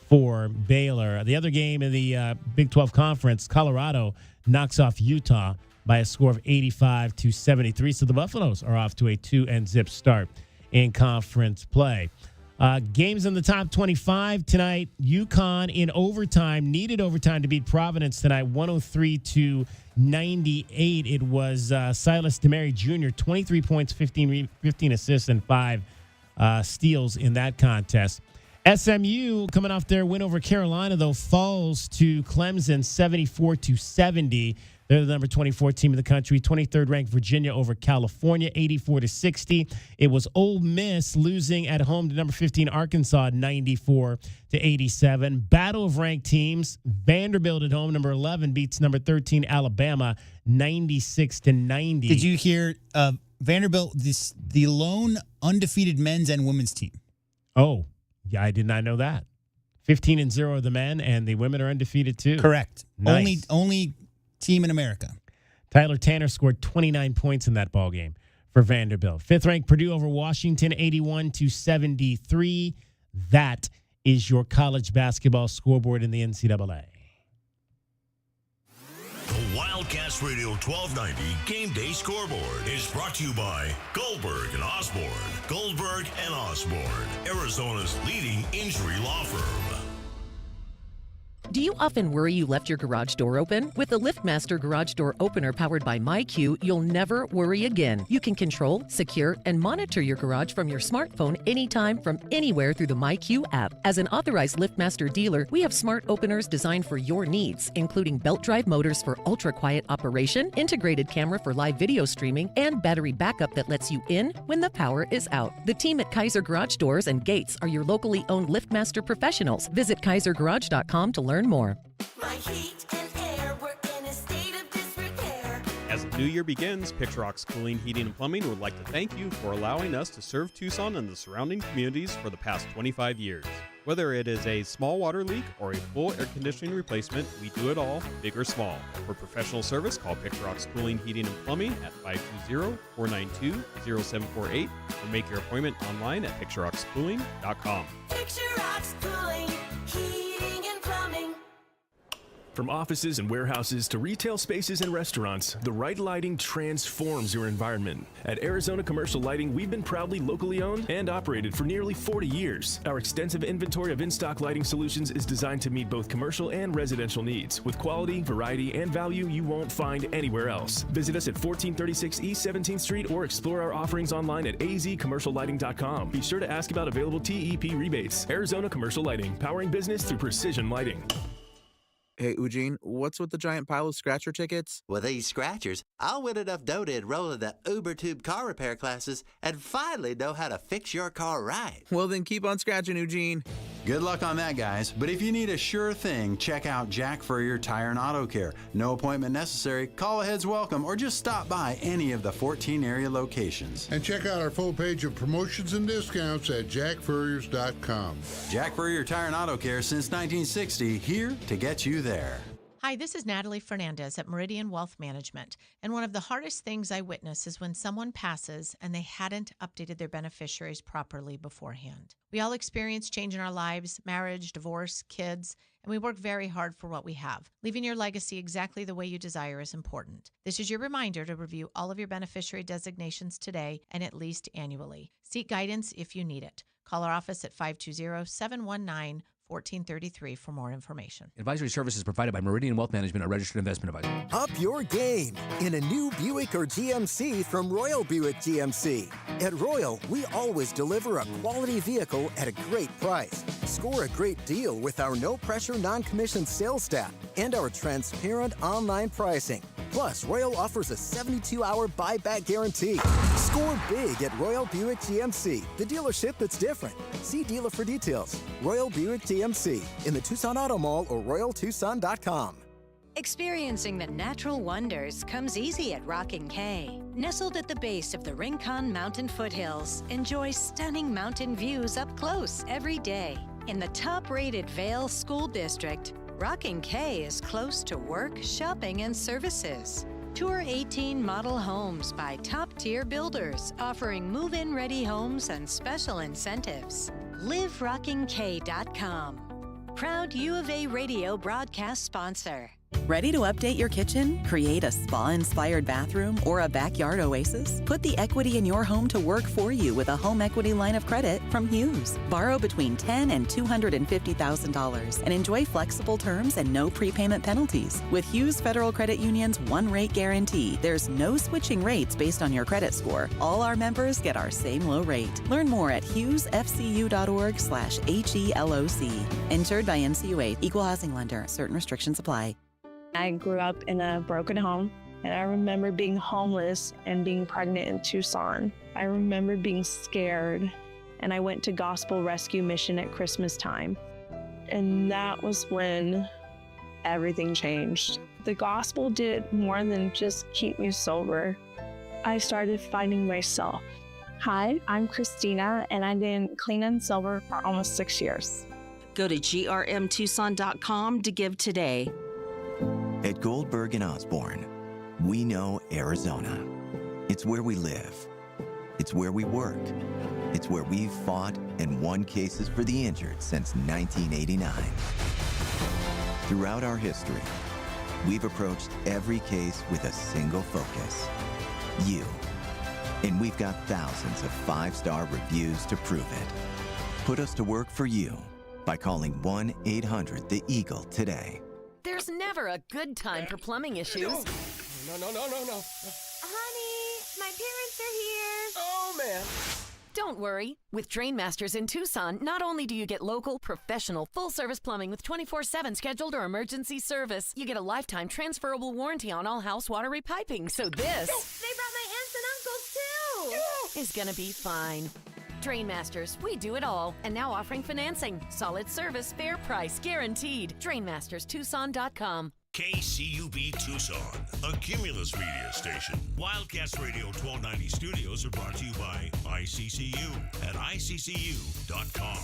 for Baylor. The other game in the Big 12 Conference, Colorado knocks off Utah by a score of 85-73. So the Buffaloes are off to a 2-0 start in conference play. Games in the top 25 tonight. UConn in overtime, needed overtime to beat Providence tonight, 103-98. It was Silas DeMary Jr., 23 points, 15 assists, and 5 steals in that contest. SMU, coming off their win over Carolina, though, falls to Clemson 74-70. They're the number 24 team in the country. 23rd ranked Virginia over California, 84-60. It was Ole Miss losing at home to number 15 Arkansas, 94-87. Battle of ranked teams. Vanderbilt at home, number 11, beats number 13 Alabama, 96-90. Did you hear Vanderbilt, the lone undefeated men's and women's team? Oh, yeah, I did not know that. 15-0 are the men, and the women are undefeated too. Correct. Nice. Only team in America. Tyler Tanner scored 29 points in that ball game for Vanderbilt. 5th-ranked Purdue over Washington, 81-73. That is your college basketball scoreboard in the NCAA. The Wildcats Radio 1290 Game Day Scoreboard is brought to you by Goldberg and Osborne. Goldberg and Osborne, Arizona's leading injury law firm. Do you often worry you left your garage door open? With the LiftMaster Garage Door Opener powered by MyQ, you'll never worry again. You can control, secure, and monitor your garage from your smartphone anytime from anywhere through the MyQ app. As an authorized LiftMaster dealer, we have smart openers designed for your needs, including belt drive motors for ultra-quiet operation, integrated camera for live video streaming, and battery backup that lets you in when the power is out. The team at Kaiser Garage Doors and Gates are your locally owned LiftMaster professionals. Visit KaiserGarage.com to learn more. My heat and air were in a state of disrepair. As the new year begins, Picturox Cooling, Heating, and Plumbing would like to thank you for allowing us to serve Tucson and the surrounding communities for the past 25 years. Whether it is a small water leak or a full air conditioning replacement, we do it all, big or small. For professional service, call Picturox Cooling, Heating, and Plumbing at 520-492-0748 or make your appointment online at picturoxcooling.com. Picturox Cooling, Heating, and Plumbing. From offices and warehouses to retail spaces and restaurants, the right lighting transforms your environment. At Arizona Commercial Lighting, we've been proudly locally owned and operated for nearly 40 years. Our extensive inventory of in-stock lighting solutions is designed to meet both commercial and residential needs, with quality, variety, and value you won't find anywhere else. Visit us at 1436 East 17th Street or explore our offerings online at azcommerciallighting.com. Be sure to ask about available TEP rebates. Arizona Commercial Lighting, powering business through precision lighting. Hey, Eugene, what's with the giant pile of scratcher tickets? With these scratchers, I'll win enough dough to enroll in the UberTube car repair classes and finally know how to fix your car right. Well, then keep on scratching, Eugene. Good luck on that, guys. But if you need a sure thing, check out Jack Furrier Tire and Auto Care. No appointment necessary, call ahead's welcome, or just stop by any of the 14 area locations. And check out our full page of promotions and discounts at jackfurriers.com. Jack Furrier Tire and Auto Care since 1960, here to get you there. Hi, this is Natalie Fernandez at Meridian Wealth Management. And one of the hardest things I witness is when someone passes and they hadn't updated their beneficiaries properly beforehand. We all experience change in our lives, marriage, divorce, kids, and we work very hard for what we have. Leaving your legacy exactly the way you desire is important. This is your reminder to review all of your beneficiary designations today and at least annually. Seek guidance if you need it. Call our office at 520-719-4700. 1433 for more information. Advisory services provided by Meridian Wealth Management, a registered investment advisor. Up your game in a new Buick or GMC from Royal Buick GMC. At Royal, we always deliver a quality vehicle at a great price. Score a great deal with our no-pressure, non-commissioned sales staff and our transparent online pricing. Plus, Royal offers a 72-hour buyback guarantee. Score big at Royal Buick GMC, the dealership that's different. See dealer for details. Royal Buick GMC in the Tucson Auto Mall or RoyalTucson.com. Experiencing the natural wonders comes easy at Rockin' K. Nestled at the base of the Rincon Mountain foothills, enjoy stunning mountain views up close every day. In the top-rated Vail School District, Rockin' K is close to work, shopping, and services. Tour 18 model homes by top-tier builders, offering move-in ready homes and special incentives. LiveRockingK.com. Proud U of A radio broadcast sponsor. Ready to update your kitchen? Create a spa-inspired bathroom or a backyard oasis? Put the equity in your home to work for you with a home equity line of credit from Hughes. Borrow between $10,000 and $250,000 and enjoy flexible terms and no prepayment penalties. With Hughes Federal Credit Union's one-rate guarantee, there's no switching rates based on your credit score. All our members get our same low rate. Learn more at hughesfcu.org/HELOC. Insured by NCUA. Equal housing lender. Certain restrictions apply. I grew up in a broken home, and I remember being homeless and being pregnant in Tucson. I remember being scared, and I went to Gospel Rescue Mission at Christmas time. And that was when everything changed. The gospel did more than just keep me sober. I started finding myself. Hi, I'm Christina, and I've been clean and sober for almost 6 years. Go to grmtucson.com to give today. At Goldberg and Osborne, we know Arizona. It's where we live. It's where we work. It's where we've fought and won cases for the injured since 1989. Throughout our history, we've approached every case with a single focus: you. And we've got thousands of 5-star reviews to prove it. Put us to work for you by calling 1-800-THE-EAGLE today. There's never a good time for plumbing issues. No. Honey, my parents are here. Oh, man. Don't worry. With Drain Masters in Tucson, not only do you get local, professional, full-service plumbing with 24/7 scheduled or emergency service, you get a lifetime transferable warranty on all house water repiping. So this... They brought my aunts and uncles, too! ...is gonna be fine. Drain Masters, we do it all. And now offering financing. Solid service, fair price, guaranteed. DrainMastersTucson.com. KCUB Tucson, a Cumulus media station. Wildcats Radio 1290 studios are brought to you by ICCU at ICCU.com.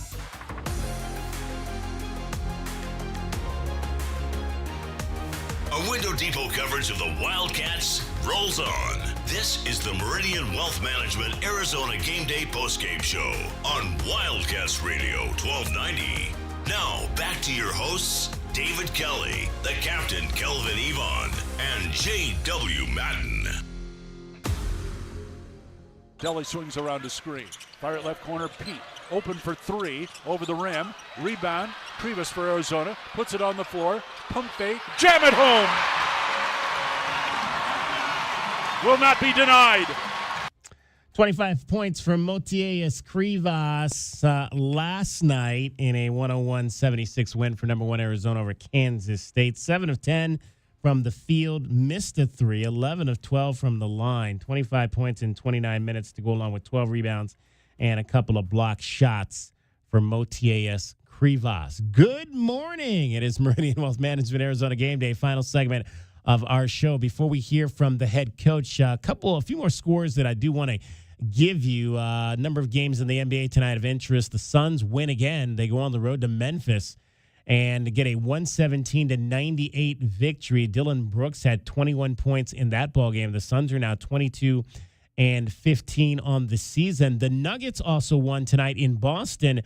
A Window Depot coverage of the Wildcats rolls on. This is the Meridian Wealth Management Arizona Gameday postgame show on Wildcats Radio 1290. Now, back to your hosts, David Kelly, the captain, Kelvin Yvonne, and J.W. Madden. Kelly swings around the screen. Fire at left corner, Pete. Open for three, over the rim. Rebound, Krivas for Arizona. Puts it on the floor. Pump fake, jam it home! Will not be denied. 25 points from Motiejus Krivas last night in a 101-76 win for number 1 Arizona over Kansas State. 7 of 10 from the field, missed a 3, 11 of 12 from the line. 25 points in 29 minutes to go along with 12 rebounds and a couple of block shots for Motiejus Krivas. Good morning. It is Meridian Wealth Management Arizona Game Day, final segment of our show. Before we hear from the head coach, a few more scores that I do want to give you. A number of games in the NBA tonight of interest. The Suns win again. They go on the road to Memphis and get a 117-98 victory. Dylan Brooks had 21 points in that ball game. The Suns are now 22-15 on the season. The Nuggets also won tonight in Boston,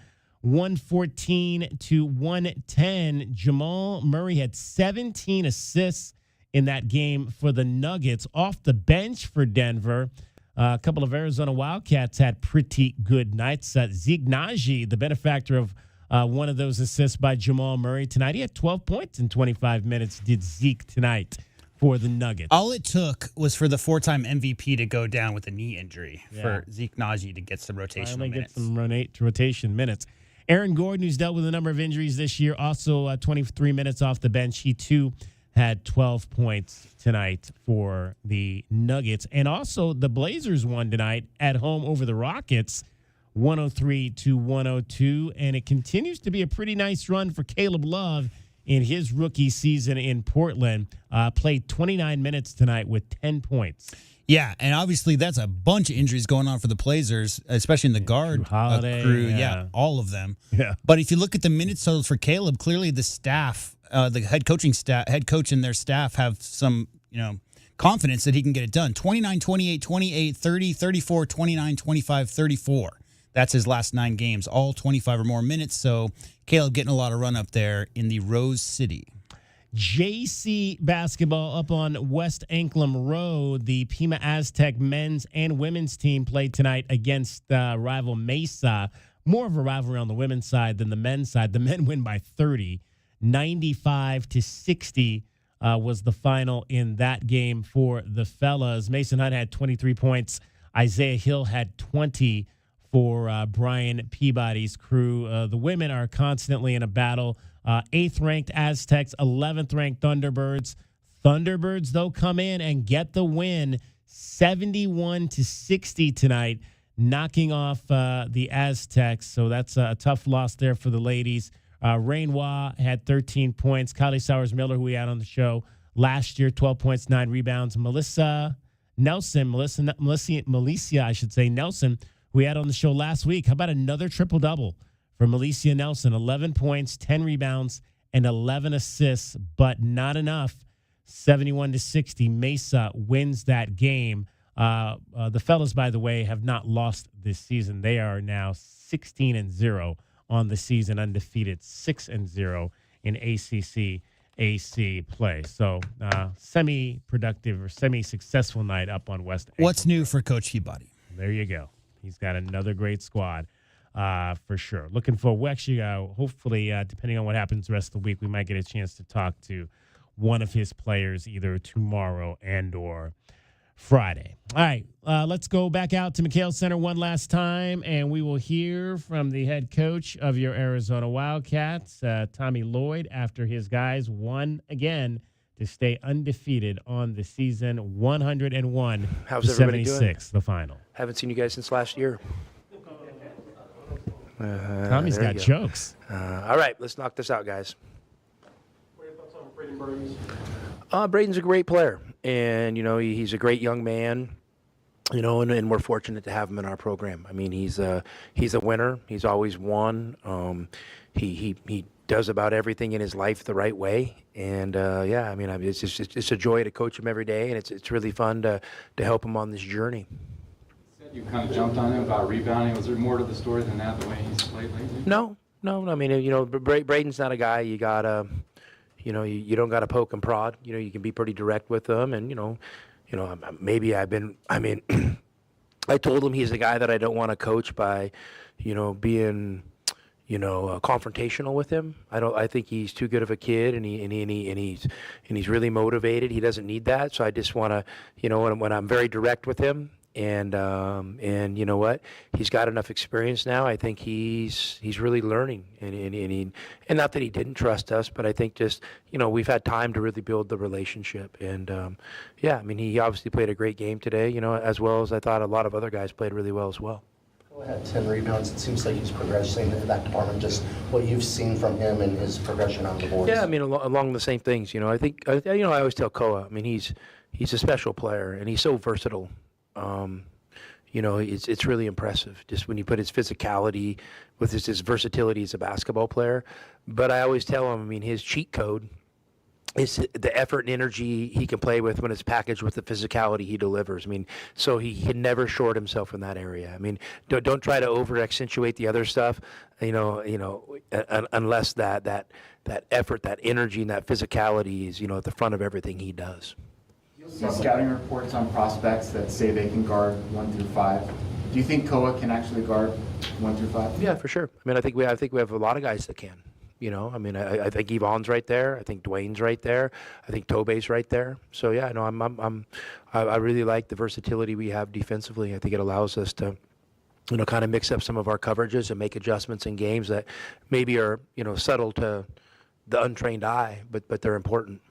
114-110. Jamal Murray had 17 assists in that game for the Nuggets. Off the bench for Denver, a couple of Arizona Wildcats had pretty good nights. Zeke Naji, the benefactor of One of those assists by Jamal Murray tonight. He had 12 points in 25 minutes, did Zeke tonight for the Nuggets. All it took was for the 4-time MVP to go down with a knee injury for Zeke Naji to get some rotational minutes. Get some rotation minutes. Aaron Gordon, who's dealt with a number of injuries this year, also 23 minutes off the bench. He, too, had 12 points tonight for the Nuggets. And also the Blazers won tonight at home over the Rockets, 103-102. And it continues to be a pretty nice run for Caleb Love in his rookie season in Portland. Played 29 minutes tonight with 10 points. Yeah, and obviously that's a bunch of injuries going on for the Blazers, especially in the guard crew. Yeah, all of them. Yeah. But if you look at the minutes totals for Caleb, clearly the staff, the head coach and their staff have some, confidence that he can get it done. 29, 28, 28, 30, 34, 29, 25, 34. That's his last 9 games, all 25 or more minutes. So Caleb getting a lot of run up there in the Rose City. JC basketball up on West Anklam Road. The Pima Aztec men's and women's team played tonight against rival Mesa. More of a rivalry on the women's side than the men's side. The men win by 30. 95-60 was the final in that game for the fellas. Mason Hunt had 23 points. Isaiah Hill had 20 for Brian Peabody's crew. The women are constantly in a battle. 8th-ranked Aztecs, 11th-ranked Thunderbirds. Thunderbirds, though, come in and get the win, 71-60 tonight, knocking off the Aztecs. So that's a tough loss there for the ladies. Rainwa had 13 points. Kylie Sowers-Miller, who we had on the show last year, 12 points, 9 rebounds. Milicia Nelson, who we had on the show last week. How about another triple-double for Milicia Nelson? 11 points, 10 rebounds, and 11 assists, but not enough. 71-60. Mesa wins that game. The fellas, by the way, have not lost this season. They are now 16-0 on the season, undefeated, 6-0 in ACC AC play. So semi-productive or semi-successful night up on West Anklam. What's new for Coach Peabody? There you go. He's got another great squad for sure. Looking for, we actually, hopefully, depending on what happens the rest of the week, we might get a chance to talk to one of his players either tomorrow and or Friday. All right, let's go back out to McHale Center one last time, and we will hear from the head coach of your Arizona Wildcats, Tommy Lloyd, after his guys won again to stay undefeated on the season, 101 How's everybody doing? 76, the final. Haven't seen you guys since last year. Tommy's got jokes. All right, let's knock this out, guys. What are your thoughts on Brayden Burries? Brayden's a great player, and he's a great young man. And we're fortunate to have him in our program. I mean, he's a winner. He's always won. He does about everything in his life the right way, and it's a joy to coach him every day, and it's really fun to help him on this journey. You kind of jumped on him about rebounding. Was there more to the story than that, the way he's played lately? No. I mean, Brayden's not a guy you gotta, you don't gotta poke and prod. You can be pretty direct with him, and maybe I told him he's a guy that I don't want to coach by, being, confrontational with him. I think he's too good of a kid, and he's really motivated. He doesn't need that. So I just want to, when I'm very direct with him. And you know what? He's got enough experience now. I think he's really learning, and not that he didn't trust us, but I think just we've had time to really build the relationship. And he obviously played a great game today. As well as I thought a lot of other guys played really well as well. He had 10 rebounds. It seems like he's progressing in that department. Just what you've seen from him and his progression on the boards. Yeah, along the same things. I think I always tell Koa. He's a special player, and he's so versatile. It's really impressive just when you put his physicality with his versatility as a basketball player. But I always tell him, his cheat code is the effort and energy he can play with when it's packaged with the physicality he delivers. So he can never short himself in that area. Don't try to over accentuate the other stuff, unless that effort, that energy, and that physicality is, at the front of everything he does. You'll see scouting reports on prospects that say they can guard 1 through 5. Do you think Koa can actually guard 1 through 5? Yeah, for sure. I mean, I think we have a lot of guys that can. You know, I mean, I think Yvonne's right there. I think Dwayne's right there. I think Tobey's right there. So yeah, no, I really like the versatility we have defensively. I think it allows us to, you know, kind of mix up some of our coverages and make adjustments in games that maybe are, you know, subtle to the untrained eye, but they're important.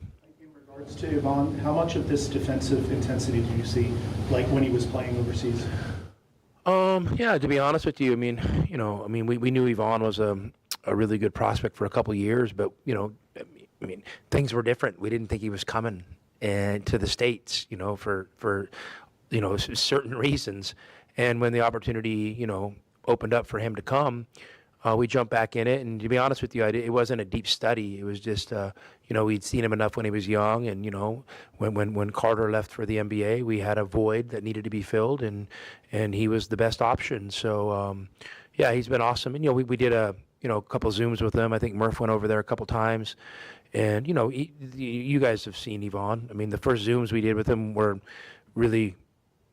In regards to Yvonne, how much of this defensive intensity do you see, like when he was playing overseas? Yeah, to be honest with you, I mean, you know, we knew Yvonne was a really good prospect for a couple of years, but, you know, I mean, things were different. We didn't think he was coming to the States, you know, for you know, certain reasons. And when the opportunity, you know, opened up for him to come, we jumped back in it. And to be honest with you, it wasn't a deep study. It was just, you know, we'd seen him enough when he was young. And, you know, when Carter left for the NBA, we had a void that needed to be filled, and he was the best option. So, yeah, he's been awesome. And, you know, we did a couple Zooms with him. I think Murph went over there a couple times. And, you know, you guys have seen Yvonne. I mean, the first Zooms we did with him were really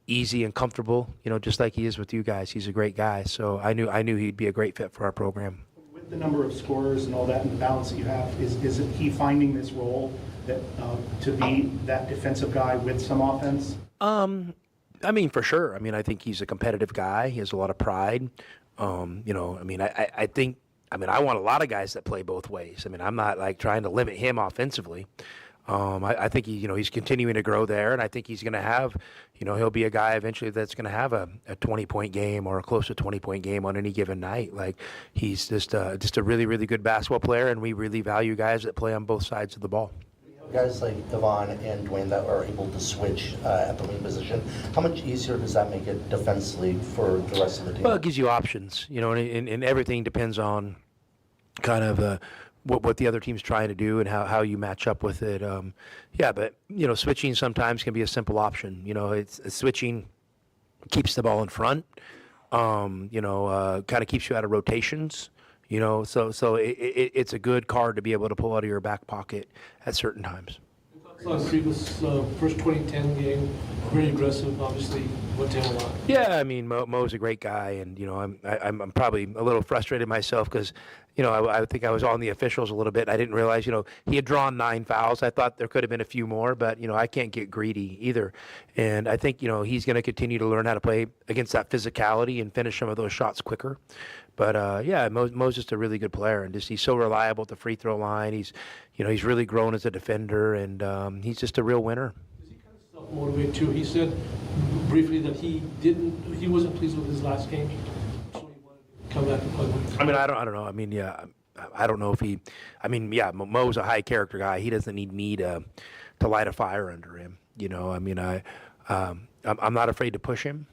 easy and comfortable, you know, just like he is with you guys. He's a great guy. So I knew he'd be a great fit for our program. With the number of scorers and all that and the balance that you have, is it he finding this role that to be that defensive guy with some offense? I mean, for sure. I mean, I think he's a competitive guy. He has a lot of pride. You know, I mean, I think, I want a lot of guys that play both ways. I mean, I'm not like trying to limit him offensively. I think he's continuing to grow there, and I think he's going to have, you know, he'll be a guy eventually that's going to have a 20-point game or a close to 20-point game on any given night. Like, he's just a really, really good basketball player, and we really value guys that play on both sides of the ball. Guys like Yvonne and Dwayne that are able to switch at the wing position, how much easier does that make it defensively for the rest of the team? Well, it gives you options, you know, and everything depends on kind of what the other team's trying to do and how you match up with it. Yeah, but, you know, switching sometimes can be a simple option. You know, switching keeps the ball in front, you know, kind of keeps you out of rotations. You know, so it's a good card to be able to pull out of your back pocket at certain times. Krivas' first 2010 game, very aggressive, obviously went down a lot. Yeah, I mean, Mo's a great guy, and, you know, I'm probably a little frustrated myself because, you know, I think I was on the officials a little bit. I didn't realize, you know, he had drawn 9 fouls. I thought there could have been a few more, but, you know, I can't get greedy either. And I think, you know, he's going to continue to learn how to play against that physicality and finish some of those shots quicker. But, yeah, Mo's just a really good player, and just he's so reliable at the free throw line. He's, you know, he's really grown as a defender, and he's just a real winner. Is he kind of self-motivated too? He said briefly that he wasn't pleased with his last game, so he wanted to come back and play with him. I mean, I don't know. I mean, yeah, I don't know if he. I mean, yeah, Mo's a high character guy. He doesn't need me to light a fire under him. You know, I mean, I'm not afraid to push him,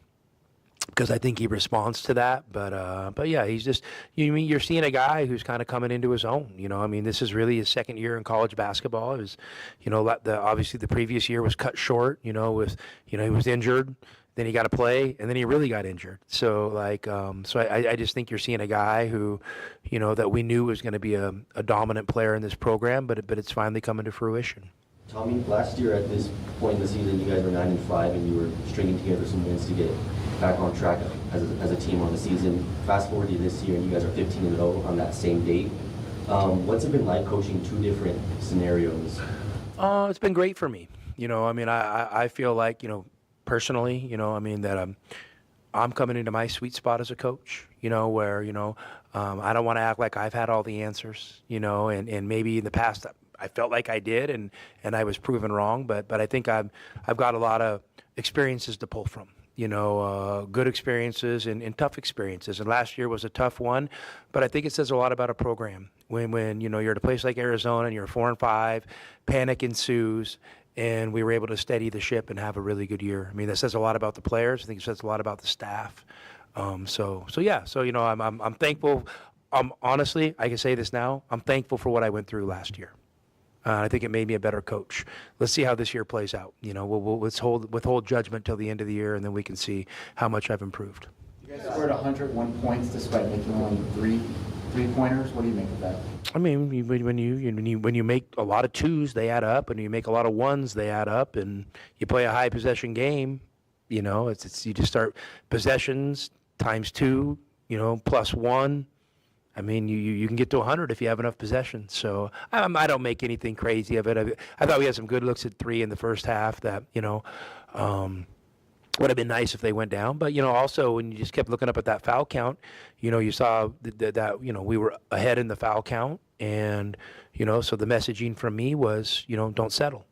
because I think he responds to that. But yeah, he's just, you're seeing a guy who's kind of coming into his own. You know, I mean, this is really his second year in college basketball. It was, you know, obviously the previous year was cut short. You know, he was injured, then he got to play, and then he really got injured. So like, I just think you're seeing a guy who, you know, that we knew was going to be a dominant player in this program, but it's finally coming to fruition. Tommy, last year at this point in the season, you guys were 9-5, and you were stringing together some wins to get back on track as a team on the season. Fast forward to this year, and you guys are 15-0 on that same date. What's it been like coaching 2 different scenarios? It's been great for me. You know, I mean, I feel like, you know, personally, you know, I mean, that I'm coming into my sweet spot as a coach, you know, where, you know, I don't want to act like I've had all the answers, you know, and maybe in the past I felt like I did, and I was proven wrong, but I think I've got a lot of experiences to pull from, you know, good experiences and tough experiences. And last year was a tough one, but I think it says a lot about a program when you know, you're at a place like Arizona and you're 4-5, panic ensues, and we were able to steady the ship and have a really good year. I mean, that says a lot about the players. I think it says a lot about the staff. So you know, I'm thankful. Honestly, I can say this now, I'm thankful for what I went through last year. I think it made me a better coach. Let's see how this year plays out. You know, we'll withhold judgment till the end of the year, and then we can see how much I've improved. You guys scored 101 points despite making only 3-pointers. What do you make of that? I mean, when you make a lot of 2s, they add up, and you make a lot of 1s, they add up, and you play a high possession game, You know, it's you just start possessions times 2, you know, plus 1. I mean, you can get to 100 if you have enough possessions. So I don't make anything crazy of it. I thought we had some good looks at 3 in the first half that, you know, would have been nice if they went down. But, you know, also when you just kept looking up at that foul count, you know, you saw that you know, we were ahead in the foul count. And, you know, so the messaging from me was, you know, don't settle.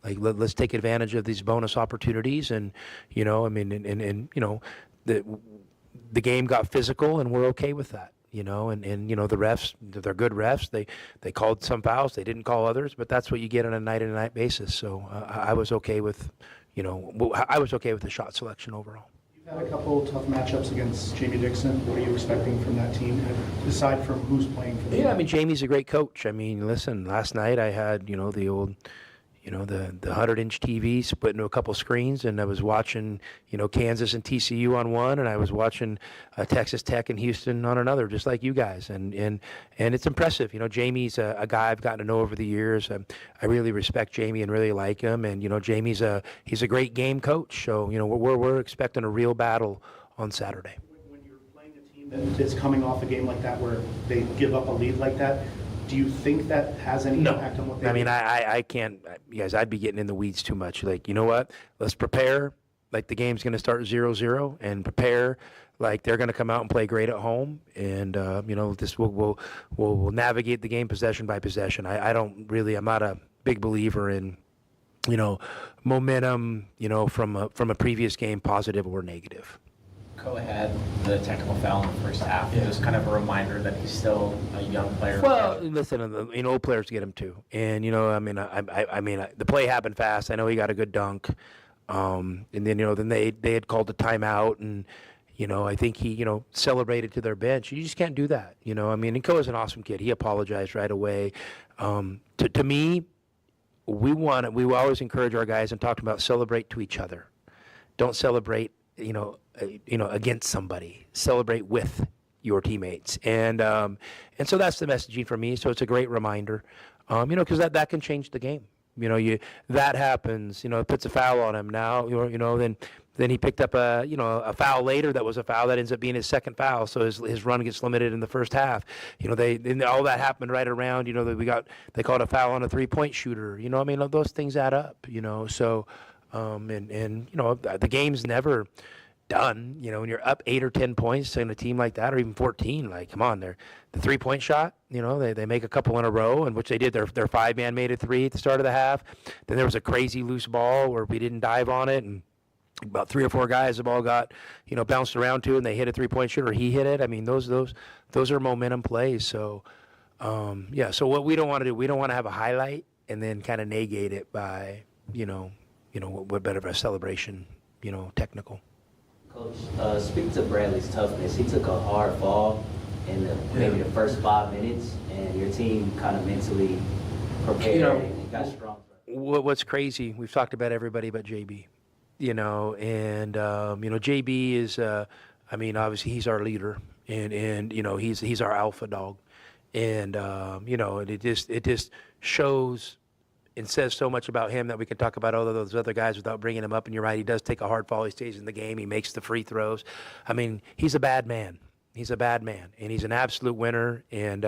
Like, let's take advantage of these bonus opportunities. And, you know, I mean, and you know, the game got physical, and we're okay with that. You know, and you know, the refs, they're good refs. They called some fouls. They didn't call others, but that's what you get on a night-to-night basis. So I was okay with, you know, I was okay with the shot selection overall. You've had a couple tough matchups against Jamie Dixon. What are you expecting from that team, aside from who's playing for them? Yeah, I mean, Jamie's a great coach. I mean, listen, last night I had, you know, the old, you know, the 100-inch TV split into a couple screens, and I was watching, you know, Kansas and TCU on one, and I was watching Texas Tech and Houston on another, just like you guys. And it's impressive. You know, Jamie's a guy I've gotten to know over the years. I really respect Jamie and really like him. And, you know, he's a great game coach. So, you know, we're expecting a real battle on Saturday. When you're playing a team that's coming off a game like that where they give up a lead like that, do you think that has any impact on what they do? I mean, I can't, guys, I'd be getting in the weeds too much. Like, you know what? Let's prepare like the game's going to start 0-0, and prepare like they're going to come out and play great at home. And, you know, this we'll navigate the game possession by possession. I'm not a big believer in, you know, momentum, you know, from a previous game, positive or negative. Ko had the technical foul in the first half. It was kind of a reminder that he's still a young player. Well, listen, you know, old players get him too. And, you know, I mean, the play happened fast. I know he got a good dunk. And then, you know, then they had called a timeout, and, you know, I think he, you know, celebrated to their bench. You just can't do that. You know, I mean, and Ko is an awesome kid. He apologized right away. To me, we always encourage our guys and talk about celebrate to each other. Don't celebrate, you know, against somebody. Celebrate with your teammates, and so that's the messaging for me. So it's a great reminder, you know, because that can change the game. You know, that happens. You know, it puts a foul on him now. You know, then he picked up a foul later that was a foul that ends up being his second foul. So his run gets limited in the first half. You know, all that happened right around. You know, they called a foul on a 3-point shooter. You know, I mean, those things add up. You know, so and you know, the game's never done. You know, when you're up 8 or 10 points in a team like that, or even 14, like, come on, the 3-point shot, you know, they make a couple in a row, and which they did. Their 5-man made a 3 at the start of the half. Then there was a crazy loose ball where we didn't dive on it, and about 3 or 4 guys, the ball got, you know, bounced around to, and they hit a 3-point shooter. He hit it. I mean, those are momentum plays. So, yeah. So what we don't want to do, we don't want to have a highlight and then kind of negate it by, you know, what better of a celebration, you know, technical. Coach, speak to Bradley's toughness. He took a hard fall in maybe the first 5 minutes, and your team kind of mentally prepared, you know, and got strong. What's crazy, we've talked about everybody but JB, you know, and, you know, JB is, I mean, obviously he's our leader, and you know, he's our alpha dog. And, you know, and it just shows and says so much about him that we can talk about all of those other guys without bringing him up. And you're right, he does take a hard fall. He stays in the game. He makes the free throws. I mean, he's a bad man. He's a bad man, and he's an absolute winner. And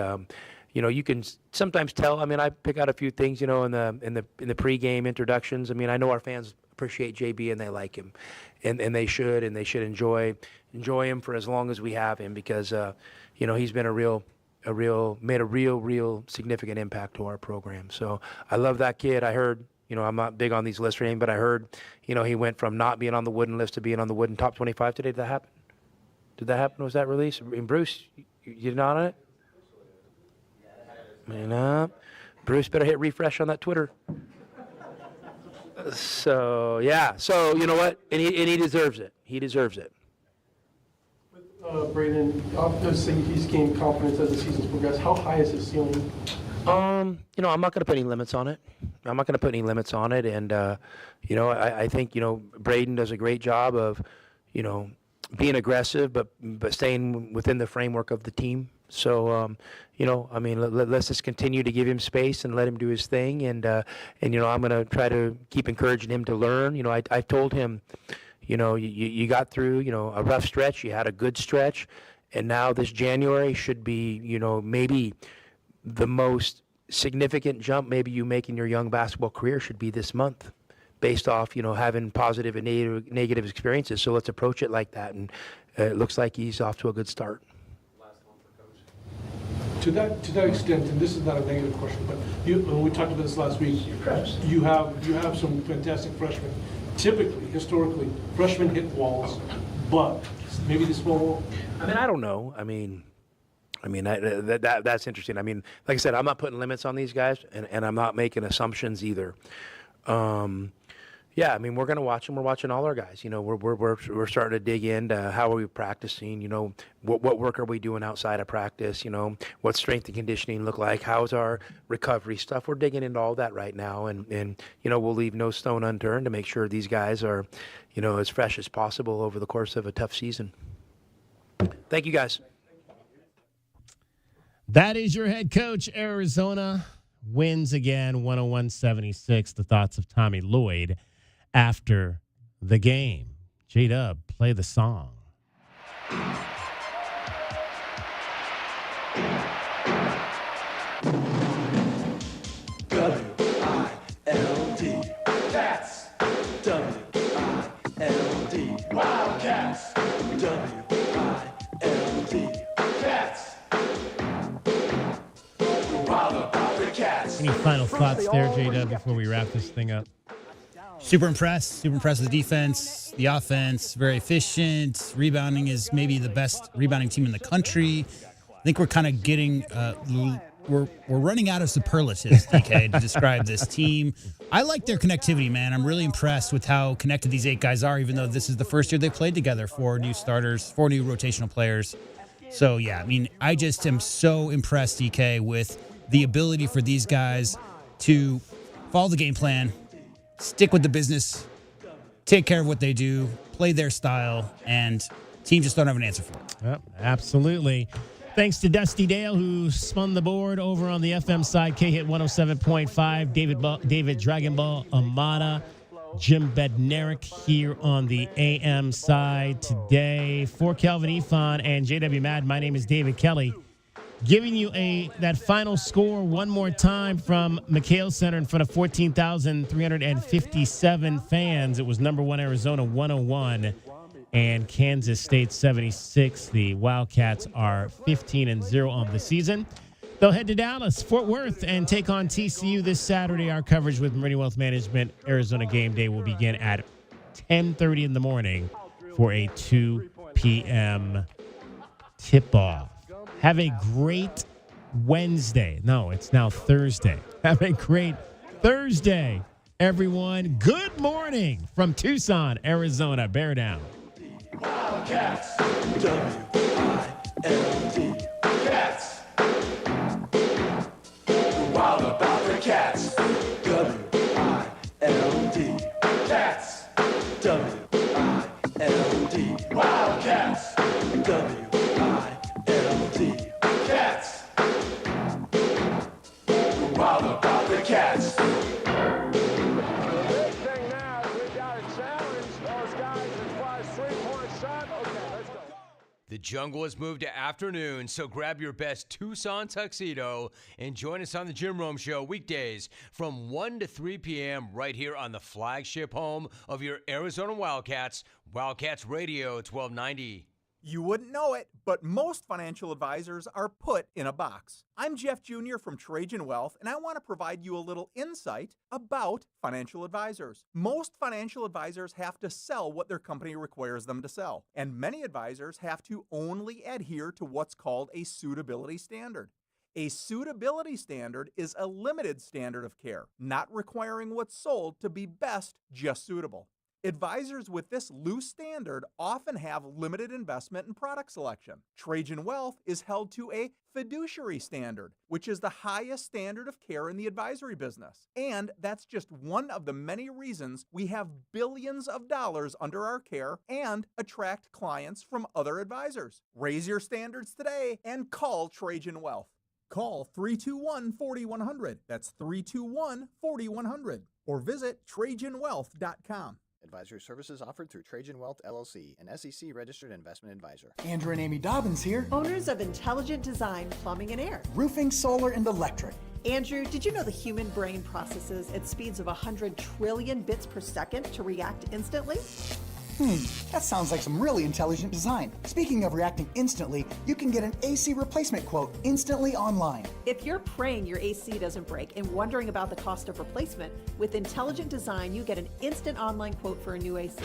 you know, you can sometimes tell. I mean, I pick out a few things, you know, in the pregame introductions. I mean, I know our fans appreciate JB and they like him, and they should enjoy him for as long as we have him, because you know, he's been made a real significant impact to our program. So I love that kid. I heard, you know, I'm not big on these lists or anything, but I heard, you know, he went from not being on the Wooden list to being on the Wooden top 25 today. Did that happen? Was that released? And Bruce, you're not on it? Man, Bruce better hit refresh on that Twitter. So, yeah. So, you know what? And he deserves it. He deserves it. Brayden, obviously he's gained confidence as the season's progressed. How high is his ceiling? You know, I'm not going to put any limits on it. And, you know, I think, you know, Brayden does a great job of, you know, being aggressive, but staying within the framework of the team. So, you know, I mean, let's just continue to give him space and let him do his thing. And you know, I'm going to try to keep encouraging him to learn. You know, I've told him, you got through, a rough stretch. You had a good stretch. And now this January should be, maybe the most significant jump maybe you make in your young basketball career should be this month, based off, having positive and negative experiences. So let's approach it like that. And it looks like he's off to a good start. To that extent, and this is not a negative question, but when we talked about this last week, you have some fantastic freshmen. Typically, historically, freshmen hit walls, but maybe this will. I don't know. That's interesting. Like I said, I'm not putting limits on these guys, and I'm not making assumptions either. We're going to watch them. We're watching all our guys. We're starting to dig into how are we practicing. What work are we doing outside of practice? What strength and conditioning look like? How's our recovery stuff? We're digging into all that right now, and we'll leave no stone unturned to make sure these guys are, as fresh as possible over the course of a tough season. Thank you, guys. That is your head coach. Arizona wins again, 101-76. The thoughts of Tommy Lloyd after the game. J-Dub, play the song. W-I-L-D. That's W-I-L-D. Wildcats. W-I-L-D. Cats. Wild about the Cats. Any final thoughts there, J-Dub, before we wrap this thing up? Super impressed with the defense, the offense, very efficient. Rebounding is maybe the best rebounding team in the country. I think we're kind of getting, we're running out of superlatives, DK, to describe this team. I like their connectivity, man. I'm really impressed with how connected these 8 guys are, even though this is the first year they played together. 4 new starters, 4 new rotational players. So, yeah, I just am so impressed, DK, with the ability for these guys to follow the game plan, stick with the business, take care of what they do, play their style, and teams just don't have an answer for it. Yep, absolutely. Thanks to Dusty Dale, who spun the board over on the FM side, K-Hit 107.5, David Dragon Ball Amata, Jim Bednarik here on the AM side today. For Kelvin Ifan and JW Mad, my name is David Kelly. Giving you that final score one more time from McHale Center in front of 14,357 fans. It was number 1 Arizona 101 and Kansas State 76. The Wildcats are 15-0 on the season. They'll head to Dallas, Fort Worth, and take on TCU this Saturday. Our coverage with Meridian Wealth Management Arizona Game Day will begin at 10:30 in the morning for a 2 p.m. tip-off. Have a great Wednesday. No, it's now Thursday. Have a great Thursday, everyone. Good morning from Tucson, Arizona. Bear down. Wildcats. W-I-L-D. Cats. Wild about the Cats. W-I-L-D. Cats. W-I-L-D. Wildcats. W-I-L-D. Cats. Wild about the Cats. The jungle has moved to afternoon, so grab your best Tucson tuxedo and join us on the Jim Rome Show weekdays from 1 to 3 p.m. right here on the flagship home of your Arizona Wildcats, Wildcats Radio 1290. You wouldn't know it, but most financial advisors are put in a box. I'm Jeff Jr. from Trajan Wealth, and I want to provide you a little insight about financial advisors. Most financial advisors have to sell what their company requires them to sell, and many advisors have to only adhere to what's called a suitability standard. A suitability standard is a limited standard of care, not requiring what's sold to be best just suitable. Advisors with this loose standard often have limited investment and product selection. Trajan Wealth is held to a fiduciary standard, which is the highest standard of care in the advisory business. And that's just one of the many reasons we have billions of dollars under our care and attract clients from other advisors. Raise your standards today and call Trajan Wealth. Call 321-4100. That's 321-4100. Or visit TrajanWealth.com. Advisory services offered through Trajan Wealth LLC, an SEC-registered investment advisor. Andrew and Amy Dobbins here. Owners of Intelligent Design Plumbing and Air. Roofing, solar, and electric. Andrew, did you know the human brain processes at speeds of 100 trillion bits per second to react instantly? That sounds like some really intelligent design. Speaking of reacting instantly, you can get an AC replacement quote instantly online. If you're praying your AC doesn't break and wondering about the cost of replacement, with Intelligent Design, you get an instant online quote for a new AC.